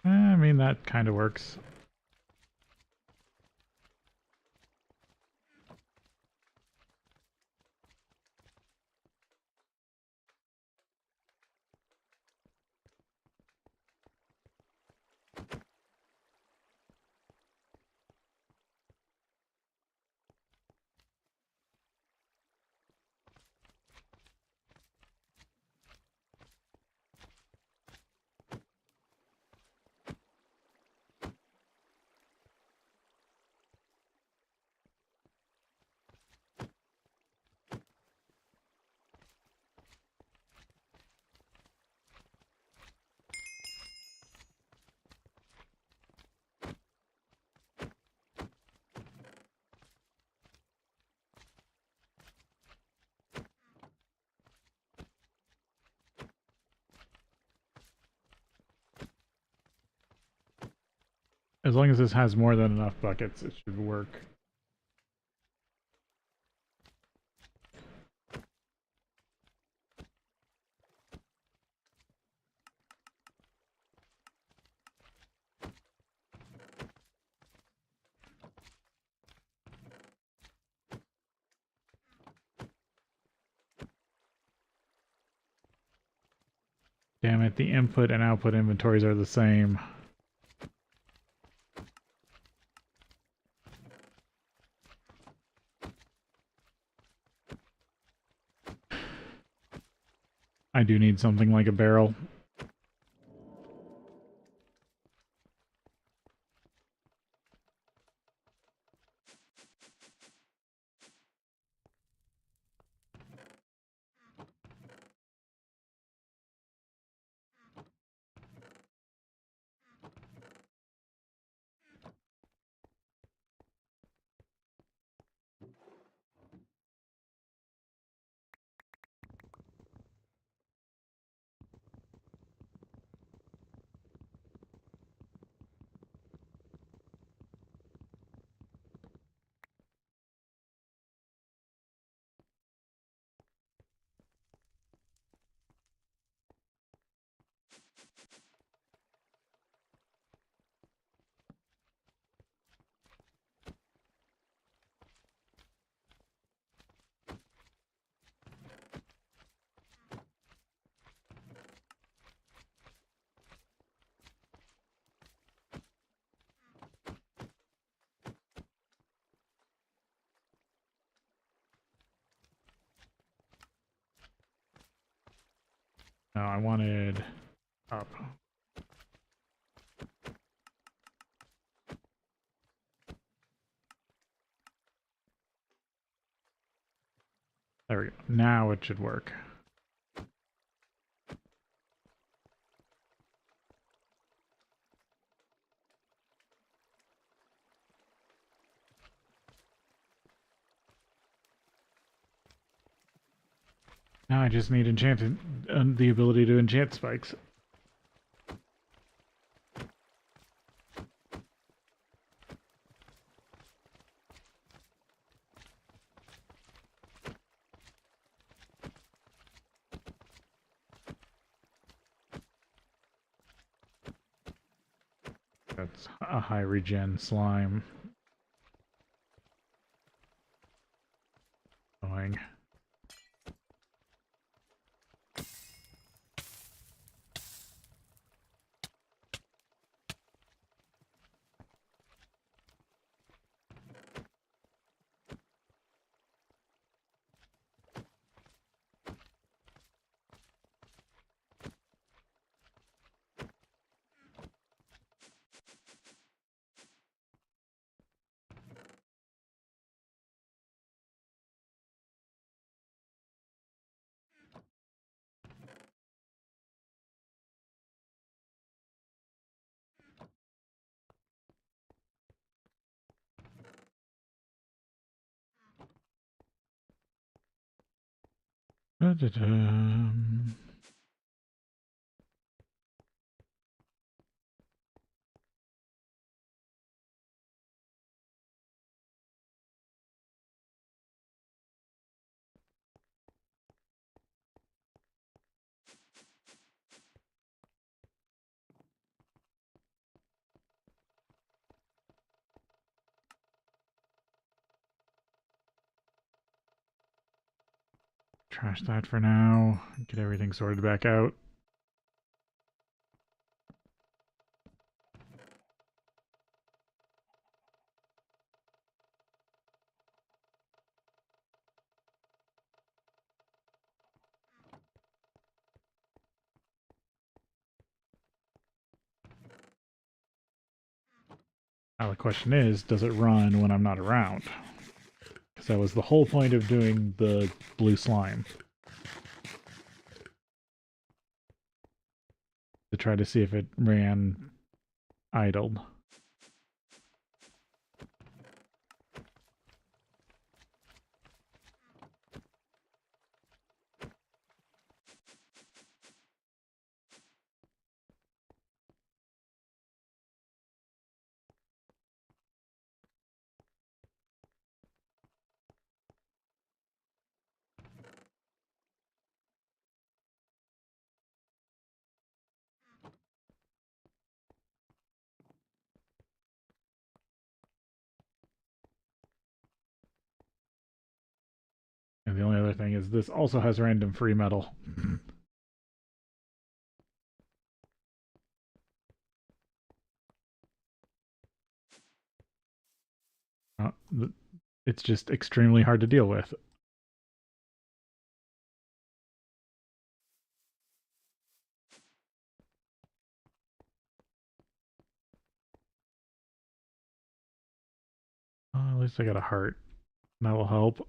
I mean, that kind of works. As long as this has more than enough buckets, it should work. Damn it, the input and output inventories are the same. I do need something like a barrel. No, I wanted up. There we go. Now it should work. Now I just need enchanted, the ability to enchant spikes. That's a high regen slime. Annoying. Da-da-dum. Trash that for now. Get everything sorted back out. Now the question is, does it run when I'm not around? Because that was the whole point of doing the blue slime. To try to see if it ran idled. And the only other thing is this also has random free metal. uh, it's just extremely hard to deal with. At least I got a heart. That will help.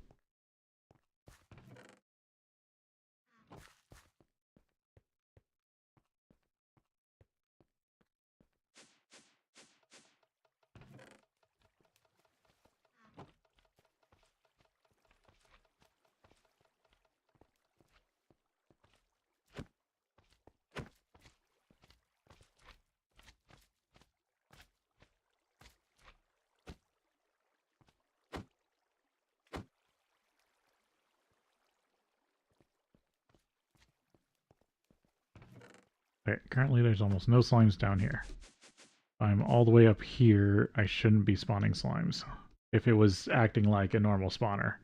Okay, currently there's almost no slimes down here. I'm all the way up here. I shouldn't be spawning slimes. If it was acting like a normal spawner.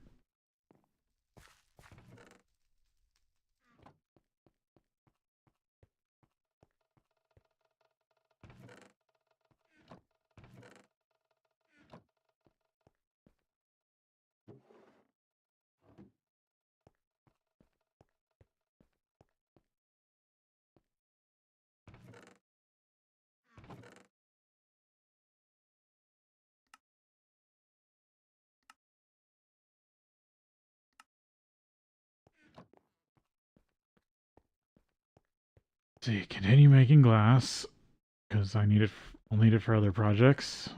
Let's see, continue making glass, because I'll need it for other projects.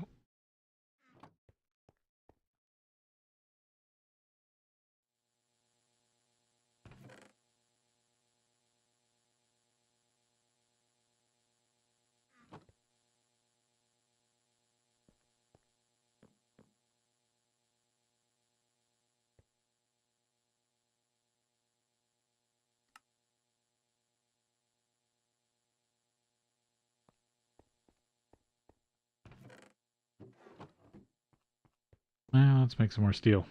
Well, let's make some more steel.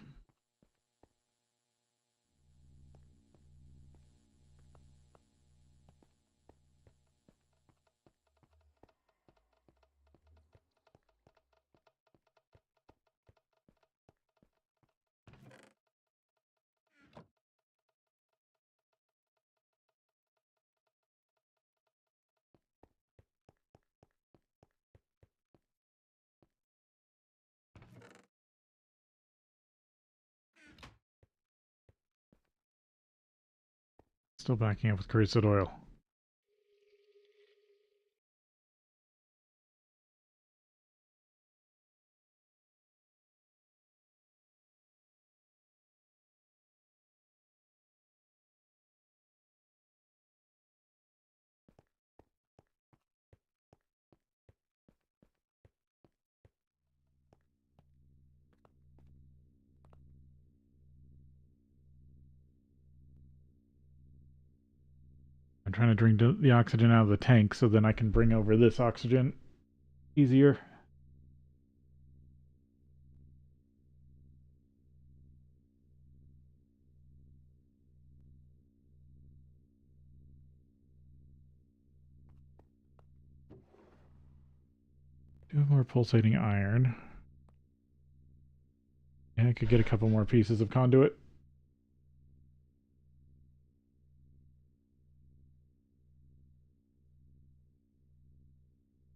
Still backing up with creosote oil. I'm trying to drink the oxygen out of the tank so then I can bring over this oxygen easier. Do more pulsating iron. Yeah, I could get a couple more pieces of conduit.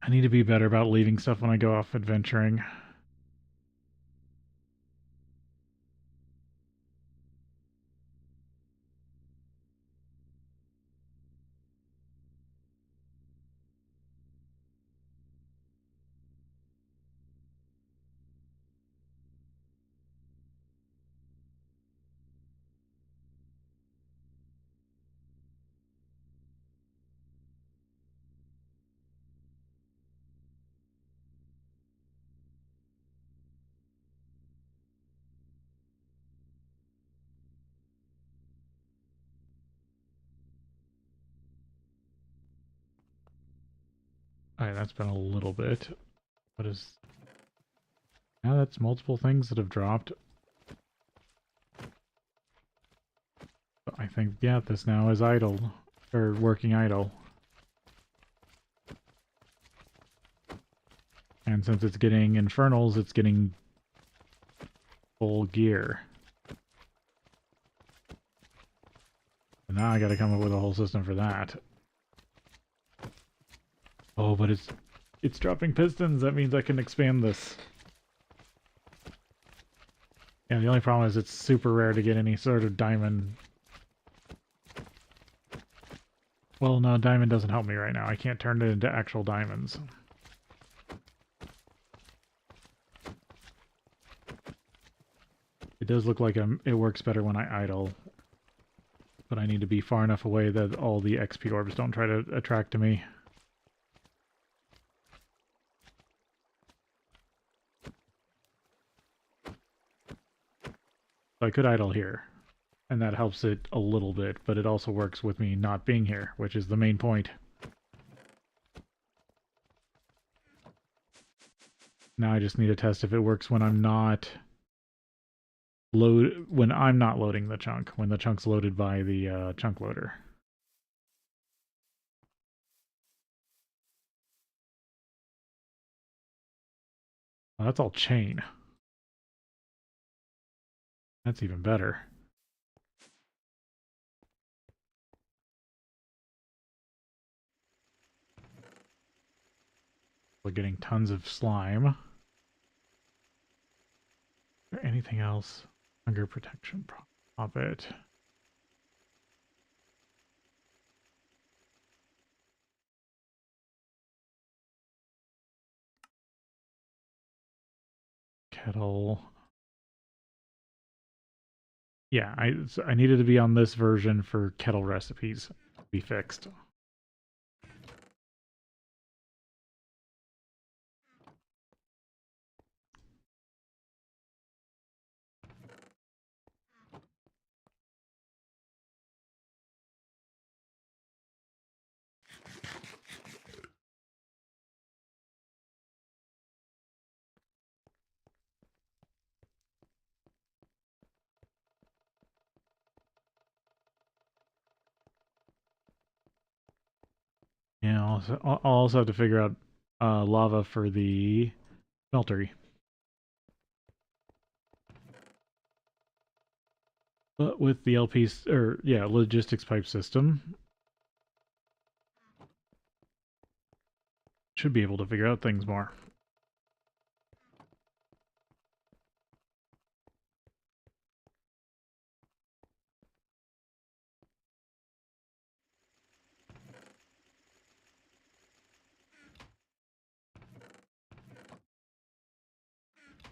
I need to be better about leaving stuff when I go off adventuring. Alright, that's been a little bit. What is... Now that's multiple things that have dropped. I think, yeah, this now is idle. Or working idle. And since it's getting infernals, it's getting full gear. And now I gotta come up with a whole system for that. Oh, but it's dropping pistons. That means I can expand this. Yeah, the only problem is it's super rare to get any sort of diamond. Well, no, diamond doesn't help me right now. I can't turn it into actual diamonds. It does look like it works better when I idle. But I need to be far enough away that all the XP orbs don't try to attract to me. So I could idle here. And that helps it a little bit, but it also works with me not being here, which is the main point. Now I just need to test if it works when I'm not loading the chunk, when the chunk's loaded by the chunk loader. Well, that's all chain. That's even better. We're getting tons of slime. Is there anything else? Hunger protection, pop it. kettle. Yeah, I needed to be on this version for kettle recipes to be fixed. Yeah, I'll also have to figure out lava for the smeltery. But with the LP or yeah, logistics pipe system, should be able to figure out things more.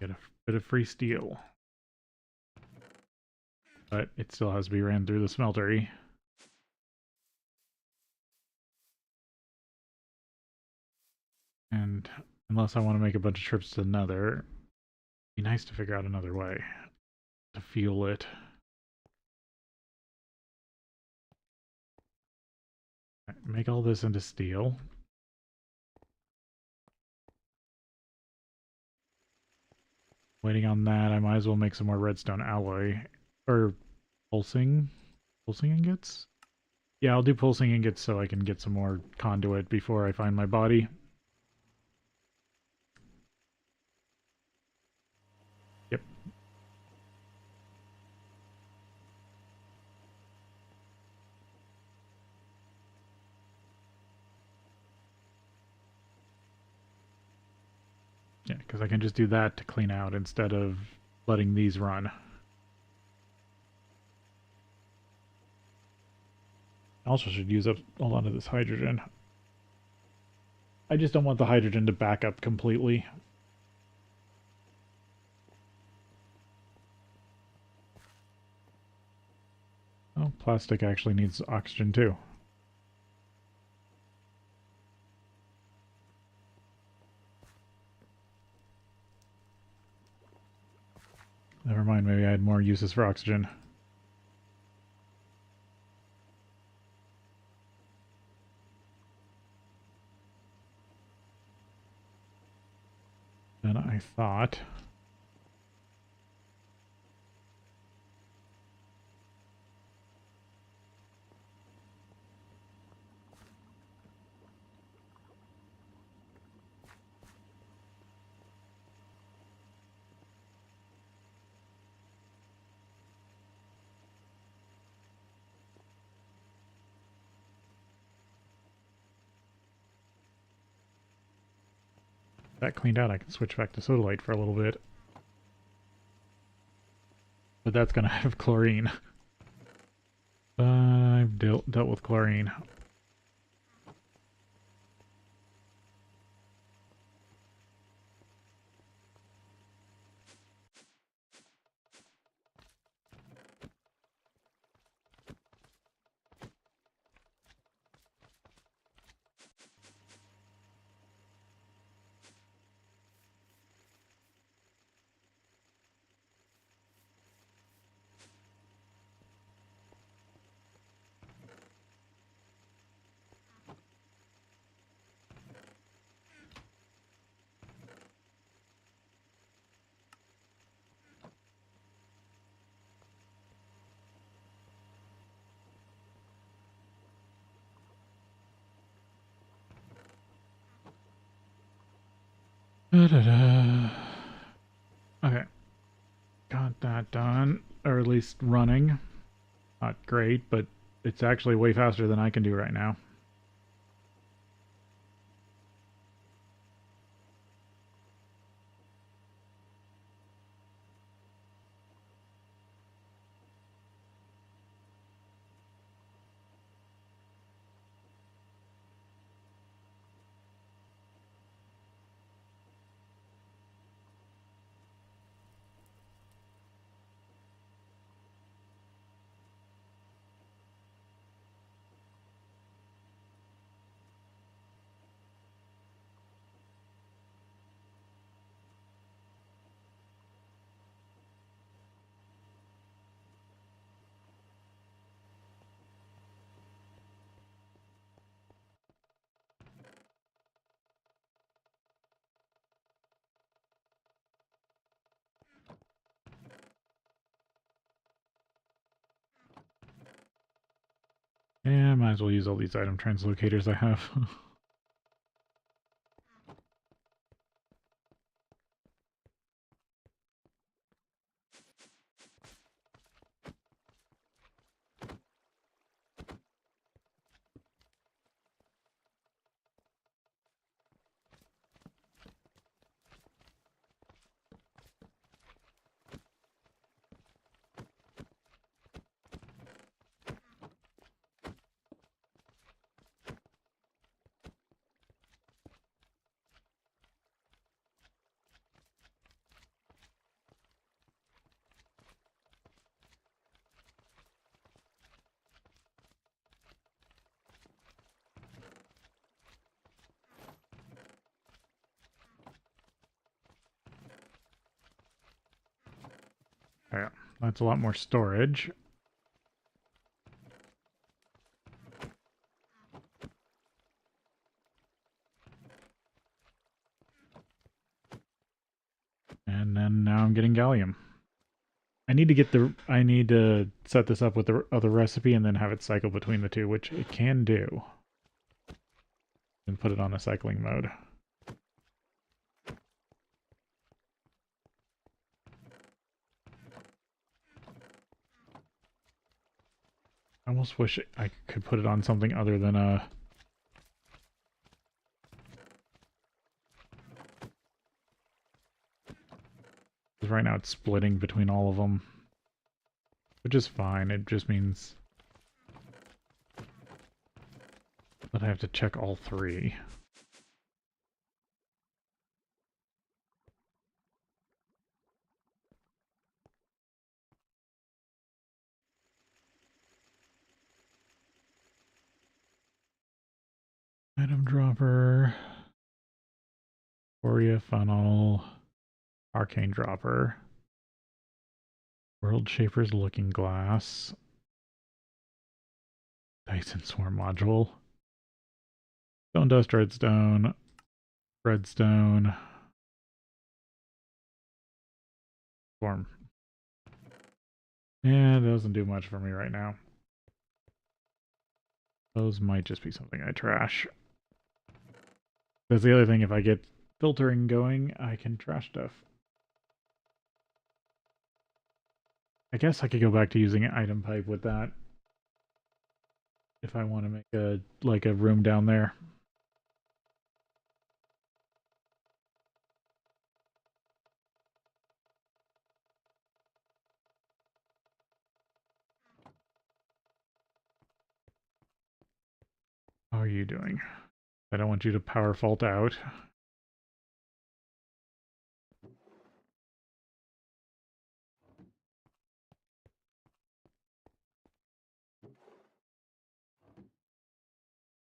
Get a bit of free steel. But it still has to be ran through the smeltery. And unless I want to make a bunch of trips to Nether, it'd be nice to figure out another way to fuel it. Make all this into steel. Waiting on that, I might as well make some more redstone alloy. Or pulsing ingots? Yeah, I'll do pulsing ingots so I can get some more conduit before I find my body. Yep. Yeah, because I can just do that to clean out instead of letting these run. I also should use up a lot of this hydrogen. I just don't want the hydrogen to back up completely. Oh, plastic actually needs oxygen too. Never mind, maybe I had more uses for oxygen. Than I thought. That cleaned out, I can switch back to sodalite for a little bit. But that's gonna have chlorine. I've dealt with chlorine. Da-da-da. Okay. Got that done. Or at least running. Not great, but it's actually way faster than I can do right now. Yeah, might as well use all these item translocators I have. Yeah, that's a lot more storage. And then now I'm getting gallium. I need to set this up with the other recipe and then have it cycle between the two, which it can do. And put it on a cycling mode. I almost wish I could put it on something other than a... Because right now it's splitting between all of them. Which is fine, it just means that I have to check all three. Item dropper... Foria funnel... Arcane dropper... World Shaper's Looking Glass... Dyson Swarm module... Stone Dust Redstone... Redstone... Swarm. Yeah, it doesn't do much for me right now. Those might just be something I trash. That's the other thing, if I get filtering going, I can trash stuff. I guess I could go back to using an item pipe with that. If I want to make a room down there. How are you doing? I don't want you to power fault out.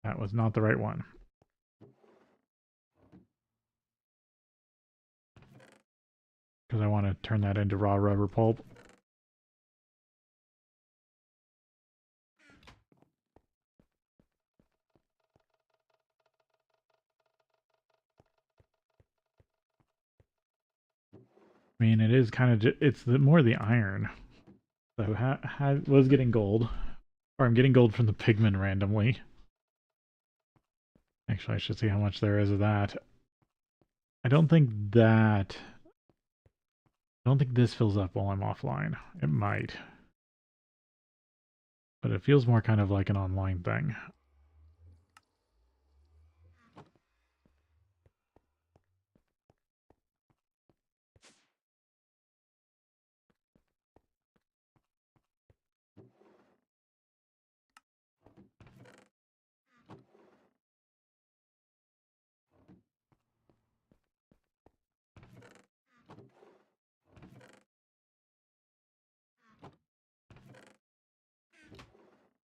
That was not the right one. Because I want to turn that into raw rubber pulp. I mean, it is kind of, it's more the iron. So was getting gold. Or I'm getting gold from the pigment randomly. Actually, I should see how much there is of that. I don't think that... I don't think this fills up while I'm offline. It might. But it feels more kind of like an online thing.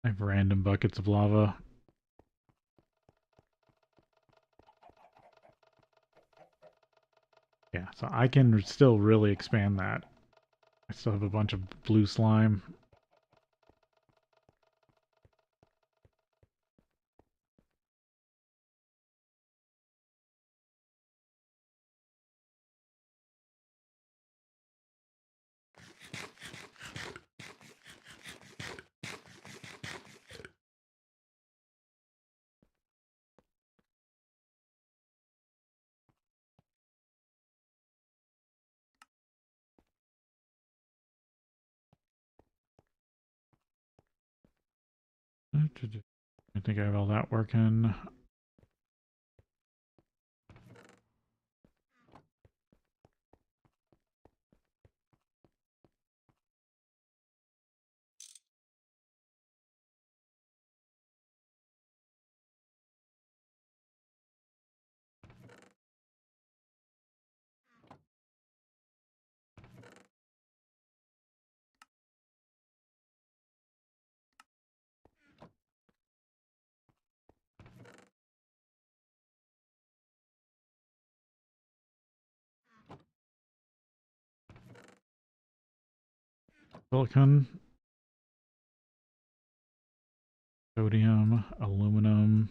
I have random buckets of lava. Yeah, so I can still really expand that. I still have a bunch of blue slime. I think I have all that working. Silicon, sodium, aluminum.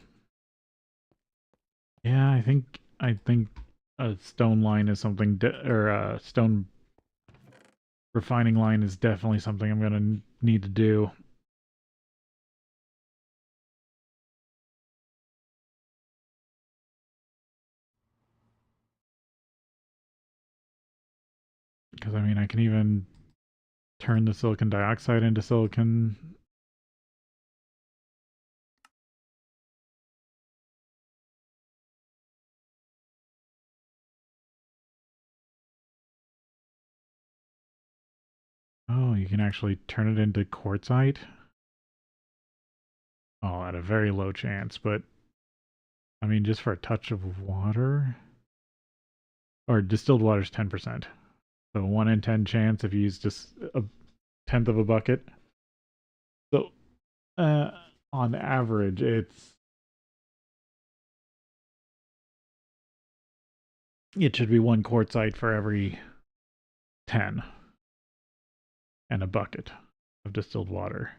Yeah, I think a stone line is something, or a stone refining line is definitely something I'm gonna need to do. Because I mean, I can even turn the silicon dioxide into silicon. Oh, you can actually turn it into quartzite. Oh, at a very low chance, but I mean, just for a touch of water, or distilled water is 10%. So 1 in 10 chance if you use just a tenth of a bucket. So uh, on average, it should be 1 quartzite for every 10 and a bucket of distilled water.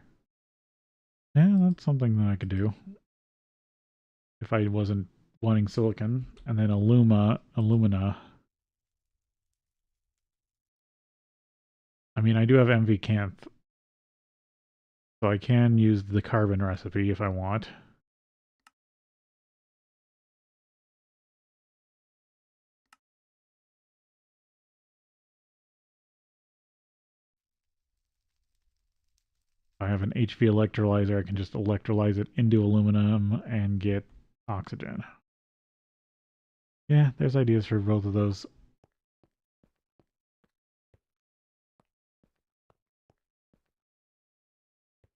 Yeah, that's something that I could do if I wasn't wanting silicon. And then alumina. I mean, I do have MV Canth, so I can use the carbon recipe if I want. If I have an HV electrolyzer, I can just electrolyze it into aluminum and get oxygen. Yeah, there's ideas for both of those.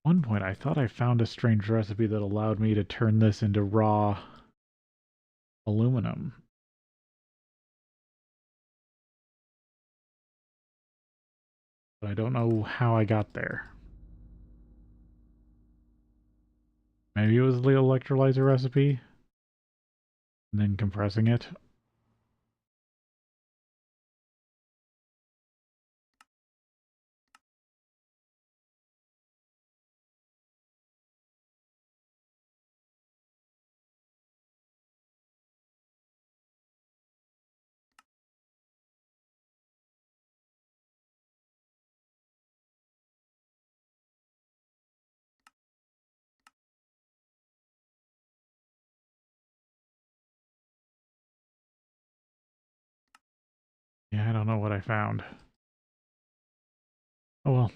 At one point, I thought I found a strange recipe that allowed me to turn this into raw aluminum. But I don't know how I got there. Maybe it was the electrolyzer recipe, and then compressing it. Yeah, I don't know what I found. Oh well.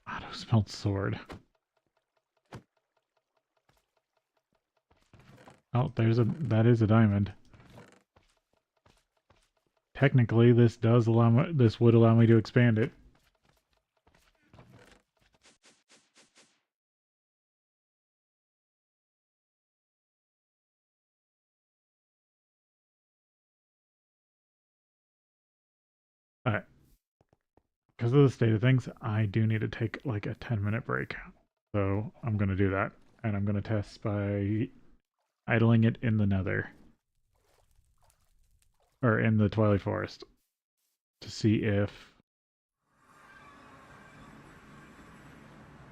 Auto smelt sword. Oh, that is a diamond. Technically, this would allow me to expand it. Alright. Because of the state of things, I do need to take like a 10-minute break. So I'm going to do that. And I'm going to test by idling it in the nether. Or in the Twilight Forest. To see if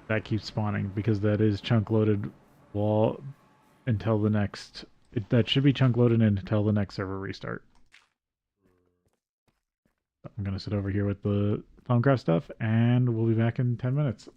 that keeps spawning. Because that is chunk loaded wall until the next... that should be chunk loaded until the next server restart. I'm going to sit over here with the Thaumcraft stuff, and we'll be back in 10 minutes.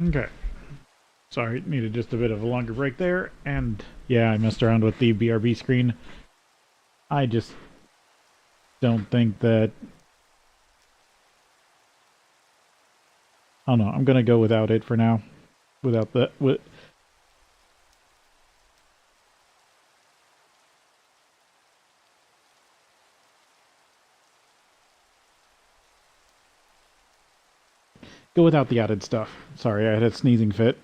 Okay. Sorry, needed just a bit of a longer break there, and yeah, I messed around with the BRB screen. I just don't think that... I don't know, I'm gonna go without it for now. Without the... Go without the added stuff. Sorry, I had a sneezing fit.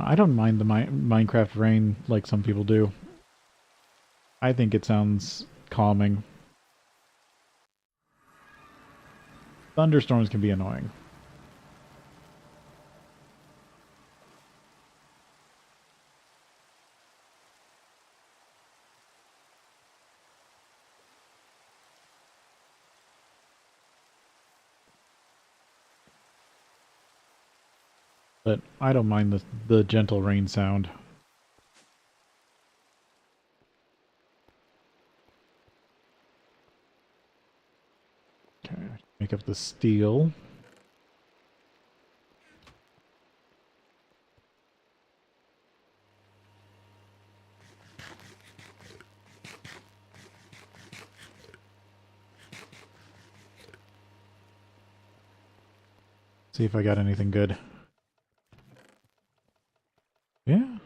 I don't mind the Minecraft rain like some people do. I think it sounds calming. Thunderstorms can be annoying. But I don't mind the gentle rain sound. Pick up the steel. See if I got anything good. Yeah.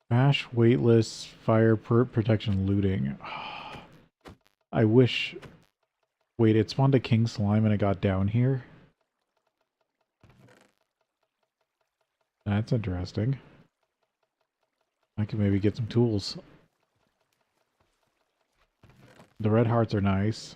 Bash, weightless, fire, protection, looting. I wish... Wait, it spawned a king slime and it got down here? That's interesting. I can maybe get some tools. The red hearts are nice.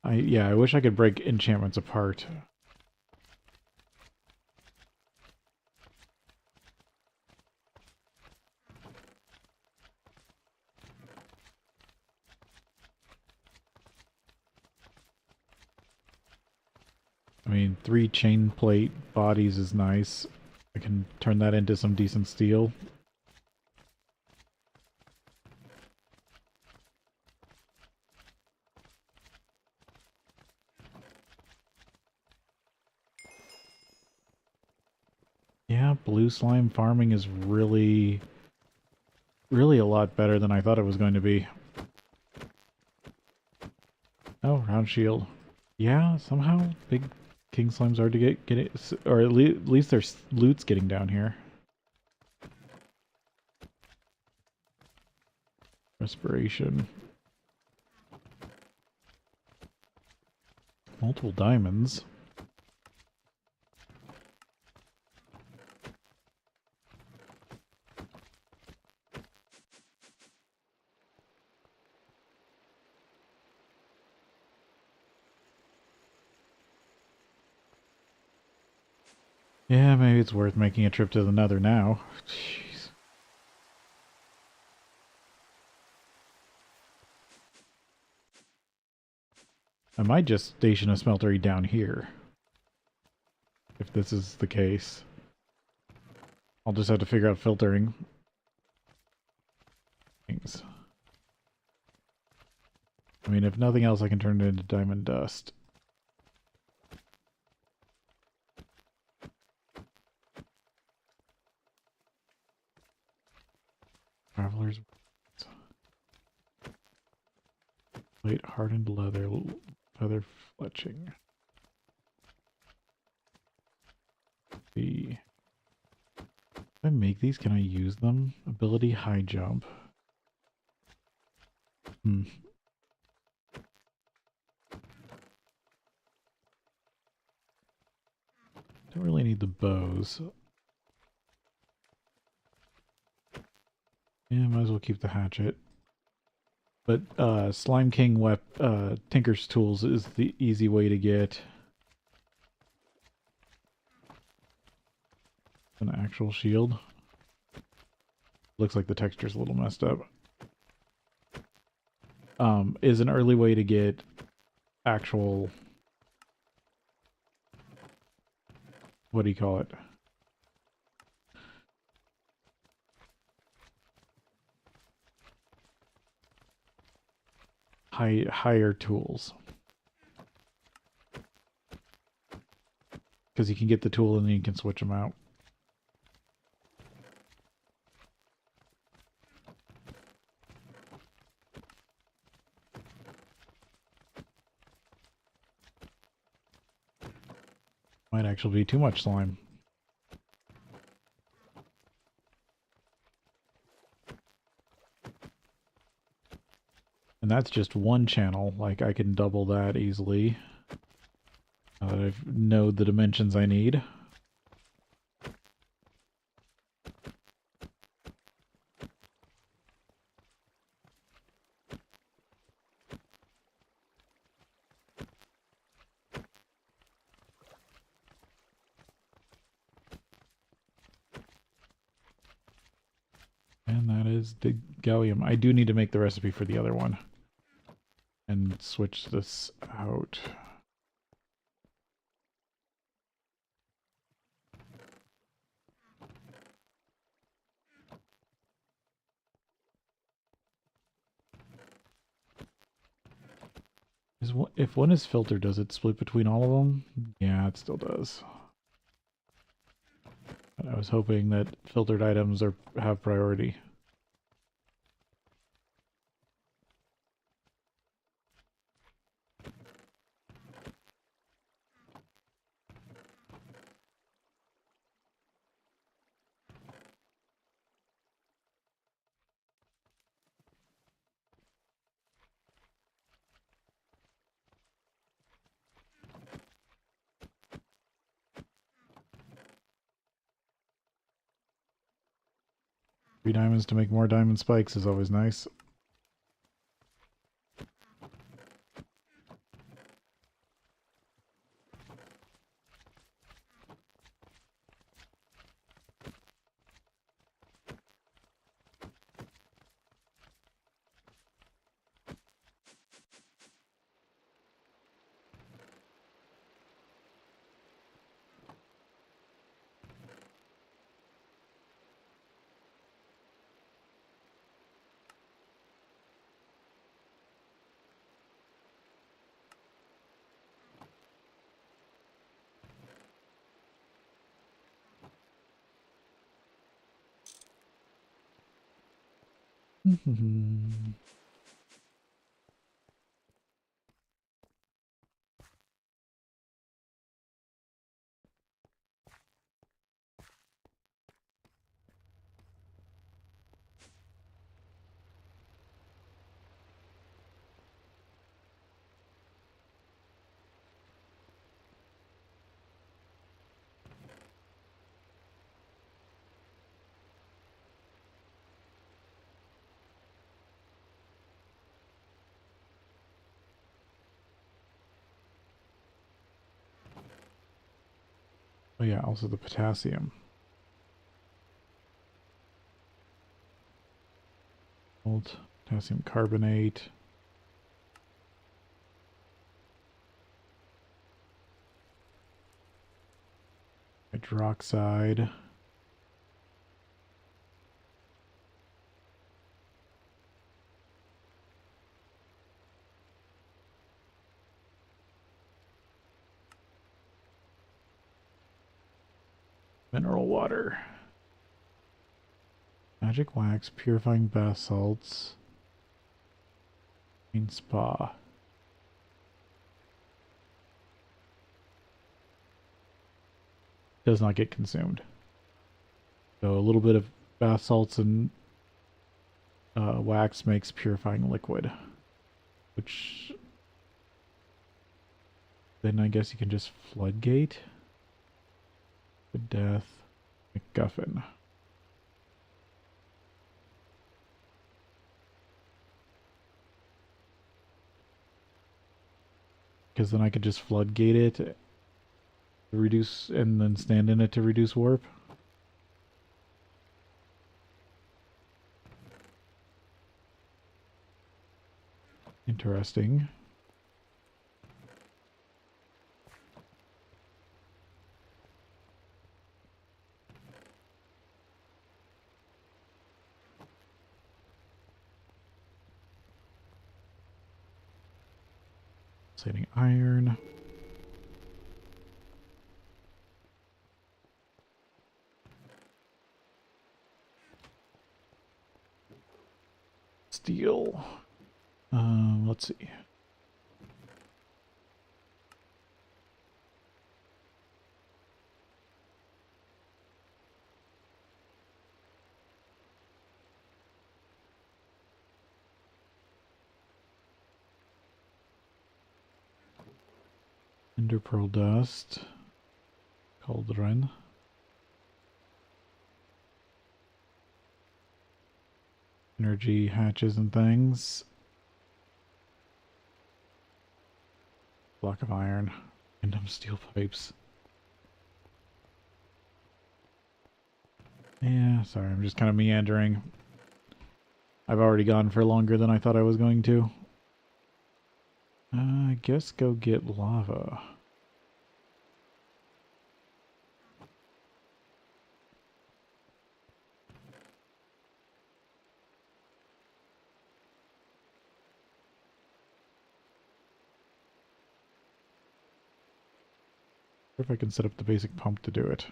Yeah, I wish I could break enchantments apart. I mean, 3 chain plate bodies is nice. I can turn that into some decent steel. Yeah, blue slime farming is really a lot better than I thought it was going to be. Oh, round shield. Yeah, somehow big king slimes are to get it, or at least there's loot's getting down here. Respiration. Multiple diamonds. Yeah, maybe it's worth making a trip to the Nether now. Jeez. I might just station a smeltery down here. If this is the case. I'll just have to figure out filtering things. I mean, if nothing else, I can turn it into diamond dust. Traveler's plate, hardened leather, feather fletching. If I make these, can I use them? Ability high jump. Don't really need the bows. Yeah, might as well keep the hatchet. But Slime King Tinker's Tools is the easy way to get an actual shield. Looks like the texture's a little messed up. Is an early way to get actual... What do you call it? Higher tools. Because you can get the tool and then you can switch them out. Might actually be too much slime. And that's just one channel. Like, I can double that easily. Now that I know the dimensions I need. And that is the gallium. I do need to make the recipe for the other one. And switch this out. If one is filtered, does it split between all of them? Yeah, it still does. But I was hoping that filtered items have priority. Three diamonds to make more diamond spikes is always nice. Oh yeah, also the potassium. Potassium carbonate. Hydroxide. Mineral water. Magic wax, purifying bath salts. Green spa. Does not get consumed. So a little bit of bath salts and wax makes purifying liquid. Which then I guess you can just floodgate. Good death. MacGuffin. Because then I could just floodgate it to reduce and then stand in it to reduce warp. Interesting. Pulsating iron. Steel. Let's see. Ender pearl dust. Cauldron. Energy hatches and things. Block of iron. Random steel pipes. Yeah, sorry, I'm just kind of meandering. I've already gone for longer than I thought I was going to. I guess go get lava. If I can set up the basic pump to do it.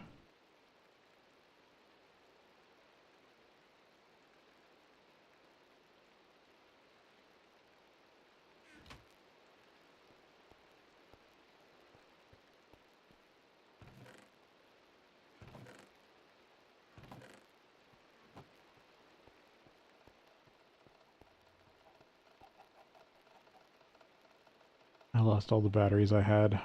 I lost all the batteries I had.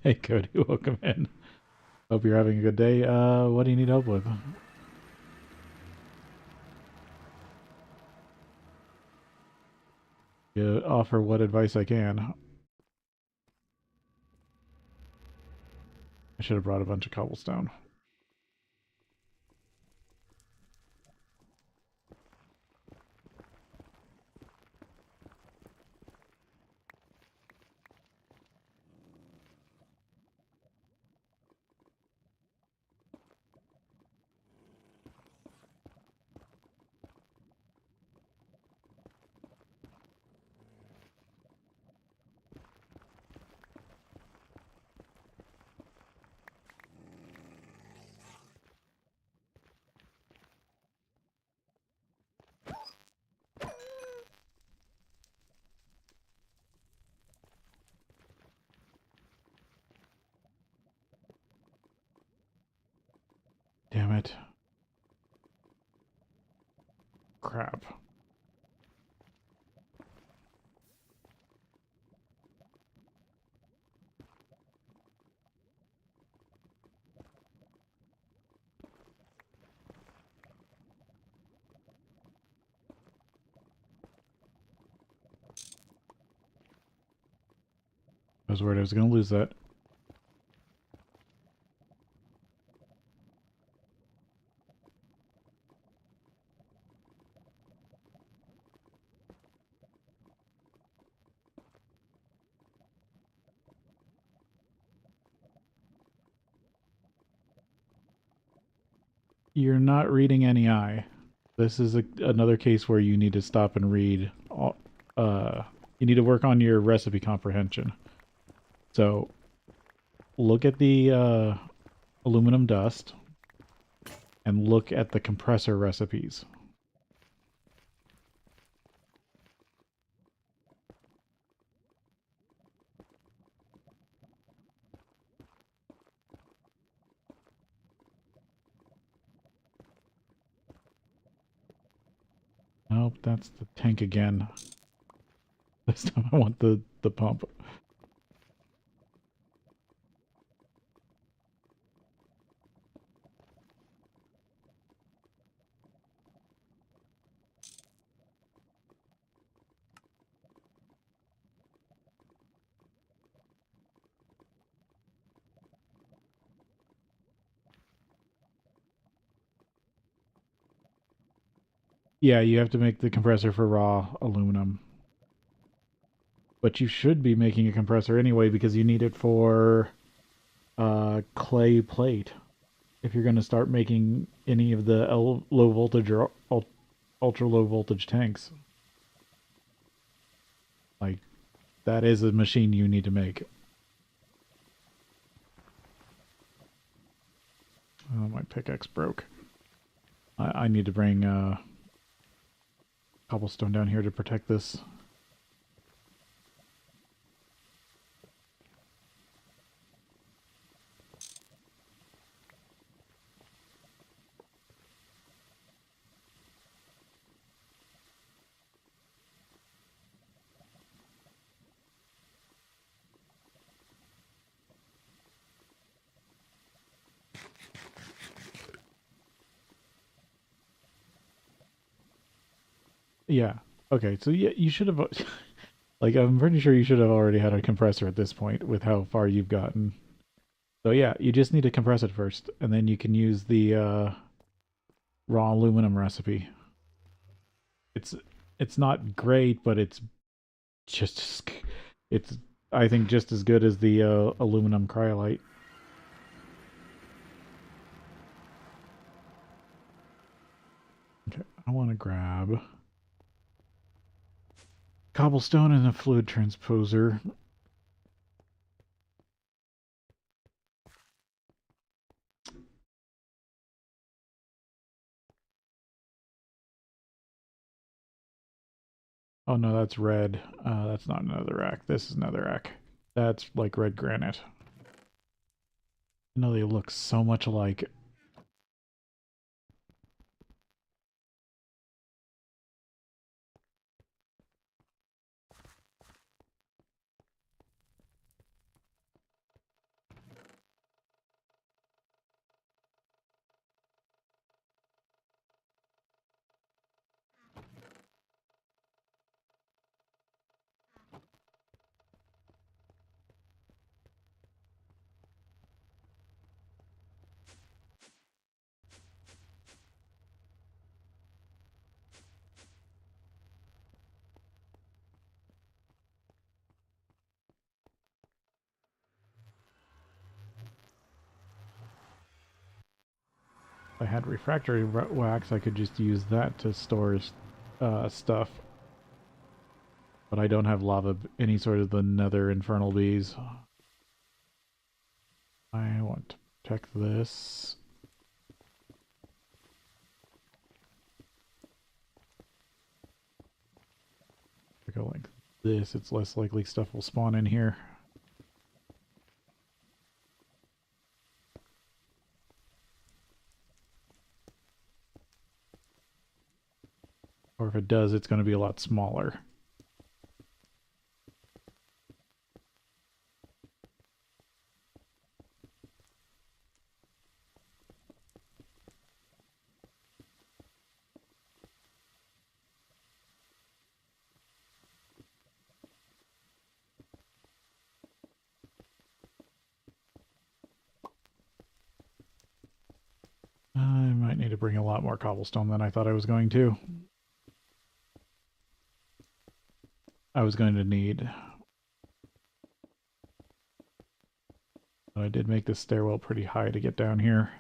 Hey Cody, welcome in. Hope you're having a good day. What do you need help with? You offer what advice I can. I should have brought a bunch of cobblestone. Damn it. Crap. I was worried I was going to lose that. You're not reading any eye. This is another case where you need to stop and read. You need to work on your recipe comprehension. So, look at the aluminum dust and look at the compressor recipes. Nope, that's the tank again. This time I want the pump. Yeah, you have to make the compressor for raw aluminum. But you should be making a compressor anyway because you need it for clay plate. If you're going to start making any of the low voltage or ultra low voltage tanks. Like, that is a machine you need to make. Oh, my pickaxe broke. I need to bring cobblestone down here to protect this. Yeah. Okay, so yeah, you should have... like, I'm pretty sure you should have already had a compressor at this point with how far you've gotten. So yeah, you just need to compress it first, and then you can use the raw aluminum recipe. It's it's not great, but it's just... it's I think just as good as the aluminum cryolite. Okay, I want to grab cobblestone and a fluid transposer. Oh no, that's red. That's not another rack. This is another rack. That's like red granite. No, they look so much alike. If I had refractory wax, I could just use that to store stuff. But I don't have lava, any sort of the nether infernal bees. I want to check this. If I go like this, it's less likely stuff will spawn in here. Or if it does, it's going to be a lot smaller. I might need to bring a lot more cobblestone than I thought I was going to. I was going to need. But I did make this stairwell pretty high to get down here.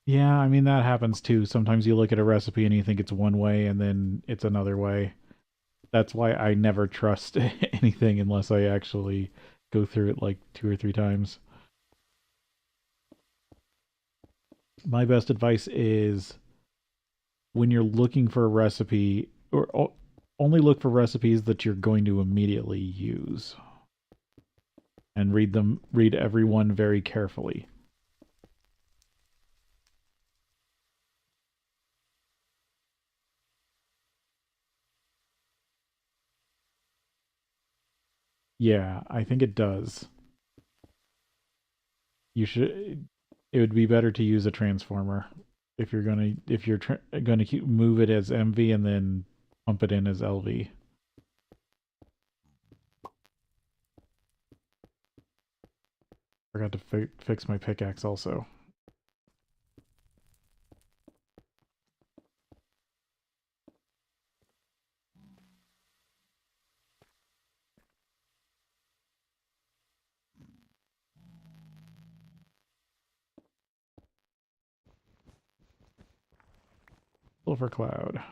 Yeah, I mean, that happens too. Sometimes you look at a recipe and you think it's one way and then it's another way. That's why I never trust anything unless I actually go through it like 2 or 3 times. My best advice is when you're looking for a recipe, or only look for recipes that you're going to immediately use and read every one very carefully. Yeah, I think it does. You should. It would be better to use a transformer if you're gonna move it as MV and then pump it in as LV. Forgot to fix my pickaxe also. Silver cloud.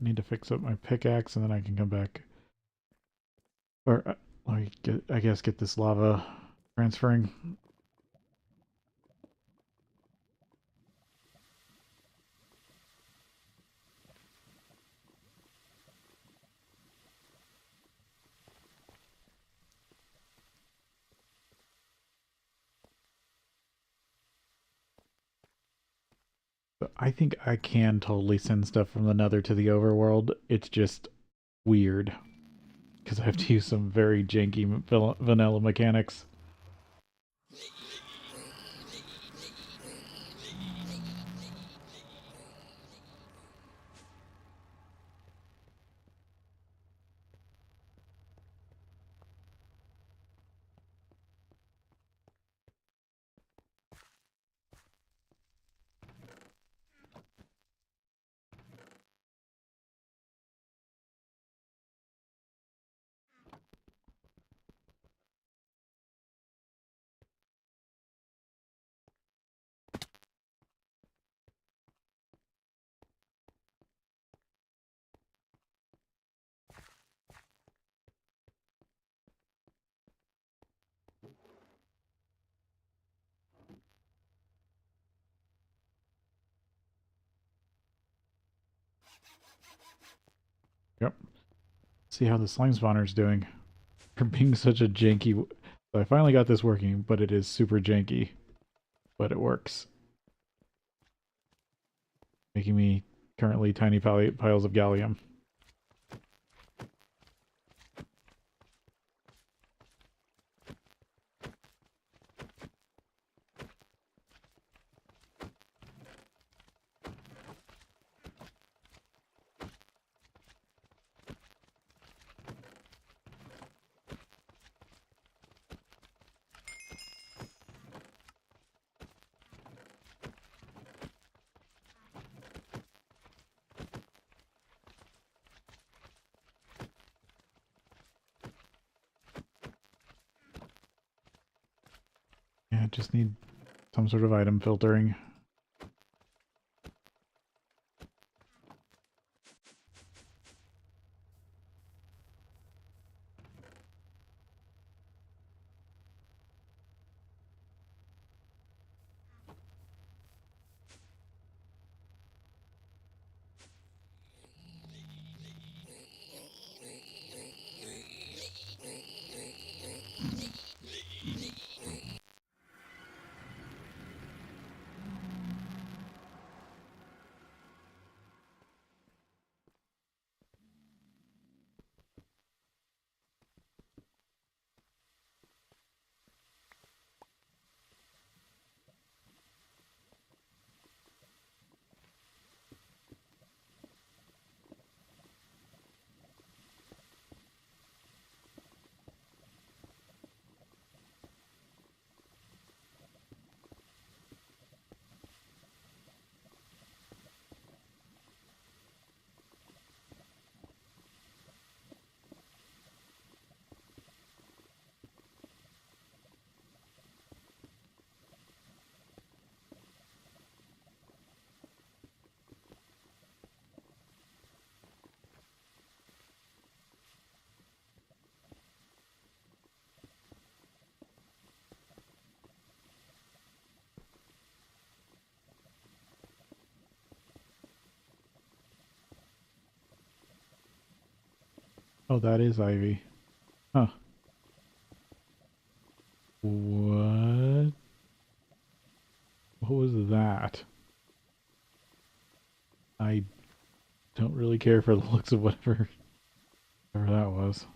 need to fix up my pickaxe and then I can come back. Or, I guess get this lava transferring. I think I can totally send stuff from the Nether to the overworld. It's just weird because I have to use some very janky vanilla mechanics. Yep. See how the slime spawner's doing. For being such a janky... So I finally got this working, but it is super janky. But it works. Making me currently tiny piles of gallium. Yeah, just need some sort of item filtering. Oh, that is ivy. Huh. What? What was that? I don't really care for the looks of whatever that was.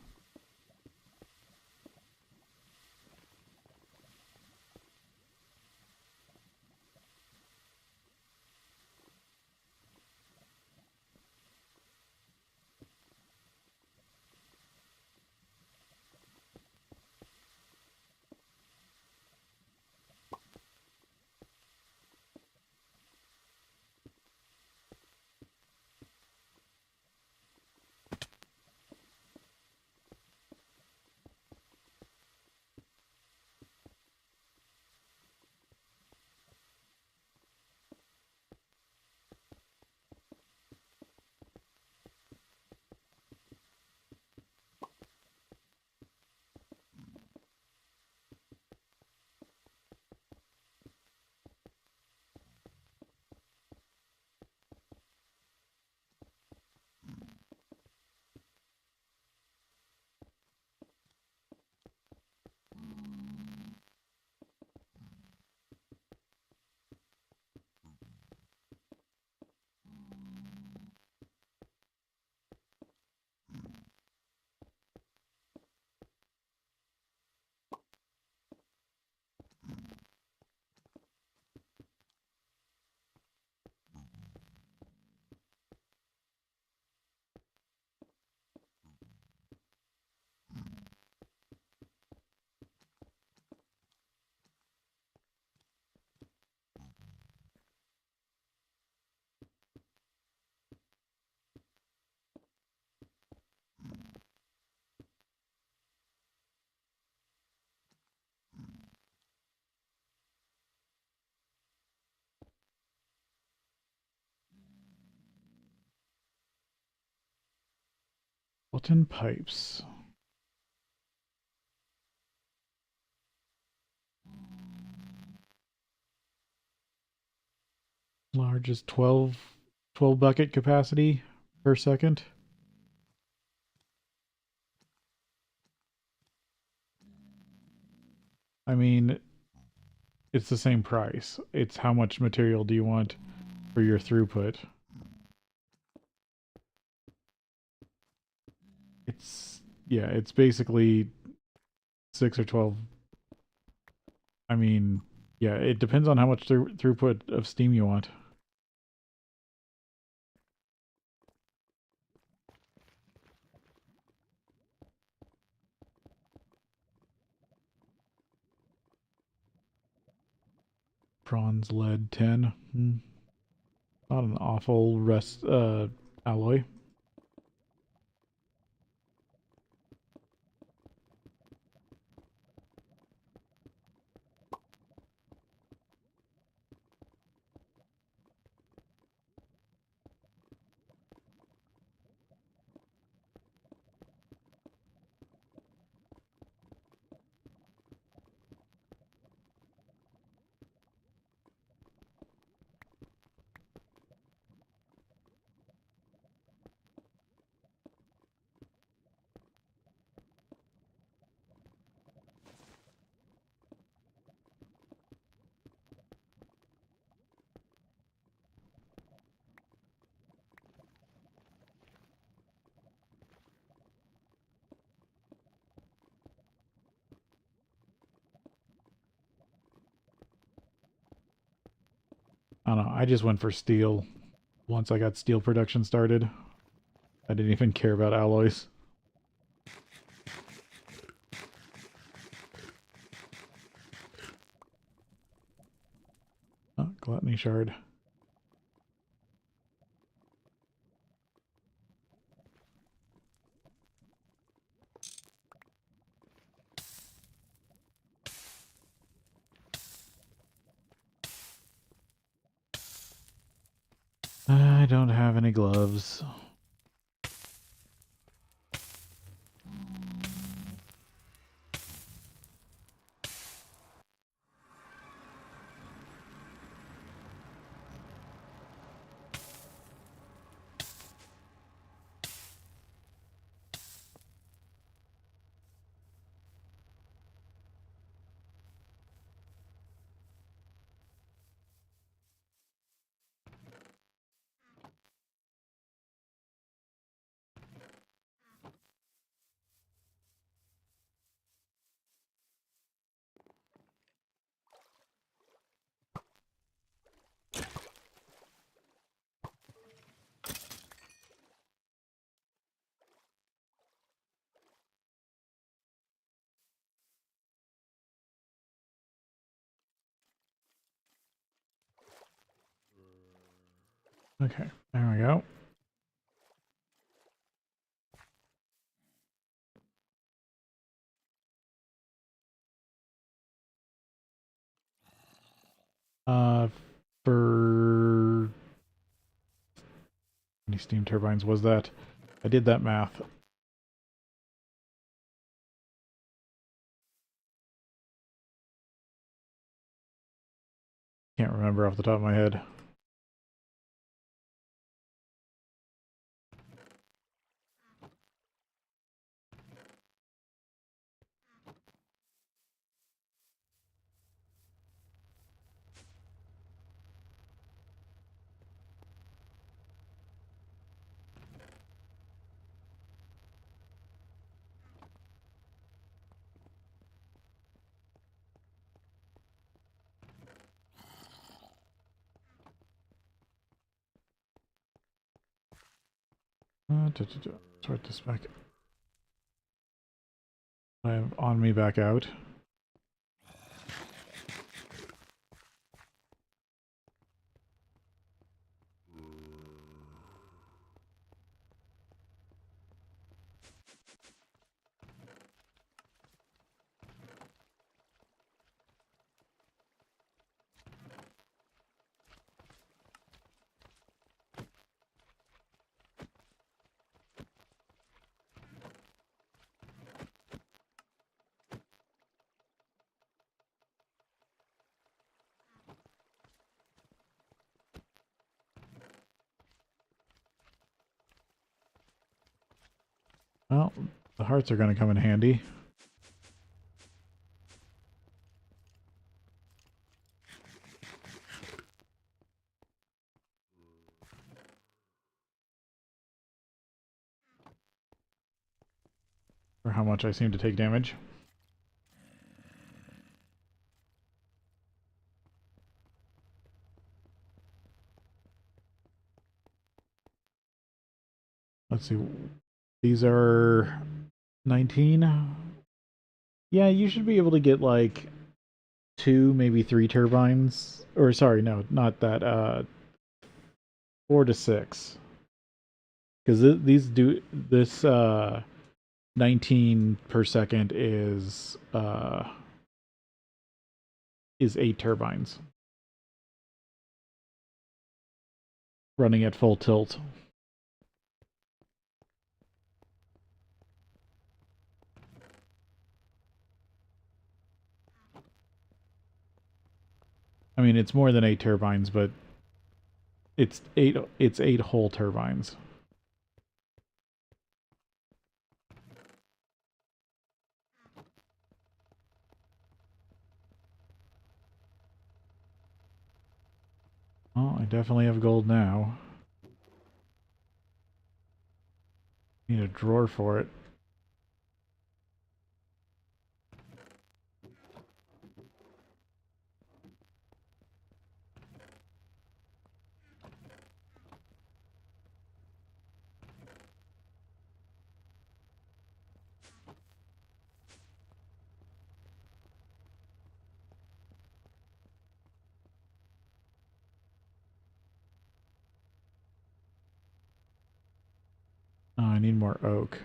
Skeleton pipes. Largest 12 bucket capacity per second. I mean, it's the same price. It's how much material do you want for your throughput. Yeah, it's basically 6 or 12. I mean, yeah, it depends on how much throughput of steam you want. Bronze, lead, tin. Not an awful alloy. I don't know. I just went for steel once I got steel production started. I didn't even care about alloys. Oh, gluttony shard. I don't have any gloves. Okay, there we go. For how many steam turbines was that? I did that math. Can't remember off the top of my head. Sort this back. I have on me back out. Well, the hearts are going to come in handy. For how much I seem to take damage. Let's see. These are 19. Yeah, you should be able to get like 2, maybe 3 turbines. Or sorry, no, not that. 4 to 6. Because these do this 19 per second is 8 turbines running at full tilt. I mean, it's more than 8 turbines, but it's 8 whole turbines. Well, I definitely have gold now. Need a drawer for it. Oh, I need more oak.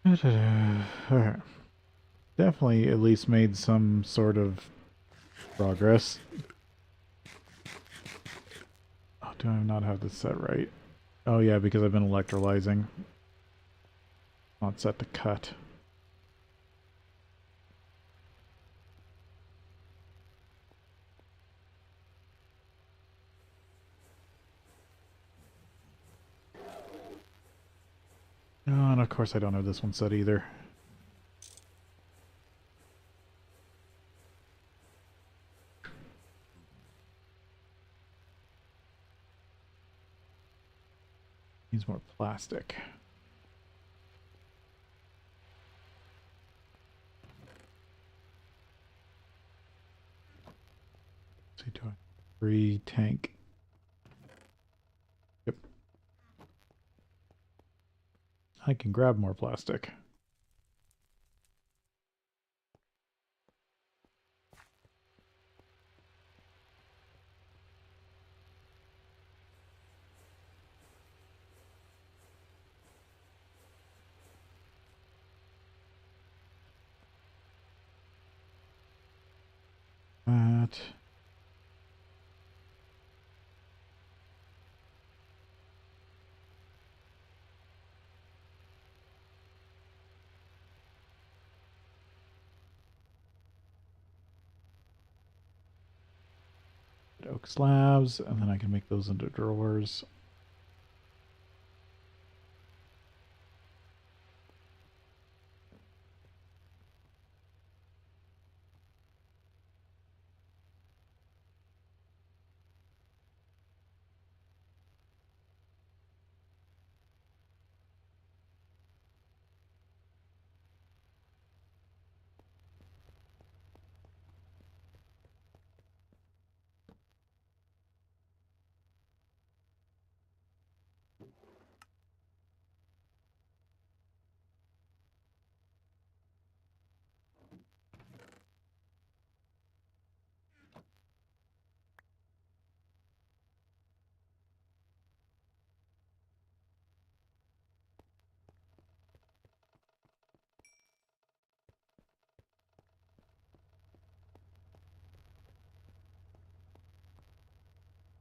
Okay. Definitely at least made some sort of progress. Oh, do I not have this set right? Oh yeah, because I've been electrolyzing. Not set to cut. Oh, and of course I don't have this one set either. Needs more plastic. Let's see, do I free tank? Yep. I can grab more plastic. That. Oak slabs, and then I can make those into drawers.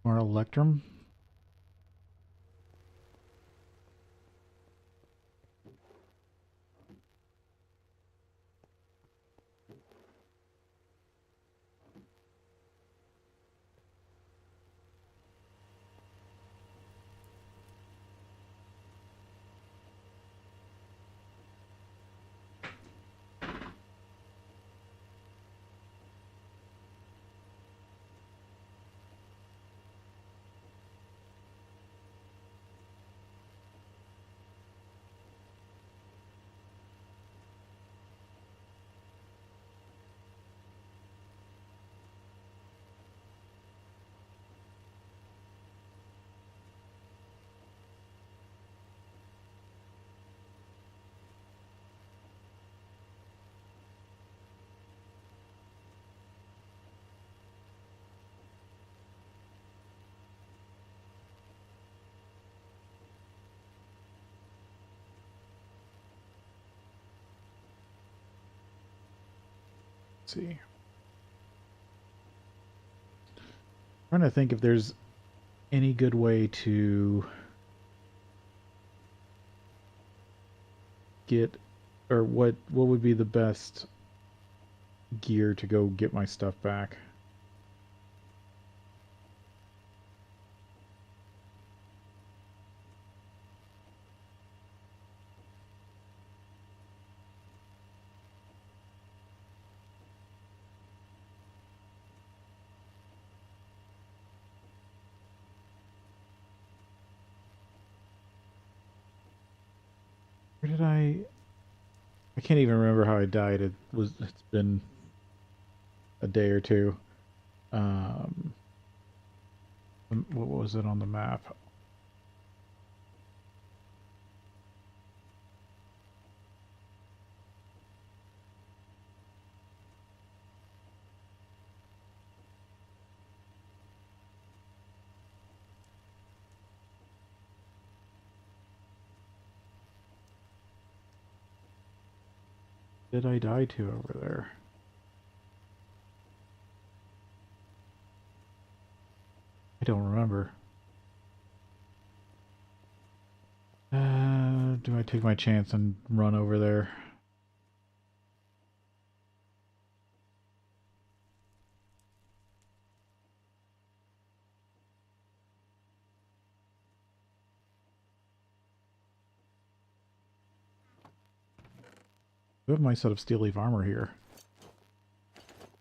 More electrum. Let's see. I'm trying to think if there's any good way to get, or what would be the best gear to go get my stuff back. Where did I can't even remember how I died. It's been a day or two. Um, what was it on the map? Did I die to over there? I don't remember. Do I take my chance and run over there? I have my set of steel leaf armor here.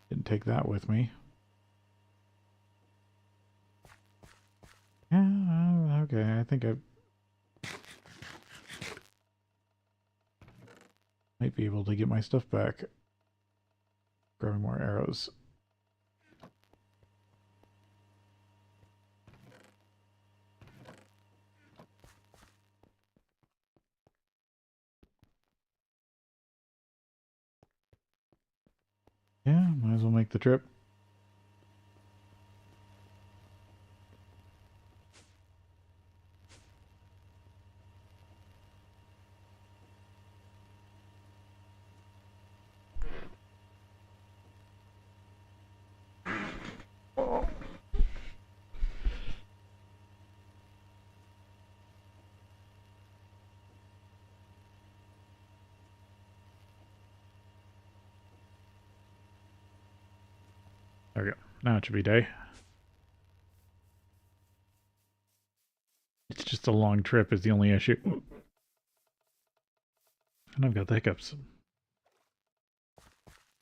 Didn't take that with me. Yeah, okay, I think I might be able to get my stuff back. Grabbing more arrows. Yeah, might as well make the trip. There we go. Now it should be day. It's just a long trip is the only issue. And I've got the hiccups.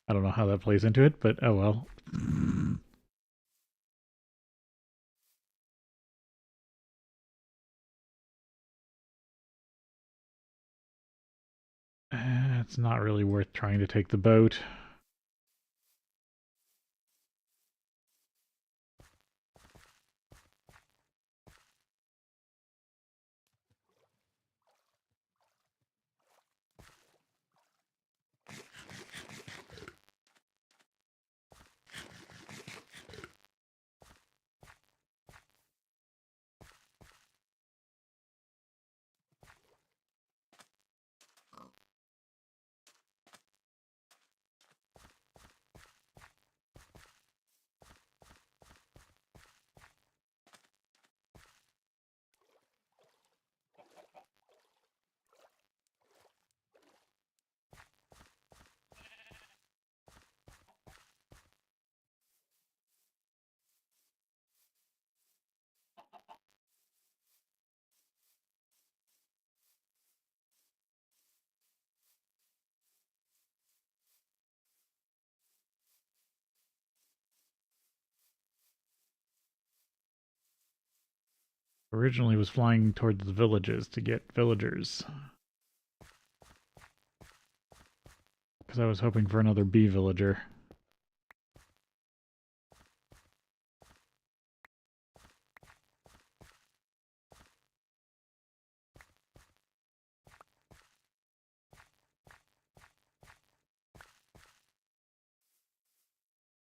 I don't know how that plays into it, but oh well. It's not really worth trying to take the boat. Originally was flying towards the villages to get villagers. Because I was hoping for another bee villager.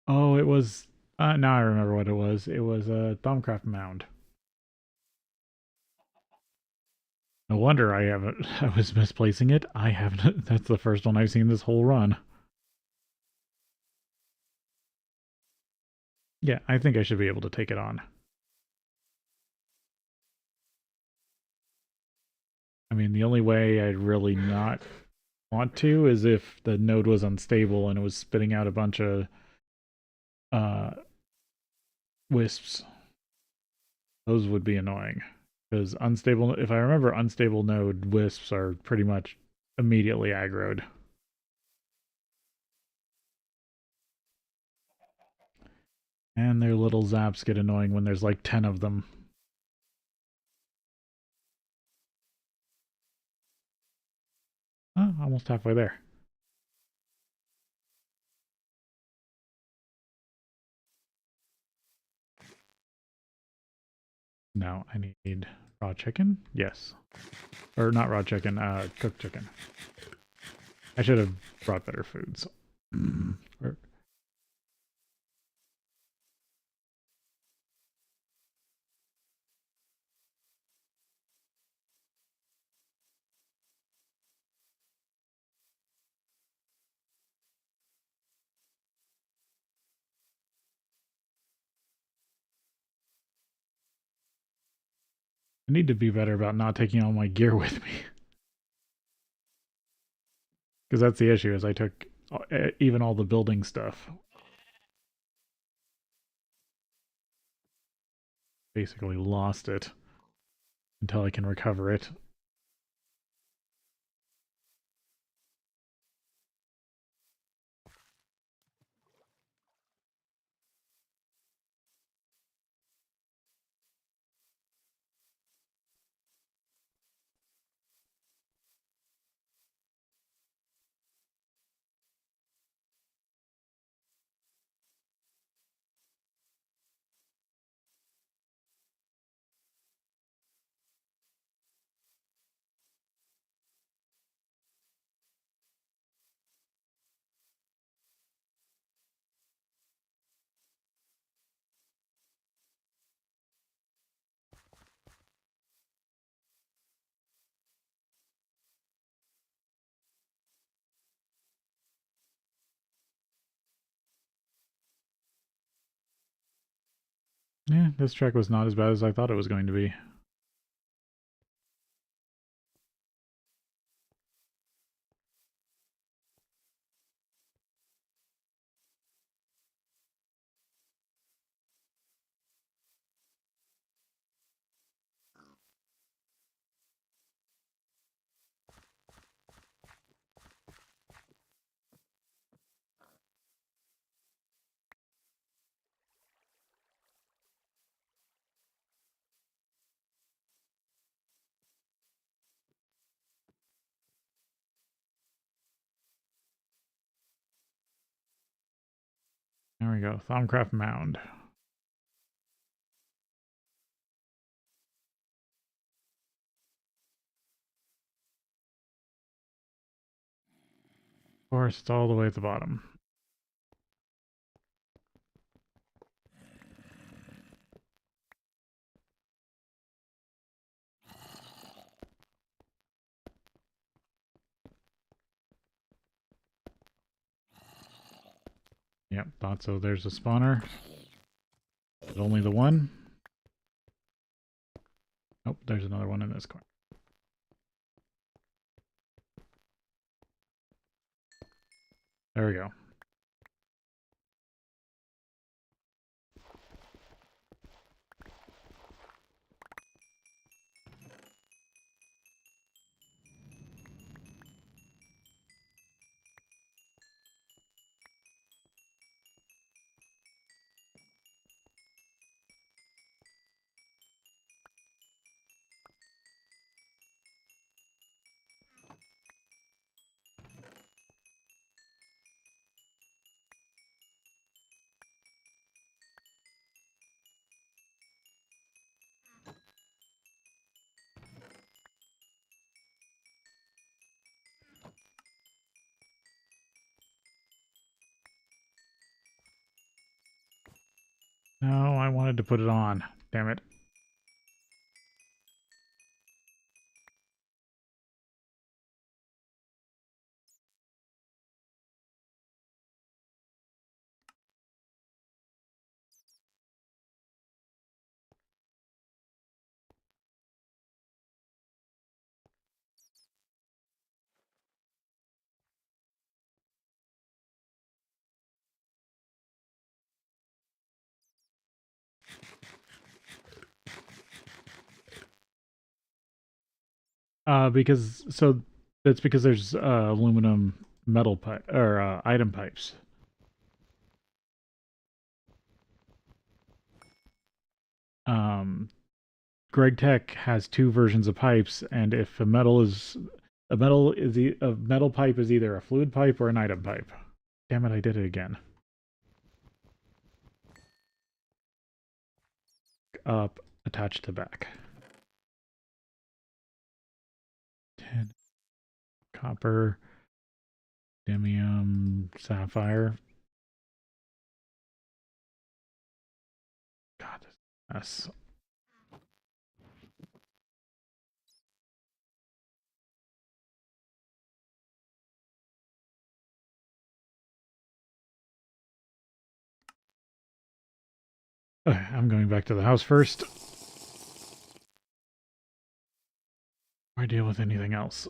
Oh, it was... now I remember what it was. It was a Thumbcraft mound. No wonder I haven't... I was misplacing it. I haven't... That's the first one I've seen this whole run. Yeah, I think I should be able to take it on. I mean, the only way I'd really not want to is if the node was unstable and it was spitting out a bunch of uh, wisps. Those would be annoying. Because unstable, if I remember, unstable node wisps are pretty much immediately aggroed. And their little zaps get annoying when there's like 10 of them. Oh, almost halfway there. Now I need raw chicken? Yes. Or not raw chicken, cooked chicken. I should have brought better foods. Or, I need to be better about not taking all my gear with me. Because that's the issue, is I took even all the building stuff. Basically lost it until I can recover it. Yeah, this trek was not as bad as I thought it was going to be. There we go, Thaumcraft Mound. Of course, it's all the way at the bottom. Yep, thought so. There's a spawner. But only the one. Oh, there's another one in this corner. There we go. No, I wanted to put it on. Damn it. Because so that's because there's aluminum metal pipe or item pipes. Um, GregTech has two versions of pipes, and if a metal pipe is either a fluid pipe or an item pipe. Damn it, I did it again. Up, attached to back. 10 copper, demium, sapphire. God, this mess. I'm going back to the house first. Before I deal with anything else.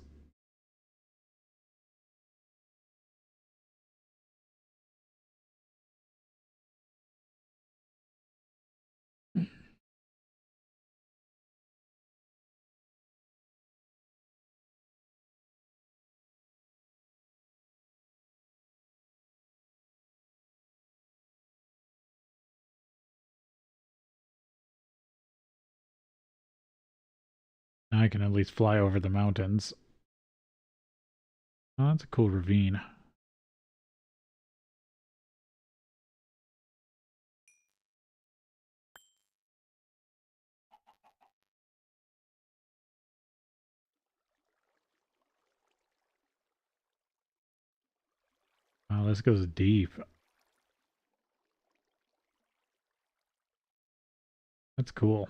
Now I can at least fly over the mountains. Oh, that's a cool ravine. Wow, this goes deep. That's cool.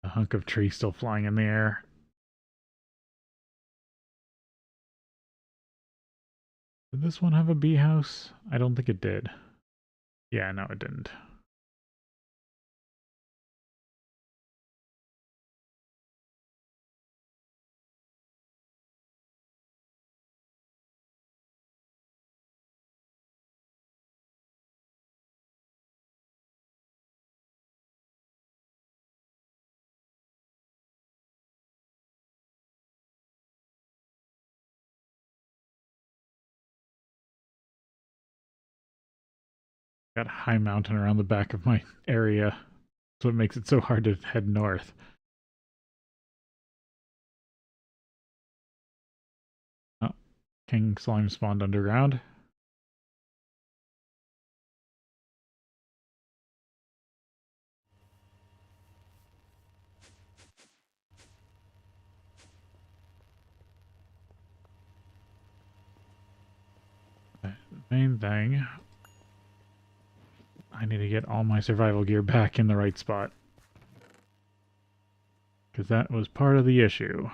A hunk of tree still flying in the air. Did this one have a bee house? I don't think it did. Yeah, no, it didn't. Got a high mountain around the back of my area. So it makes it so hard to head north. Oh, King Slime spawned underground. The main thing, I need to get all my survival gear back in the right spot. because that was part of the issue.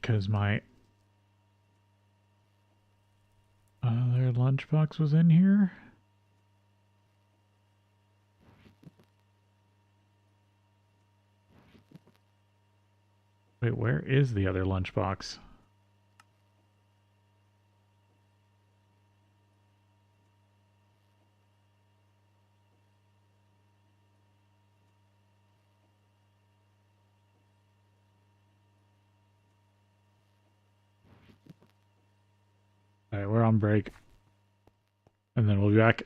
Because my other lunchbox was in here. Wait, where is the other lunchbox? Alright, we're on break. And then we'll be back.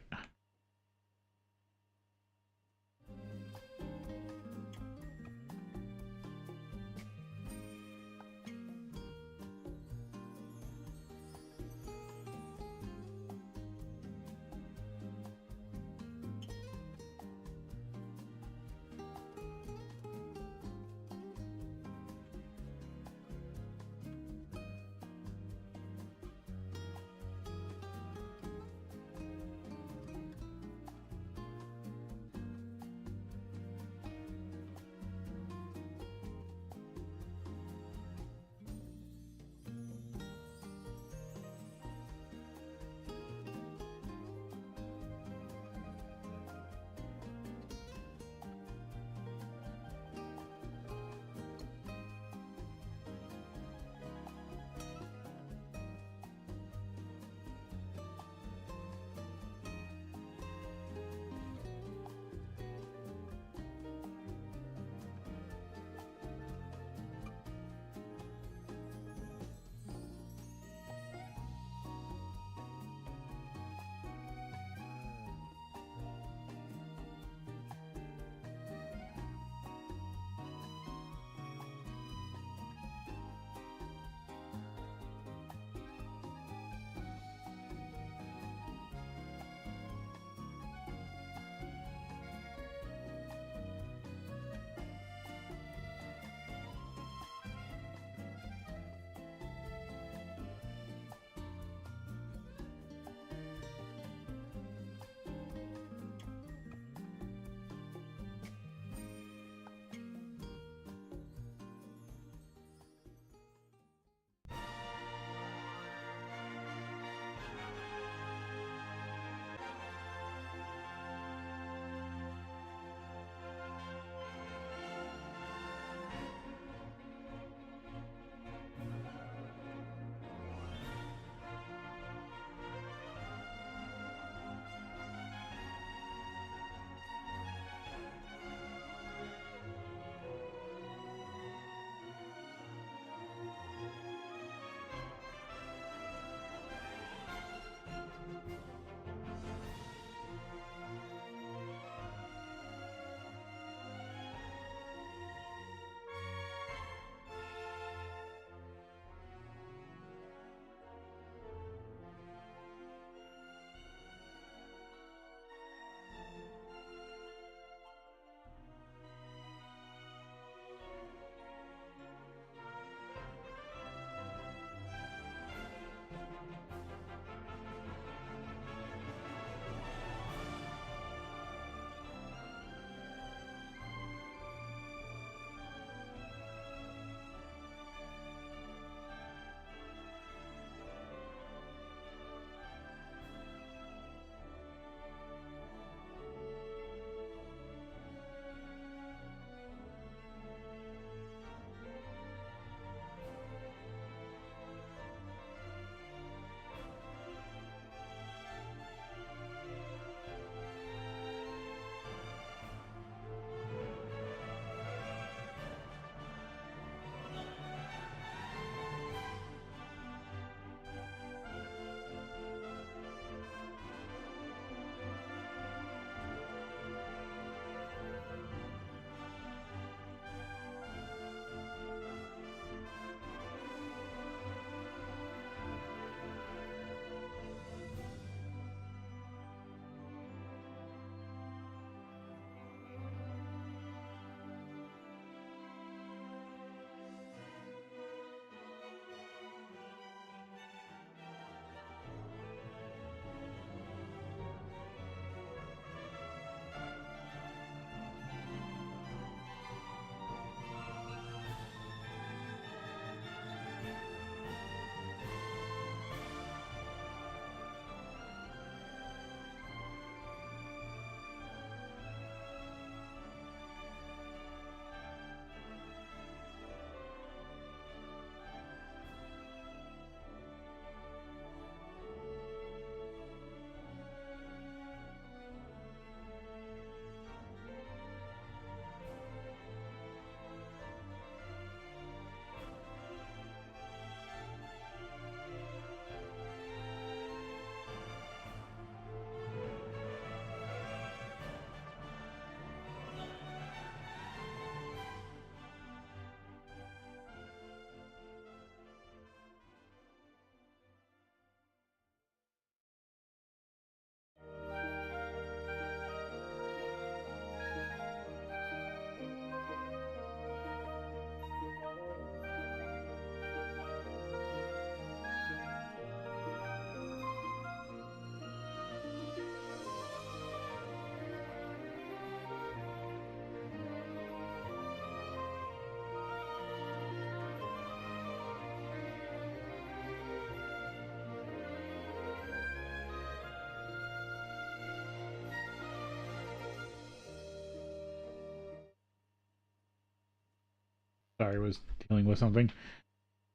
Sorry, I was dealing with something.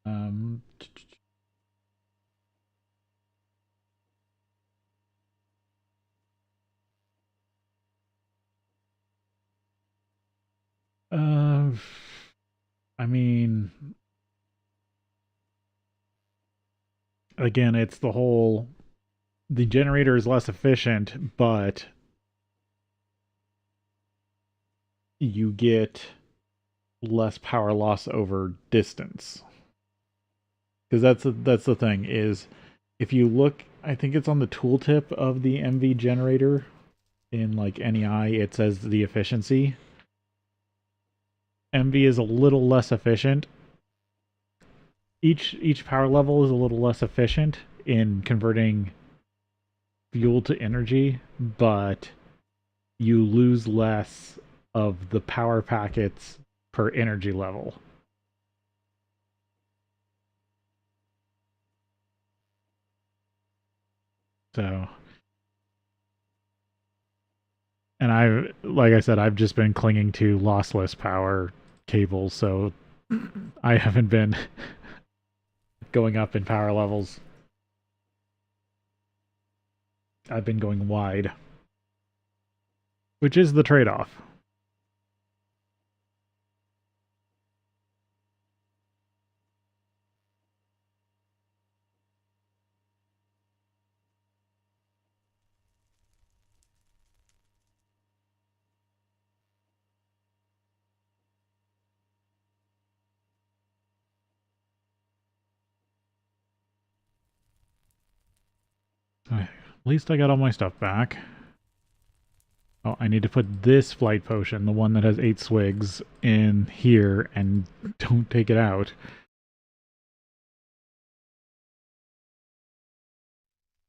Um, uh, I mean, again, it's the generator is less efficient, but you get less power loss over distance. Because that's the thing is, if you look, I think it's on the tooltip of the MV generator in like NEI, it says the efficiency. MV is a little less efficient. Each power level is a little less efficient in converting fuel to energy, but you lose less of the power packets per energy level. So, and like I said, I've just been clinging to lossless power cables, so I haven't been going up in power levels. I've been going wide, which is the trade off. At least I got all my stuff back. Oh, I need to put this flight potion, the one that has 8 swigs, in here and don't take it out.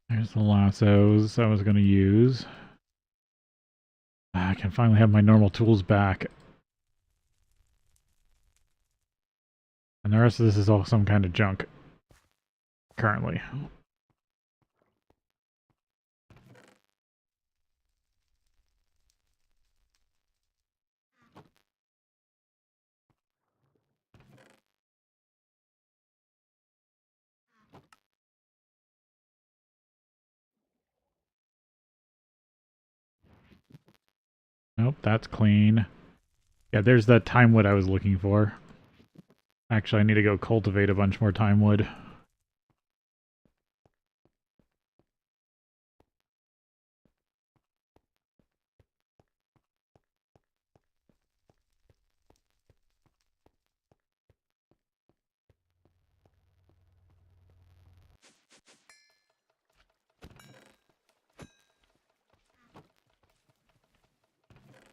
There's the lassos I was going to use. I can finally have my normal tools back. And the rest of this is all some kind of junk. Currently. Nope, that's clean. Yeah, there's that time wood I was looking for. Actually, I need to go cultivate a bunch more time wood.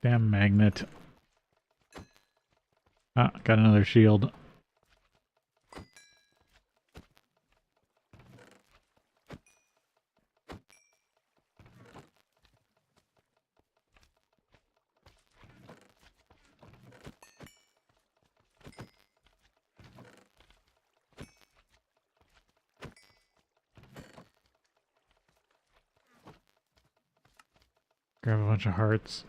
Damn magnet. Ah, got another shield. Grab a bunch of hearts.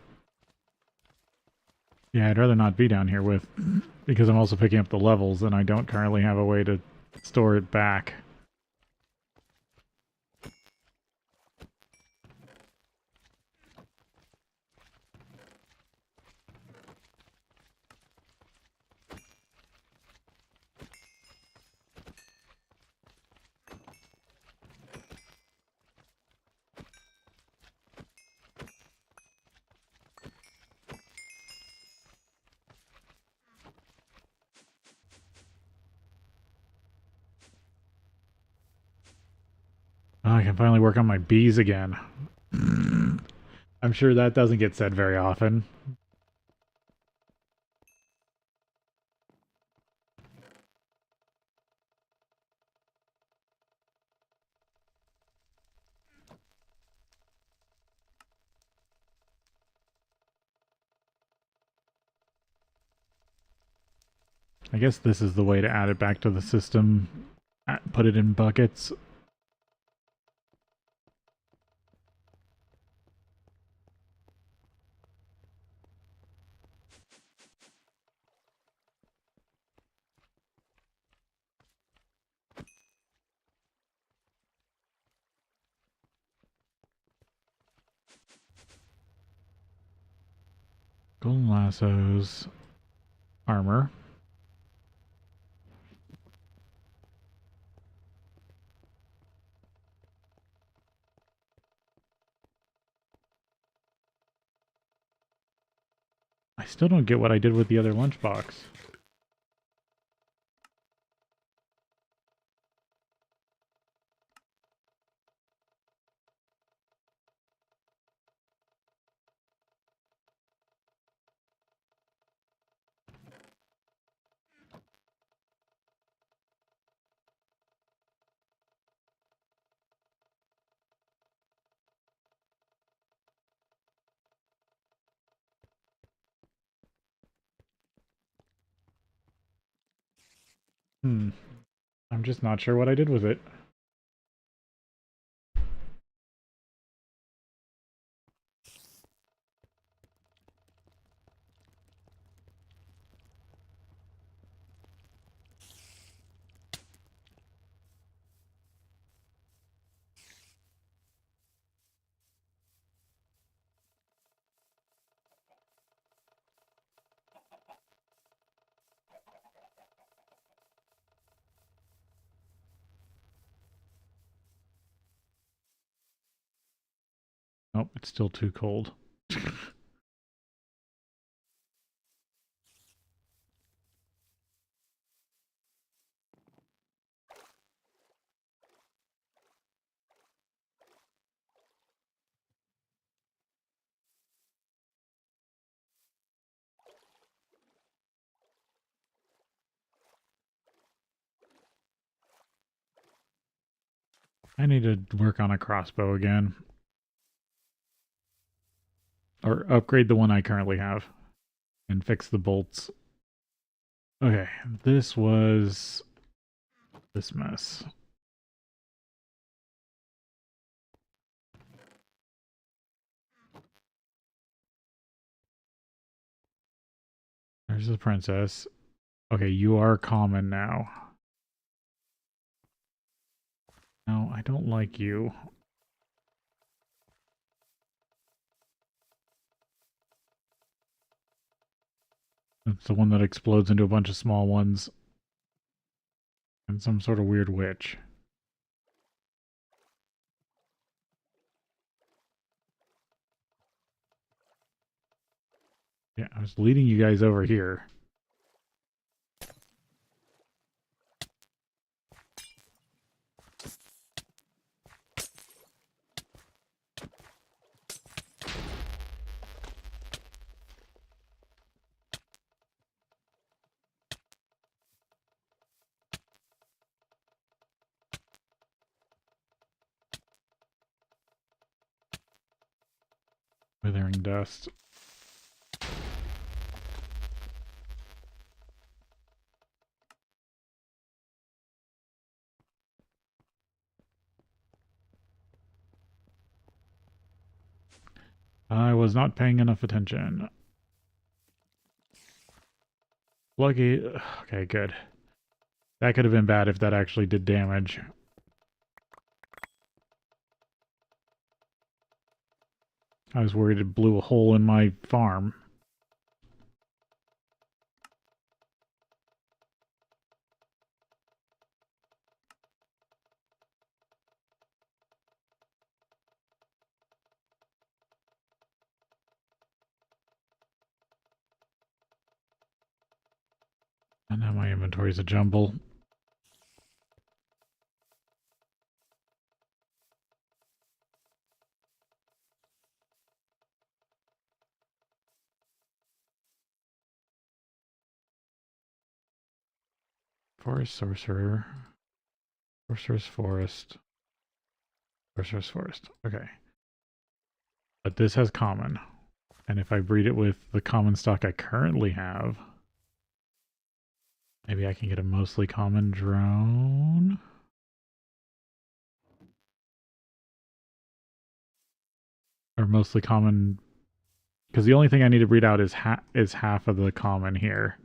Yeah, I'd rather not be down here with, because I'm also picking up the levels and I don't currently have a way to store it back. Oh, I can finally work on my bees again. I'm sure that doesn't get said very often. I guess this is the way to add it back to the system. Put it in buckets. Golden lassos, armor. I still don't get what I did with the other lunchbox. I'm just not sure what I did with it. Nope, it's still too cold. I need to work on a crossbow again. Or upgrade the one I currently have. And fix the bolts. Okay, this was this mess. There's the princess. Okay, you are common now. No, I don't like you. It's the one that explodes into a bunch of small ones. And some sort of weird witch. Yeah, I was leading you guys over here. Withering dust. I was not paying enough attention. Lucky. Okay, good. That could have been bad if that actually did damage. I was worried it blew a hole in my farm. And now my inventory's a jumble. Forest sorcerer. Sorcerer's forest. Sorcerer's forest. Okay. But this has common. And if I breed it with the common stock I currently have, maybe I can get a mostly common drone. Or mostly common, because the only thing I need to breed out is half of the common here.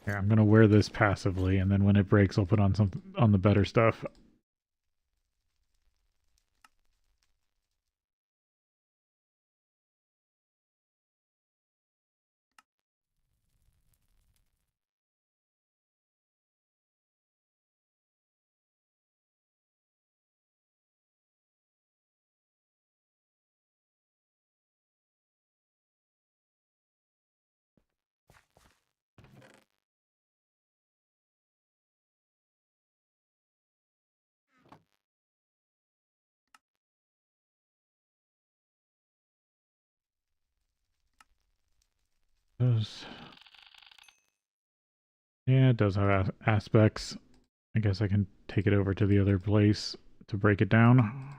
Yeah, I'm gonna wear this passively, and then when it breaks, I'll put on something on the better stuff. Those, yeah, it does have aspects. I guess I can take it over to the other place to break it down.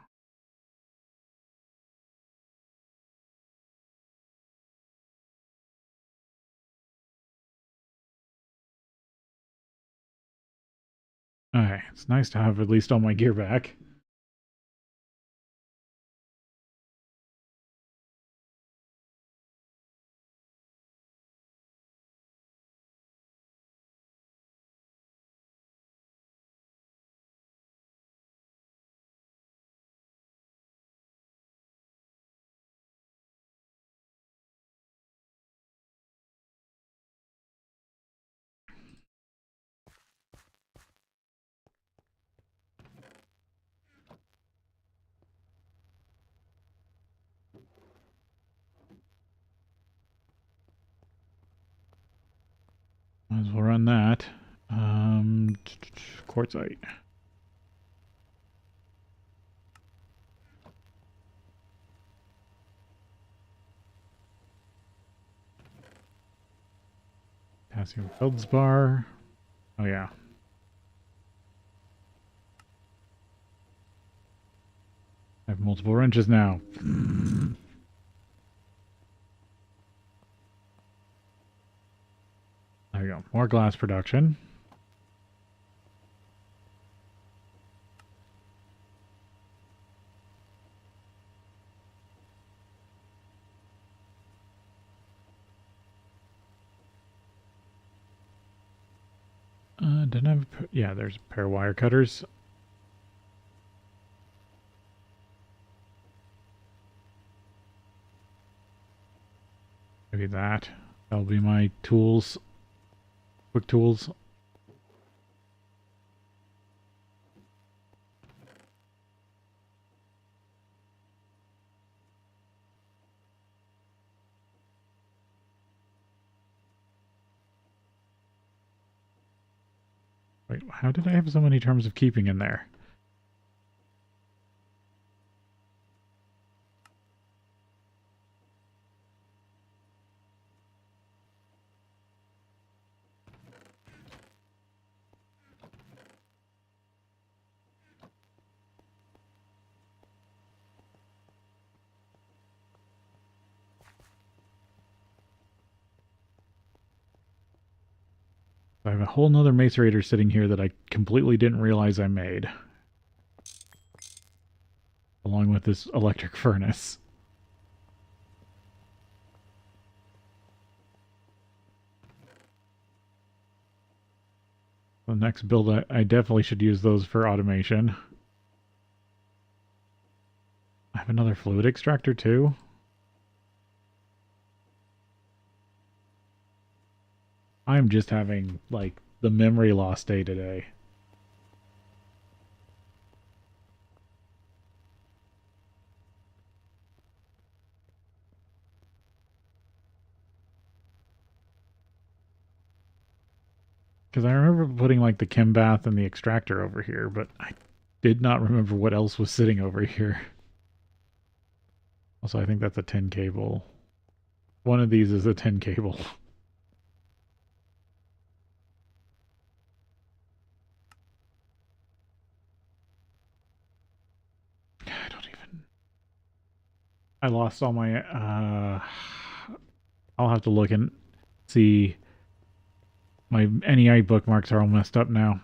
Okay, it's nice to have at least all my gear back. Might as well run that. Quartzite. Potassium feldspar. Oh yeah. I have multiple wrenches now. There we go. More glass production. Didn't have. Yeah, there's a pair of wire cutters. Maybe that. That'll be my tools. Quick tools. Wait, how did I have so many terms of keeping in there? I have a whole nother macerator sitting here that I completely didn't realize I made. Along with this electric furnace. The next build, I definitely should use those for automation. I have another fluid extractor too. I'm just having, like, the memory loss day today. Because I remember putting, like, the chem bath and the extractor over here, but I did not remember what else was sitting over here. Also, I think that's a tin cable. One of these is a tin cable. I don't even... I lost all my... I'll have to look and see. My NEI bookmarks are all messed up now.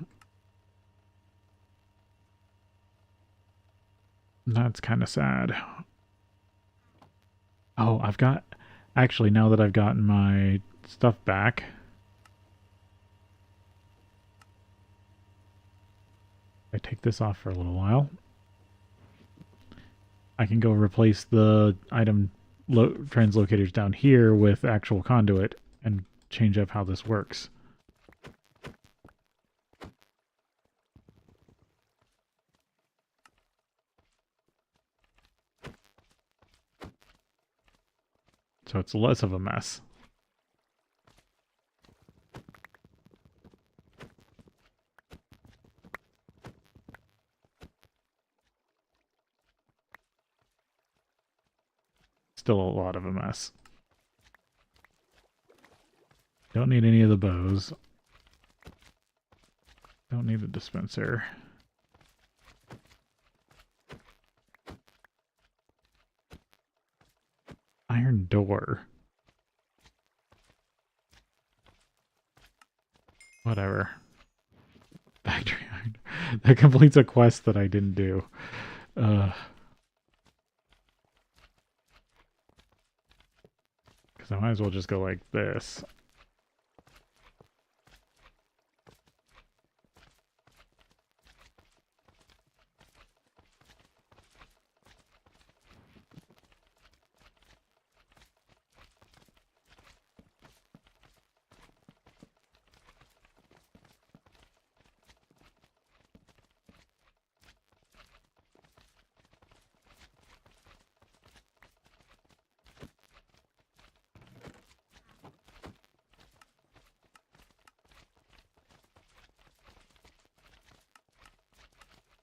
That's kind of sad. Oh, I've got... Actually, now that I've gotten my stuff back... I take this off for a little while. I can go replace the item translocators down here with actual conduit and change up how this works. So it's less of a mess. Still a lot of a mess. Don't need any of the bows. Don't need the dispenser. Iron door. Whatever. Factory iron. That completes a quest that I didn't do. Because I might as well just go like this.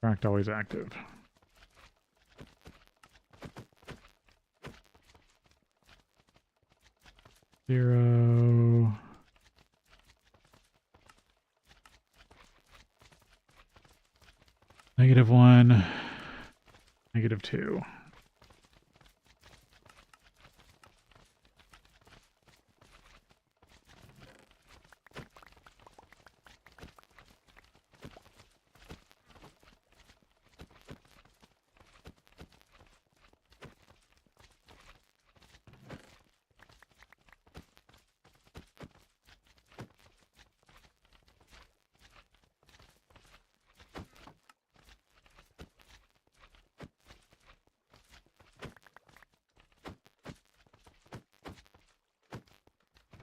Tracked always active. Zero. -1. -2.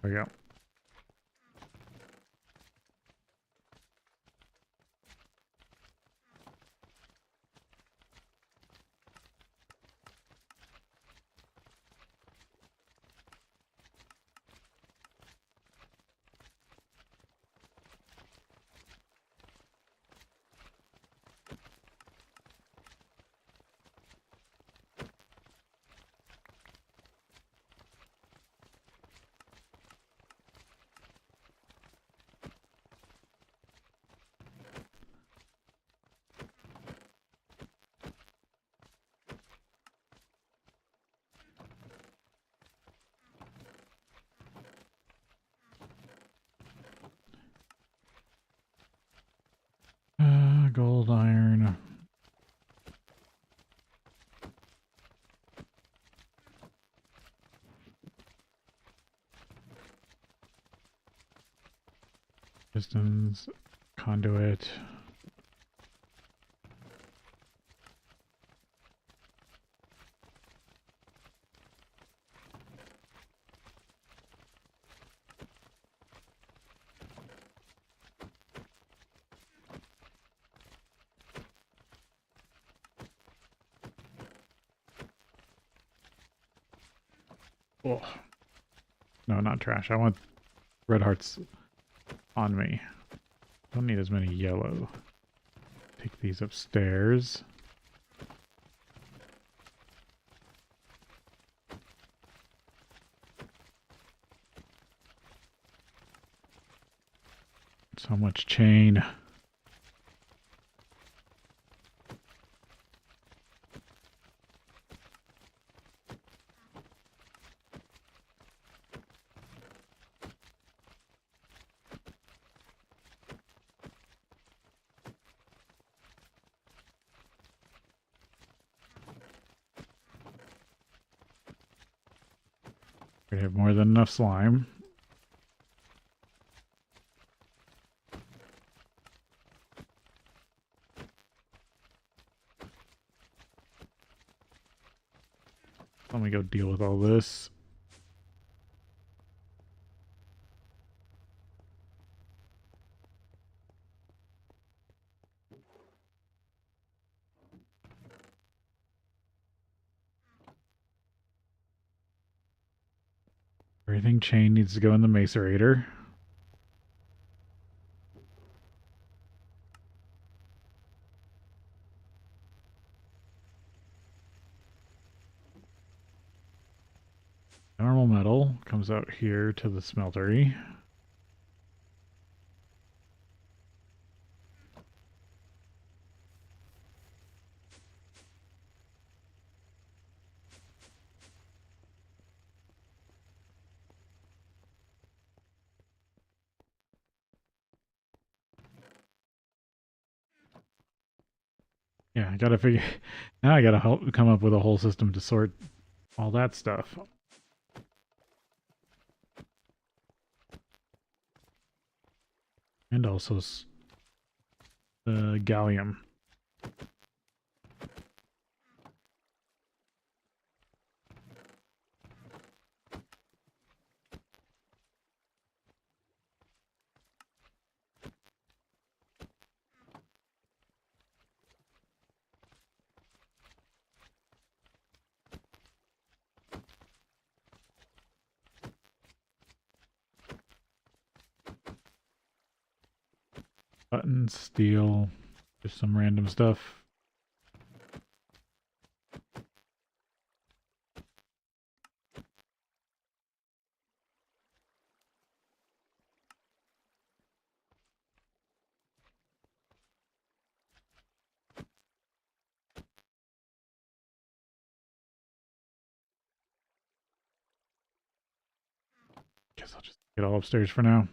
There we go. Gold, iron. Pistons, conduit. Oh. No, not trash. I want red hearts on me. Don't need as many yellow. Take these upstairs. So much chain. We have more than enough slime. Let me go deal with all this. Everything chain needs to go in the macerator. Normal metal comes out here to the smeltery. Yeah, I gotta figure. Now I gotta help come up with a whole system to sort all that stuff. And also the gallium. Buttons, steel, just some random stuff. Guess I'll just get all upstairs for now.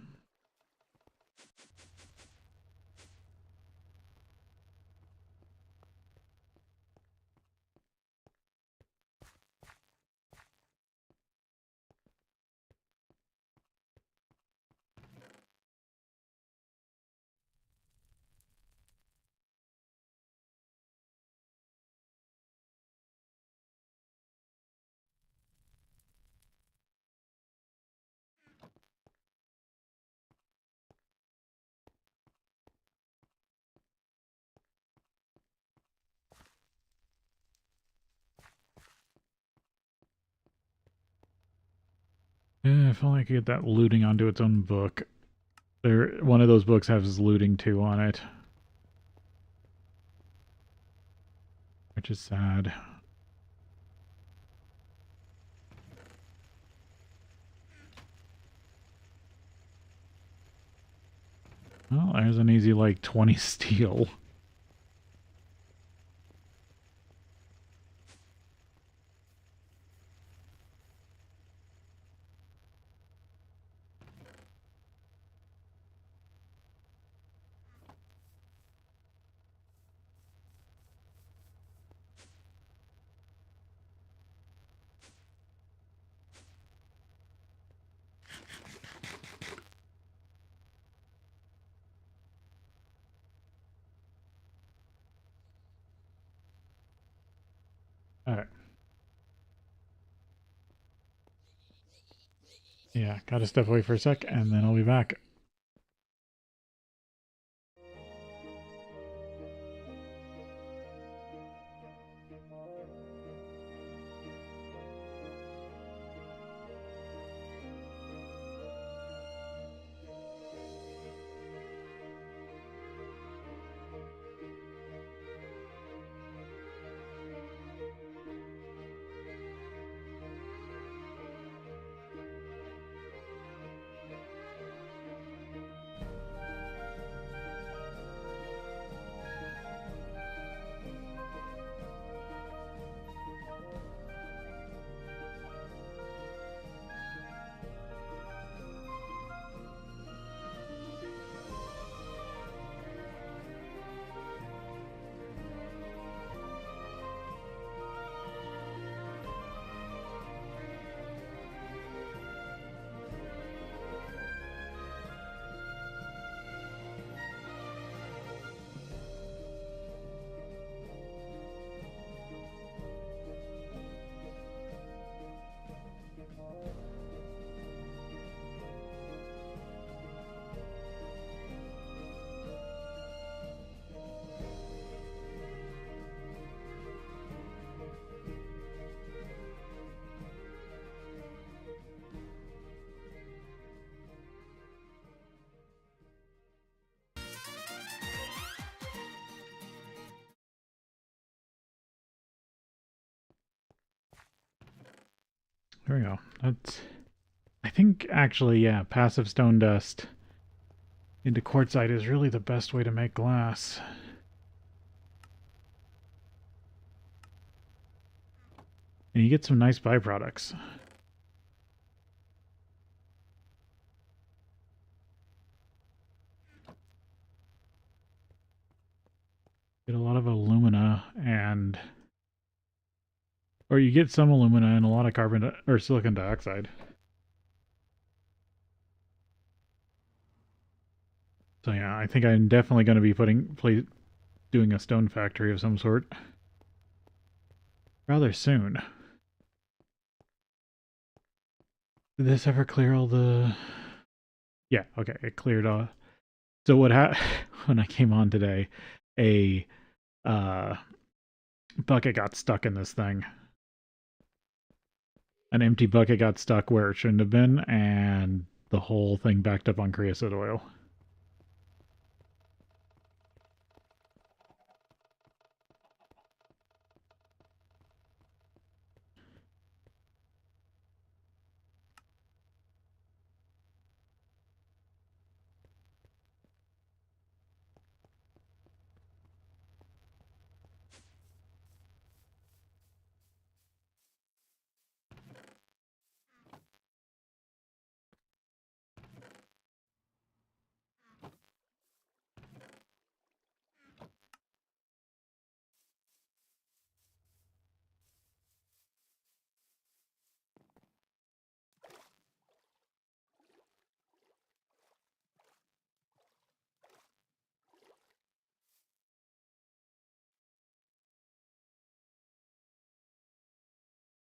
Yeah, if only I could get that looting onto its own book. One of those books has looting 2 on it. Which is sad. Well, there's an easy, like, 20 steel. Alright. Yeah, gotta step away for a sec, and then I'll be back. There we go. That's, I think actually, yeah, passive stone dust into quartzite is really the best way to make glass. And you get some nice byproducts. Get a lot of alumina and, or you get some alumina and a lot of carbon or silicon dioxide. So yeah, I think I'm definitely going to be doing a stone factory of some sort rather soon. Did this ever clear all the? Yeah, okay, it cleared all. So what happened when I came on today? A uh, bucket got stuck in this thing. An empty bucket got stuck where it shouldn't have been, and the whole thing backed up on creosote oil.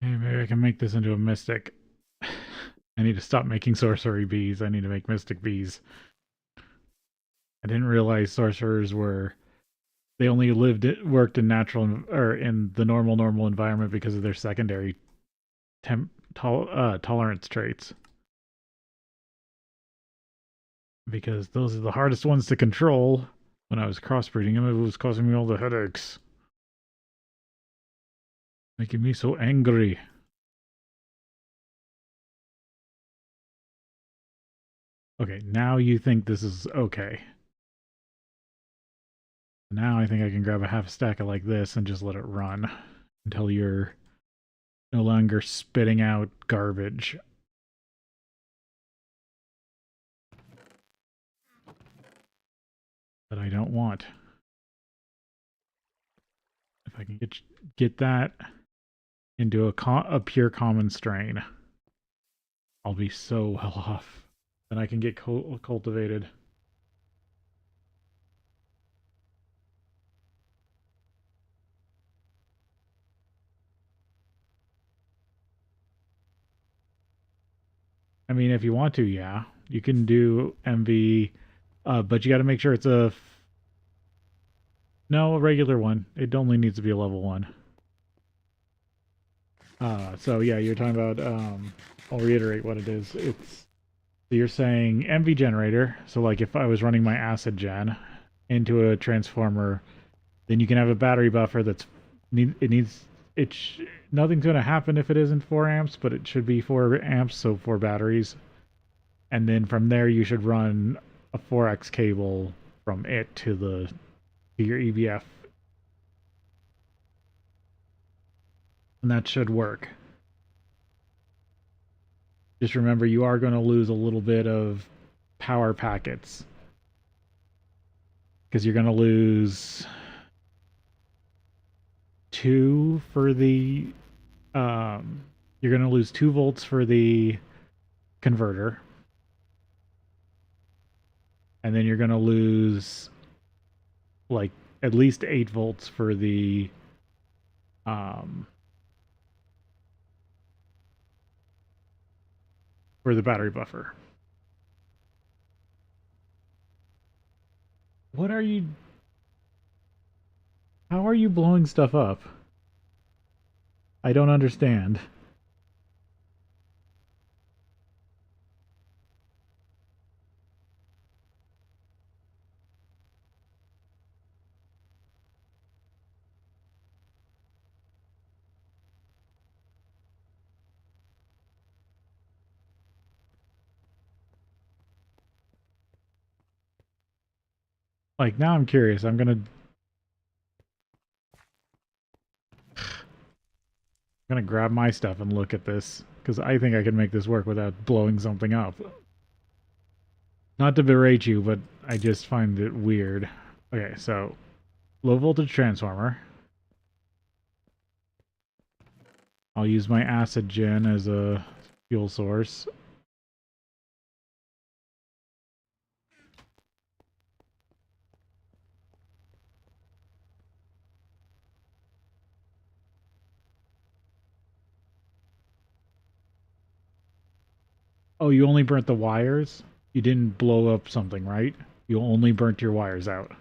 Hey, maybe I can make this into a mystic. I need to stop making sorcery bees. I need to make mystic bees. I didn't realize sorcerers were they only worked in natural or in the normal environment because of their secondary tolerance traits. Because those are the hardest ones to control. When I was crossbreeding them, it was causing me all the headaches, making me so angry. Okay, now you think this is okay. Now I think I can grab a half stack of like this and just let it run until you're no longer spitting out garbage. That I don't want. If I can get that into a pure common strain, I'll be so well off. Then I can get cultivated. I mean, if you want to, yeah, you can do MV, but you got to make sure it's no, a regular one. It only needs to be a level 1. So yeah, you're talking about. I'll reiterate what it is. It's so you're saying MV generator. So like if I was running my acid gen into a transformer, then you can have a battery buffer that's it needs it. Nothing's going to happen if it isn't 4 amps, but it should be 4 amps, so 4 batteries. And then from there you should run a 4x cable from it to your EVF, and that should work. Just remember you are going to lose a little bit of power packets because you're going to lose 2 for the you're going to lose 2 volts for the converter, and then you're going to lose like at least 8 volts um for the battery buffer. What are you How are you blowing stuff up? I don't understand. Like, now I'm curious. I'm gonna grab my stuff and look at this, because I think I can make this work without blowing something up. Not to berate you, but I just find it weird. Okay, so low voltage transformer. I'll use my acid gen as a fuel source. Oh, you only burnt the wires? You didn't blow up something, right? You only burnt your wires out.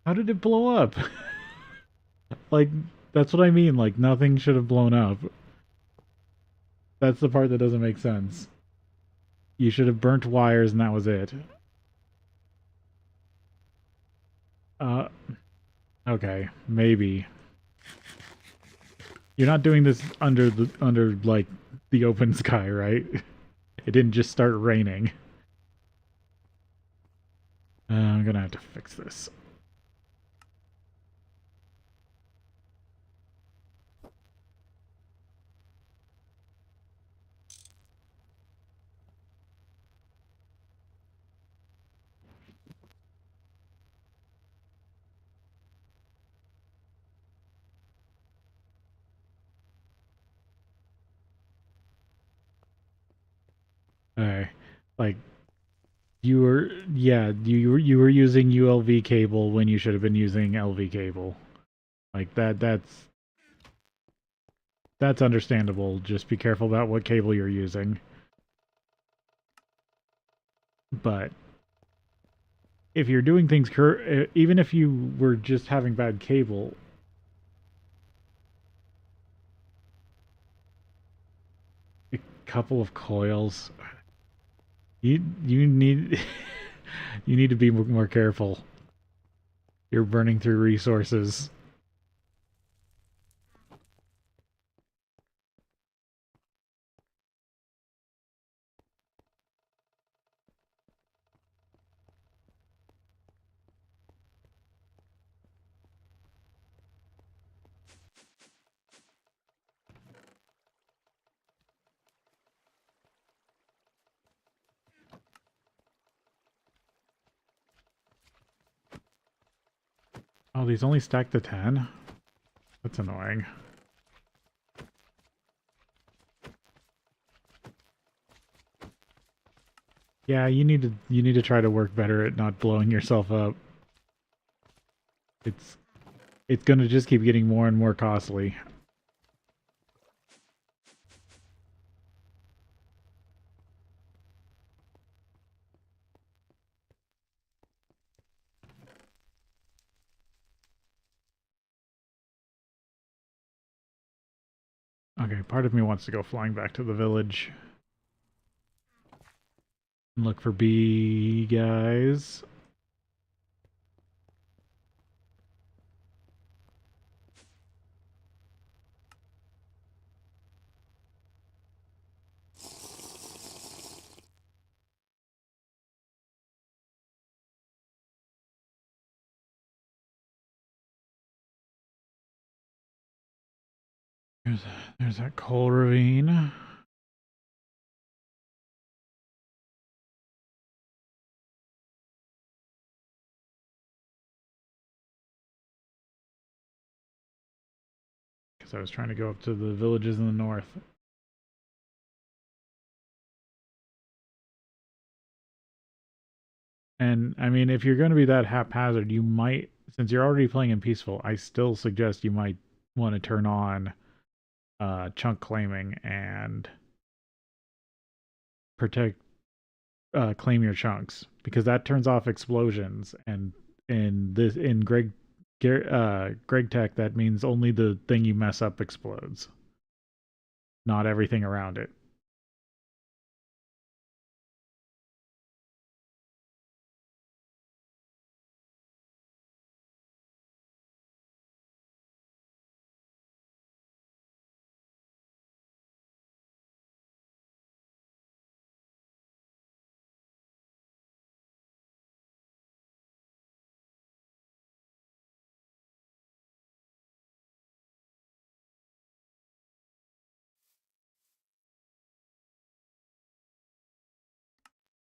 How did it blow up? Like, that's what I mean. Like, nothing should have blown up. That's the part that doesn't make sense. You should have burnt wires and that was it. Uh, okay, maybe. You're not doing this under like the open sky, right? It didn't just start raining. I'm gonna have to fix this. Okay, like you were using ULV cable when you should have been using LV cable. Like that's understandable. Just be careful about what cable you're using. But if you're doing things even if you were just having bad cable, a couple of coils, you need you need to be more careful. You're burning through resources. Oh, these only stack to 10? That's annoying. Yeah, you need to try to work better at not blowing yourself up. It's it's gonna just keep getting more and more costly. Okay, part of me wants to go flying back to the village and look for bee guys. There's there's that coal ravine. Because I was trying to go up to the villages in the north. And I mean, if you're going to be that haphazard, you might, since you're already playing in peaceful, I still suggest you might want to turn on chunk claiming and protect claim your chunks, because that turns off explosions, and in GregTech that means only the thing you mess up explodes, not everything around it.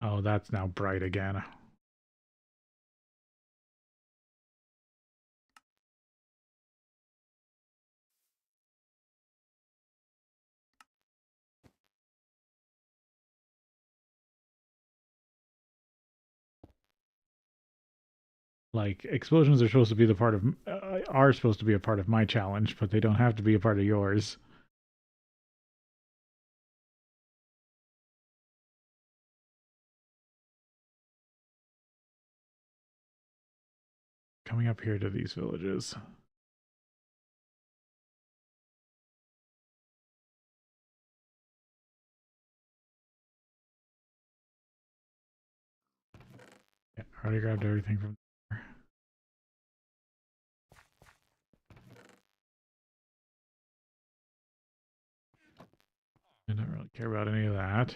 Oh, that's now bright again. Like explosions are supposed to be the part of are supposed to be a part of my challenge, but they don't have to be a part of yours. Coming up here to these villages. Yeah, I already grabbed everything from there. I don't really care about any of that.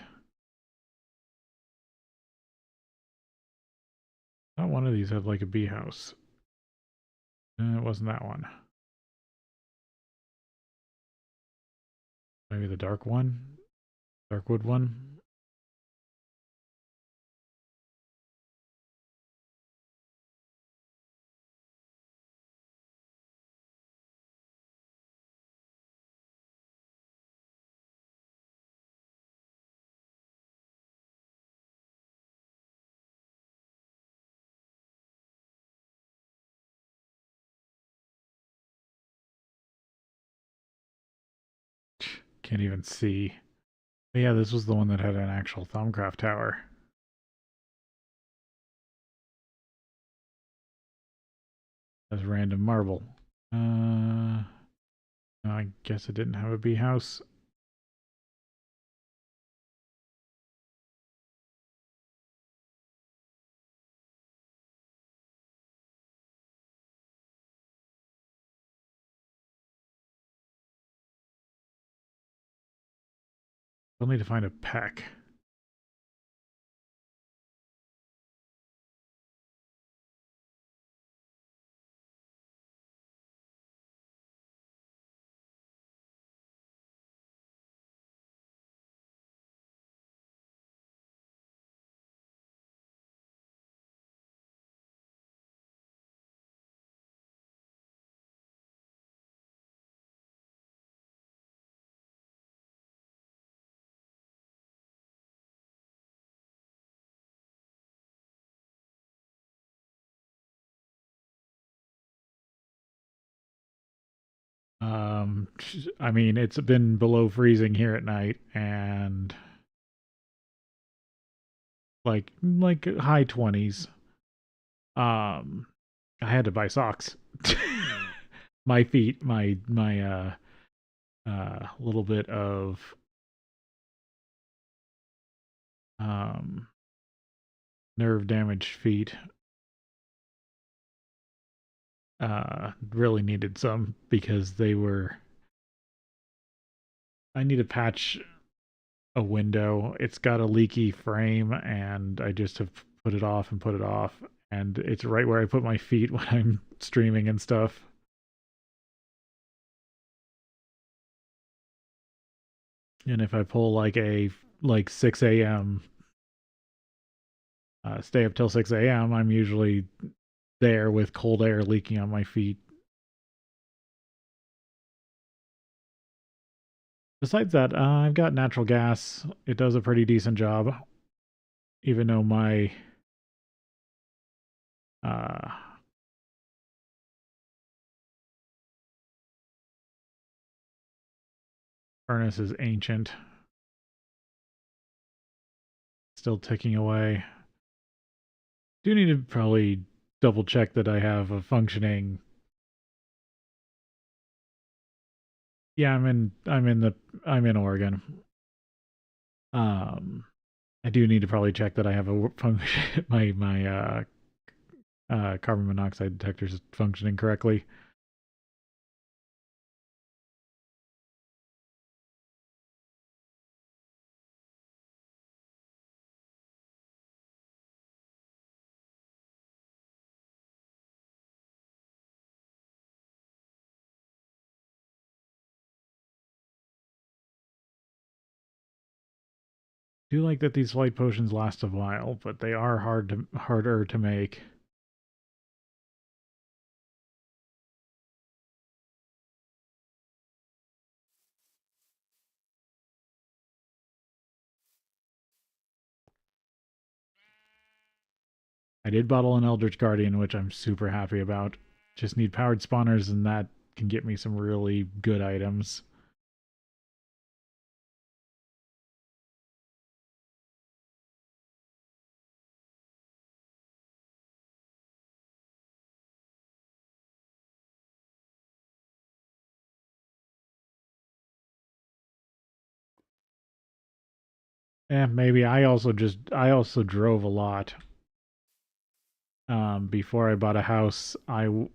Not one of these had like a bee house. It wasn't that one. Maybe the dark one? Darkwood one? Can't even see. But yeah, this was the one that had an actual Thumbcraft tower. That's random marble. I guess it didn't have a bee house. I'll need to find a peck. Um, I mean, it's been below freezing here at night, and like high 20s. Um, I had to buy socks. My feet, my little bit of um nerve damaged feet really needed some because they were. I need to patch a window. It's got a leaky frame, and I just have put it off and put it off, and it's right where I put my feet when I'm streaming and stuff. And if I pull like 6 a.m. Stay up till 6 a.m., I'm usually there with cold air leaking on my feet. Besides that, I've got natural gas. It does a pretty decent job, even though my uh, furnace is ancient, still ticking away. Do need to probably double check that I have a functioning. Yeah, I'm in Oregon. Um, I do need to probably check that I have a function my carbon monoxide detector is functioning correctly. Do like that these flight potions last a while, but they are harder to make. I did bottle an Eldritch Guardian, which I'm super happy about. Just need powered spawners, and that can get me some really good items. Maybe I also drove a lot. Before I bought a house, I was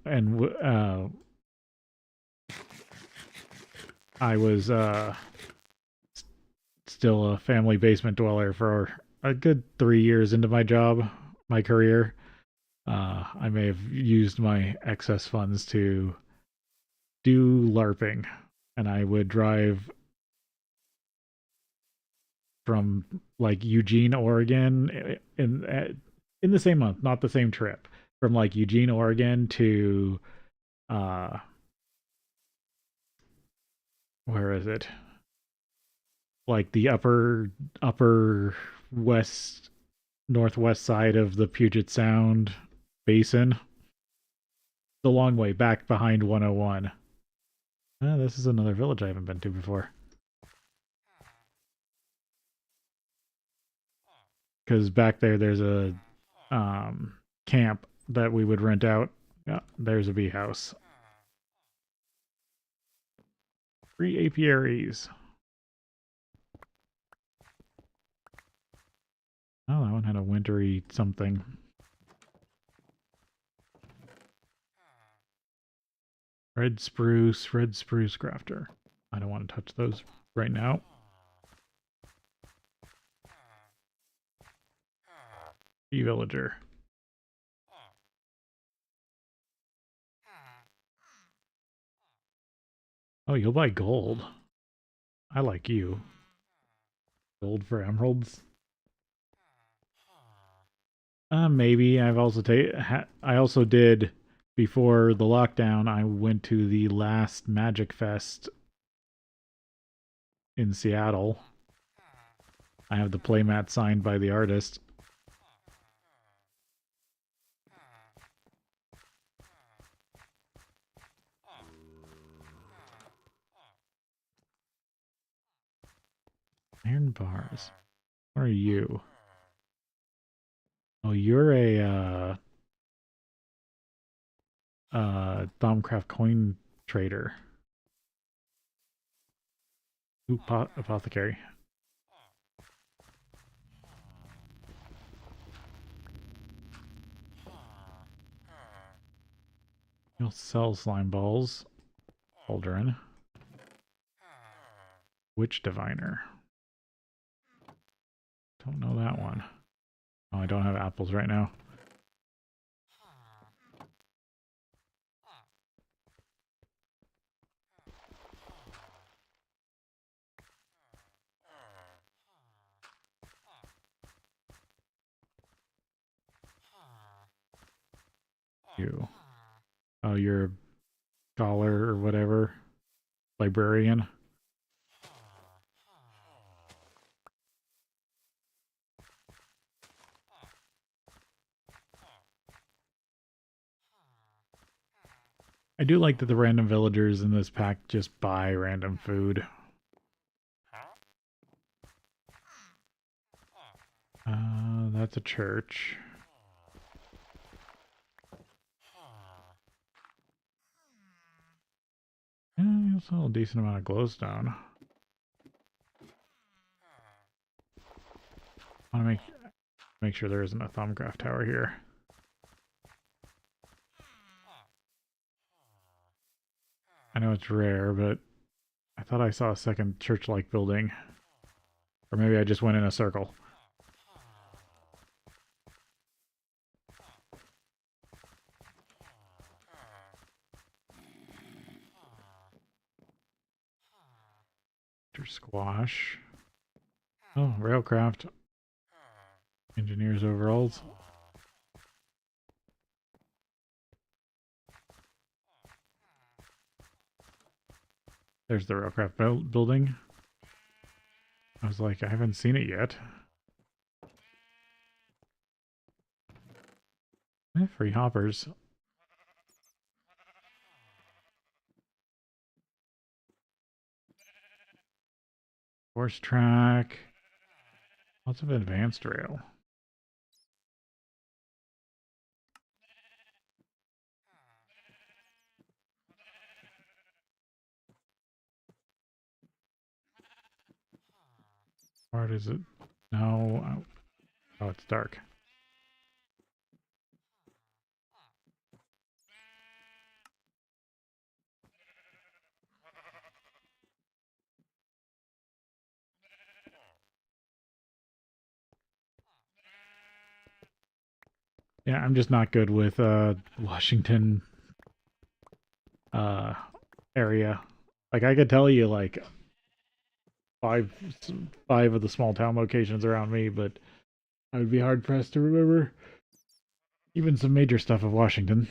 still a family basement dweller for a good 3 years into my career. I may have used my excess funds to do LARPing, and I would drive from like Eugene, Oregon, in the same month, not the same trip, from like Eugene, Oregon to uh, where is it? Like the upper west northwest side of the Puget Sound basin, the long way back behind 101. This is another village I haven't been to before. Because back there's a camp that we would rent out. Yeah, there's a bee house. 3 apiaries. Oh, that one had a wintry something. Red spruce crafter. I don't want to touch those right now. Bee villager. Oh, you'll buy gold. I like you. Gold for emeralds. Maybe I also did before the lockdown. I went to the last Magic Fest in Seattle. I have the playmat signed by the artist. Iron bars. What are you? Oh, you're a Thaumcraft coin trader. Ooh, apothecary. You'll sell slime balls. Aldrin. Witch diviner. Don't know that one. Oh, I don't have apples right now. You. Oh, you're a scholar or whatever. Librarian. I do like that the random villagers in this pack just buy random food. That's a church. Yeah, it's a decent amount of glowstone. I want to make sure there isn't a Thaumcraft tower here. I know it's rare, but I thought I saw a second church-like building. Or maybe I just went in a circle. Squash. Oh, railcraft. Engineer's overalls. There's the railcraft building. I was like, I haven't seen it yet. Free hoppers. Horse track. Lots of advanced rail. How hard is it? No. Oh, it's dark. Yeah, I'm just not good with Washington uh area. Like I could tell you like five five of the small town locations around me, but I would be hard pressed to remember even some major stuff of Washington,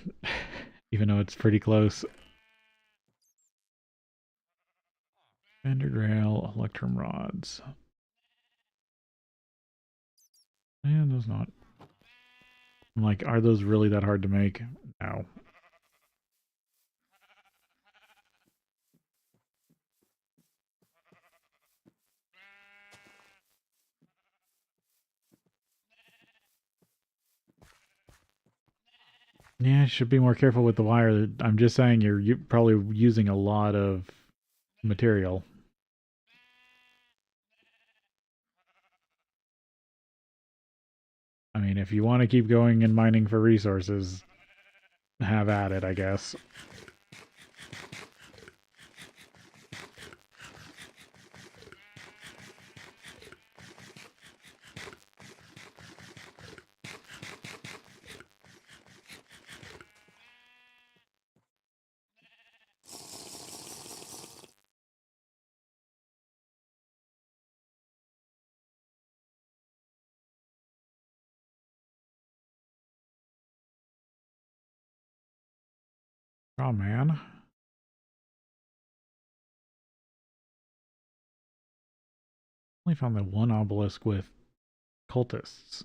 even though it's pretty close. Standard rail, electrum rods. And those not. I'm like, are those really that hard to make? No. Yeah, should be more careful with the wire. I'm just saying you're probably using a lot of material. I mean, if you want to keep going and mining for resources, have at it, I guess. Oh man. Only found that one obelisk with cultists.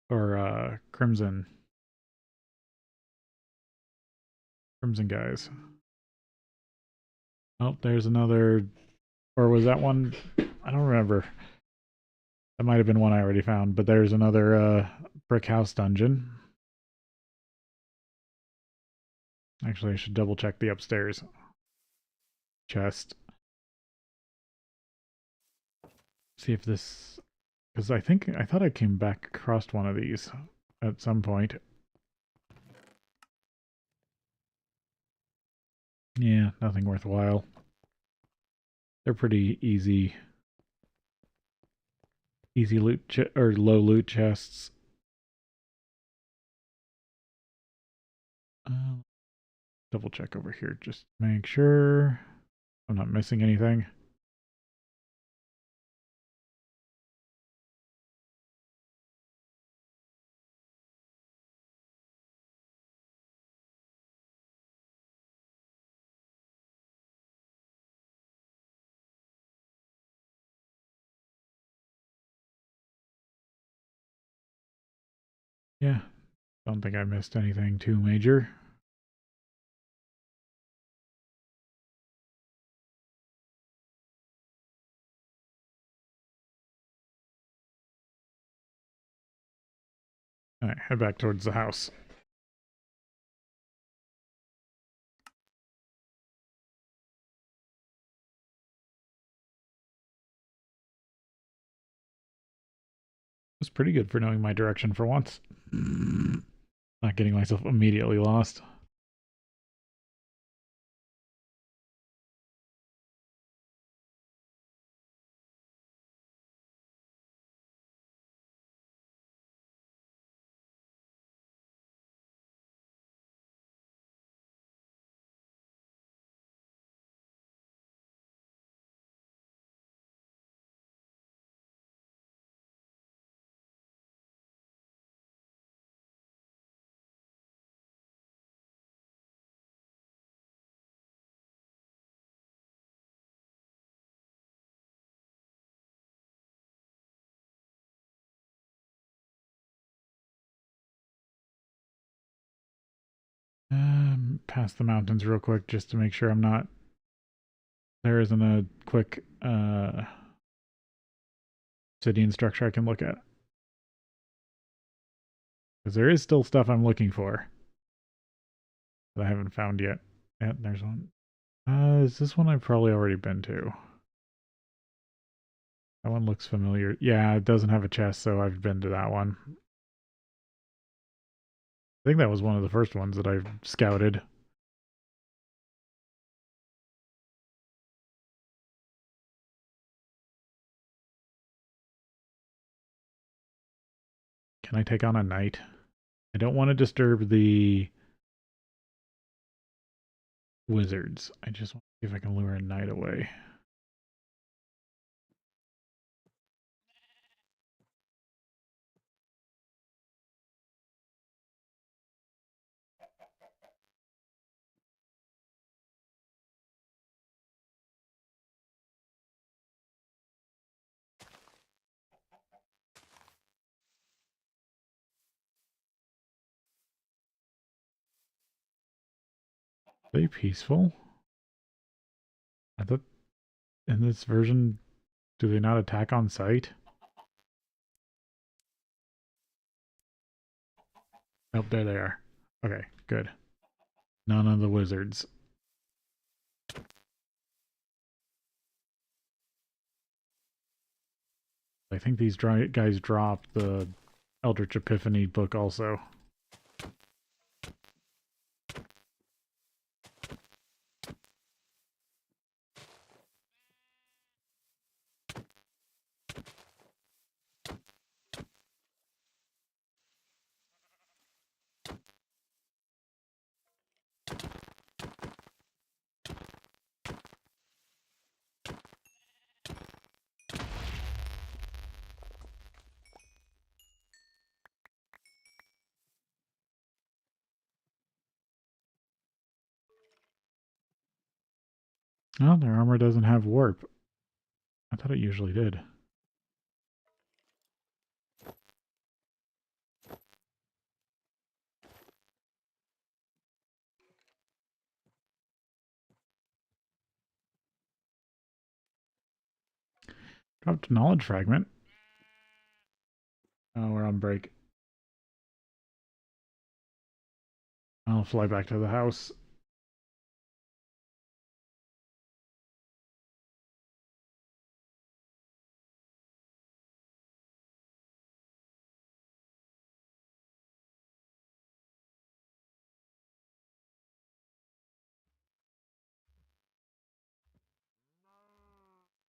Or Crimson guys. Oh, there's another, or was that one? I don't remember. That might have been one I already found, but there's another brick house dungeon. Actually, I should double check the upstairs chest. See if this, because I thought I came back across one of these at some point. Yeah, nothing worthwhile. They're pretty easy loot or low loot chests. Double check over here just to make sure I'm not missing anything. Yeah, don't think I missed anything too major. All right, head back towards the house. It's pretty good for knowing my direction for once. Not getting myself immediately lost. Past the mountains real quick just to make sure I'm not... There isn't a quick obsidian structure I can look at. Because there is still stuff I'm looking for that I haven't found yet. Yeah, there's one. Is this one I've probably already been to? That one looks familiar. Yeah, it doesn't have a chest, so I've been to that one. I think that was one of the first ones that I've scouted. Can I take on a knight? I don't want to disturb the wizards. I just want to see if I can lure a knight away. Are they peaceful? I thought in this version, do they not attack on sight? Oh, there they are. Okay, good. None of the wizards. I think these guys dropped the Eldritch Epiphany book also. Oh, their armor doesn't have warp. I thought it usually did. Dropped a knowledge fragment. Oh, we're on break. I'll fly back to the house.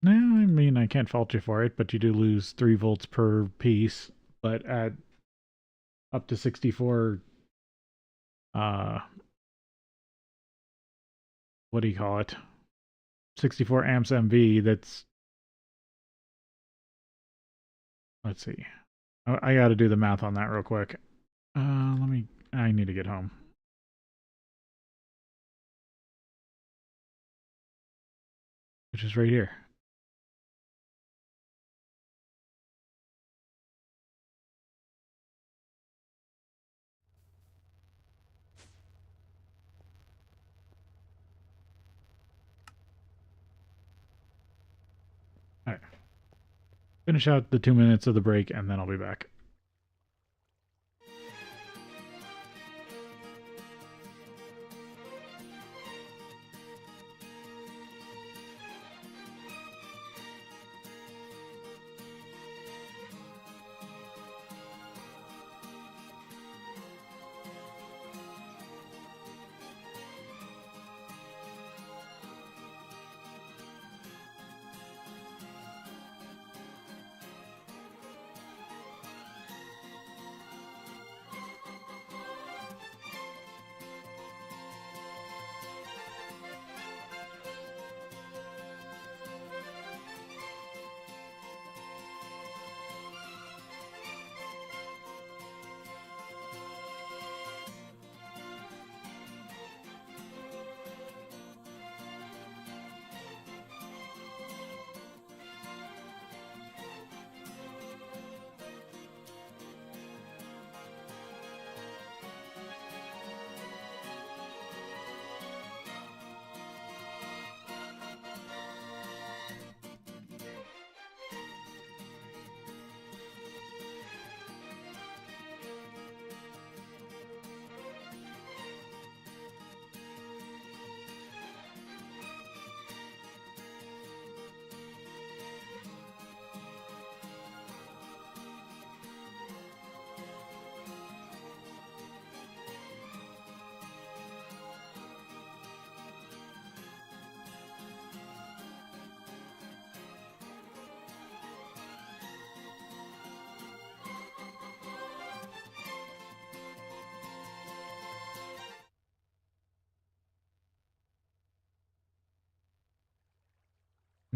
Nah, I mean, I can't fault you for it, but you do lose 3 volts per piece. But at up to 64, what do you call it? 64 amps MV, that's... Let's see. I gotta do the math on that real quick. I need to get home. Which is right here. Alright. Finish out the 2 minutes of the break, and then I'll be back.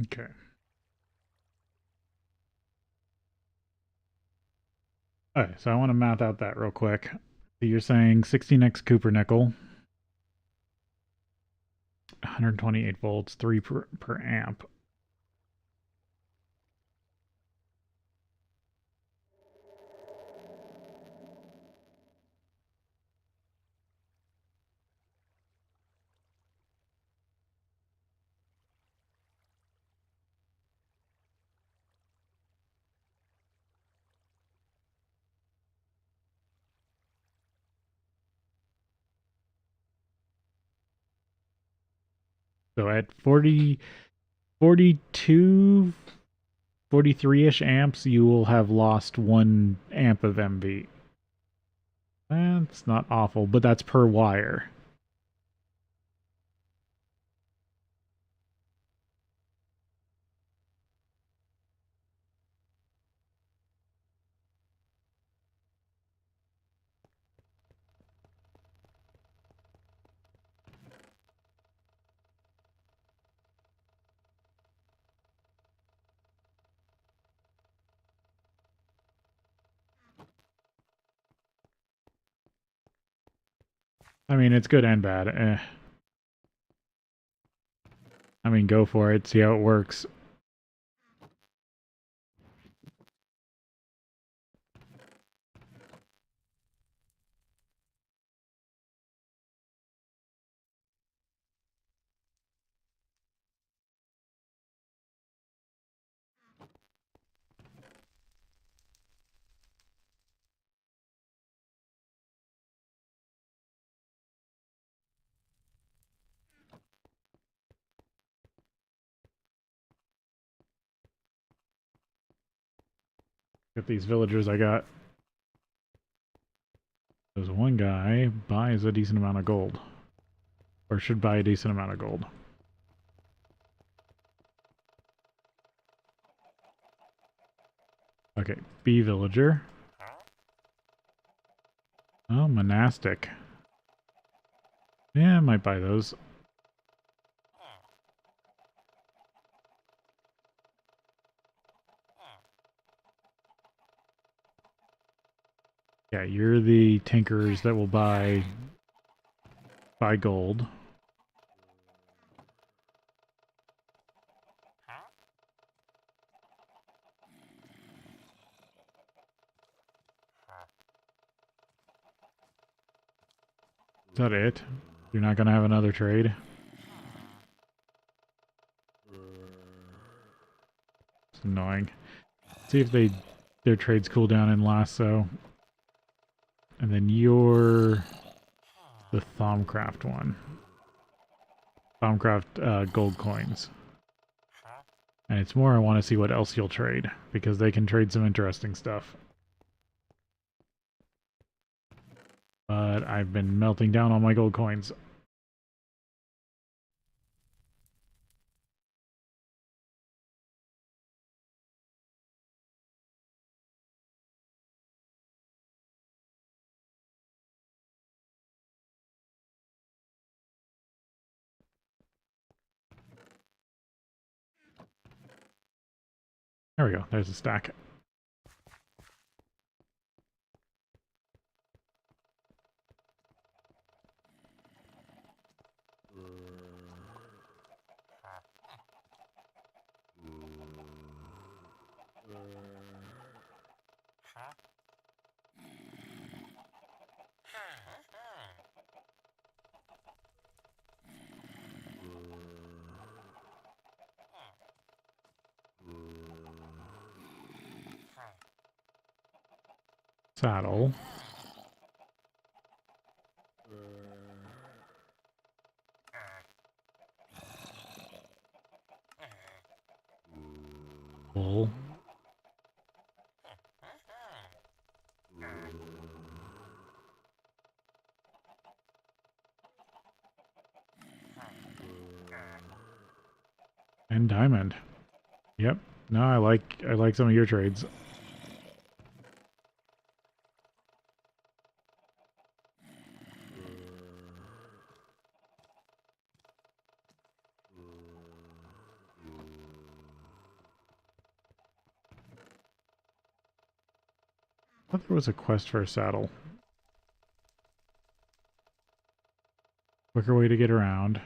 Okay. Alright, so I want to math out that real quick. So you're saying 16x Cooper nickel, 128 volts, 3 per amp. So at 40, 42, 43-ish amps, you will have lost 1 amp of MV. That's not awful, but that's per wire. I mean, it's good and bad. I mean, go for it, see how it works. Get these villagers I got. There's one guy buys a decent amount of gold. Or should buy a decent amount of gold. Okay, B villager. Oh, monastic. Yeah, I might buy those. Yeah, you're the tinkerers that will buy gold. Is that it? You're not gonna have another trade? It's annoying. See if their trades cool down in lasso. And then you're the Thaumcraft one. Thaumcraft gold coins. And it's more I want to see what else you'll trade, because they can trade some interesting stuff. But I've been melting down all my gold coins. There we go. There's a stack. Saddle. Wool. And diamond. Yep. No, I like some of your trades. thought there was a quest for a saddle. Quicker way to get around.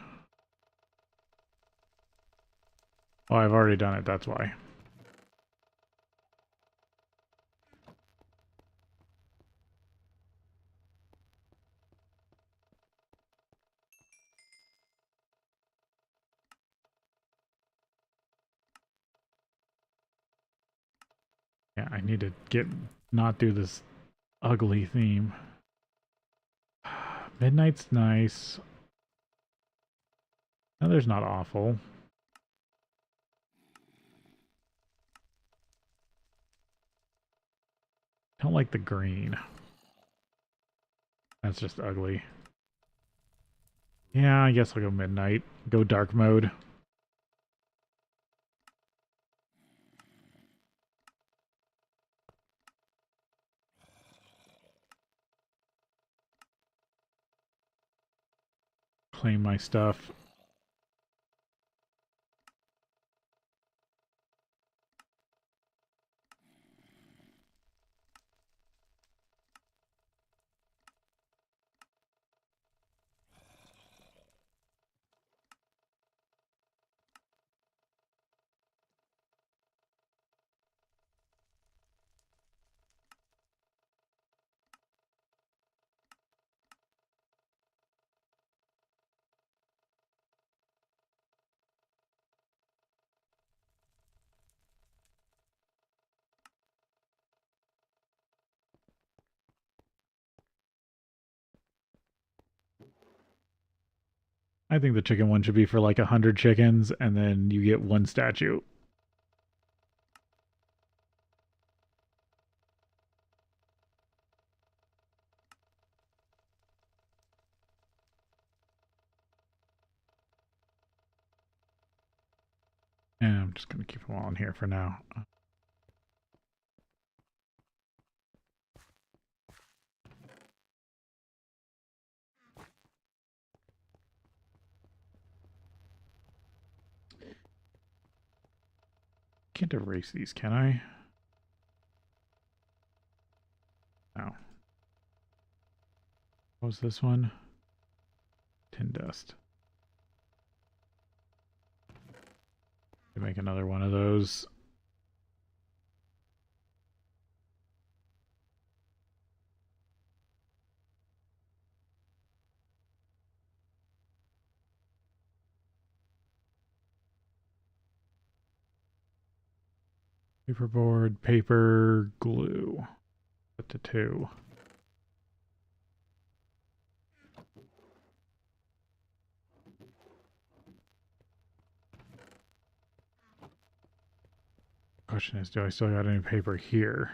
Oh, I've already done it, that's why. Yeah, I need to not do this ugly theme. Midnight's nice. Weather's not awful. I don't like the green. That's just ugly. Yeah, I guess I'll go midnight. Go dark mode. Claim my stuff. I think the chicken one should be for like 100 chickens, and then you get one statue. And I'm just going to keep them all in here for now. Can't erase these, can I? No. What was this one? Tin dust. Make another one of those. Paperboard, paper, glue. Put to 2. Question is, do I still got any paper here?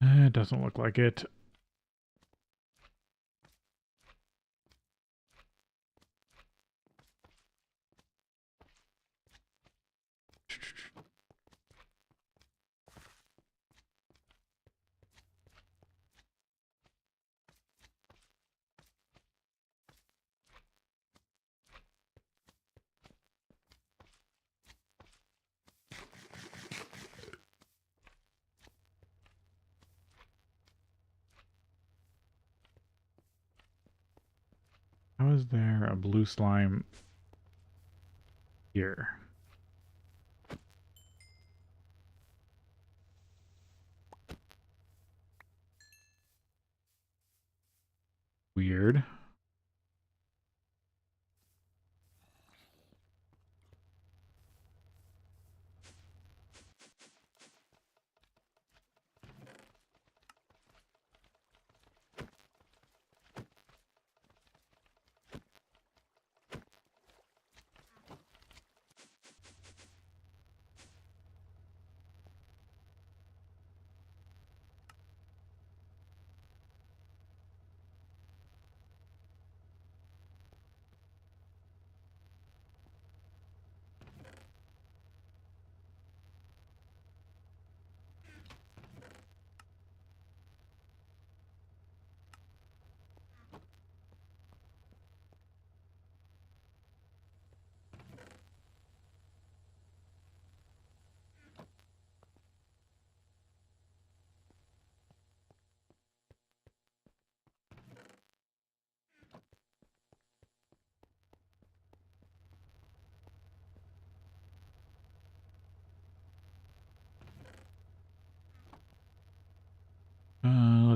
It doesn't look like it. How is there a blue slime here? Weird.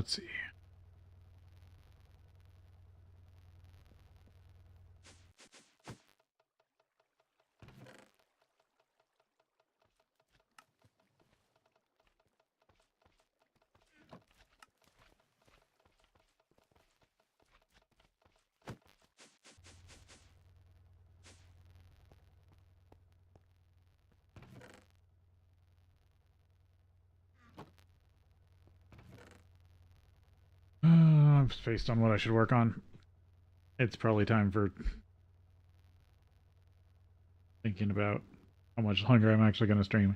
let's see. Based on what I should work on, it's probably time for thinking about how much longer I'm actually going to stream.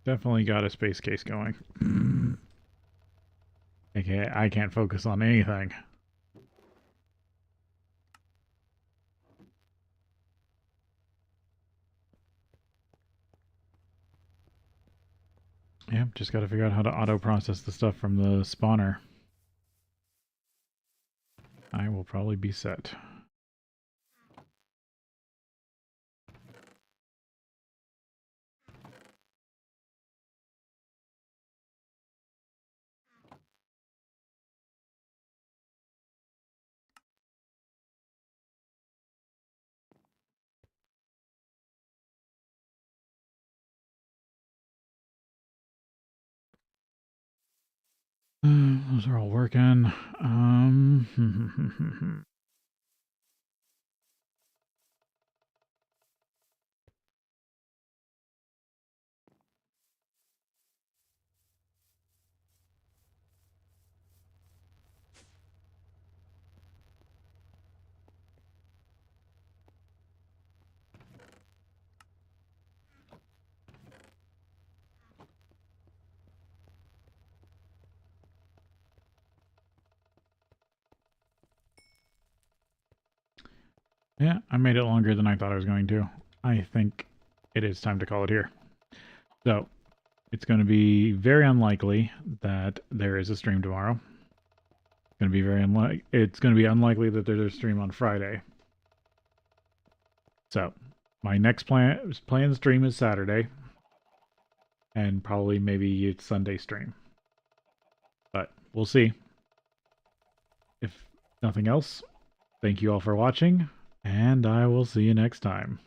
Definitely got a space case going. Okay, I can't focus on anything. Yep, just gotta figure out how to auto-process the stuff from the spawner. I will probably be set. Those are all working. Yeah, I made it longer than I thought I was going to. I think it is time to call it here. So, it's going to be very unlikely that there is a stream tomorrow. It's going to be it's going to be unlikely that there's a stream on Friday. So, my next planned stream is Saturday, and probably maybe it's Sunday stream. But we'll see. If nothing else, thank you all for watching, and I will see you next time.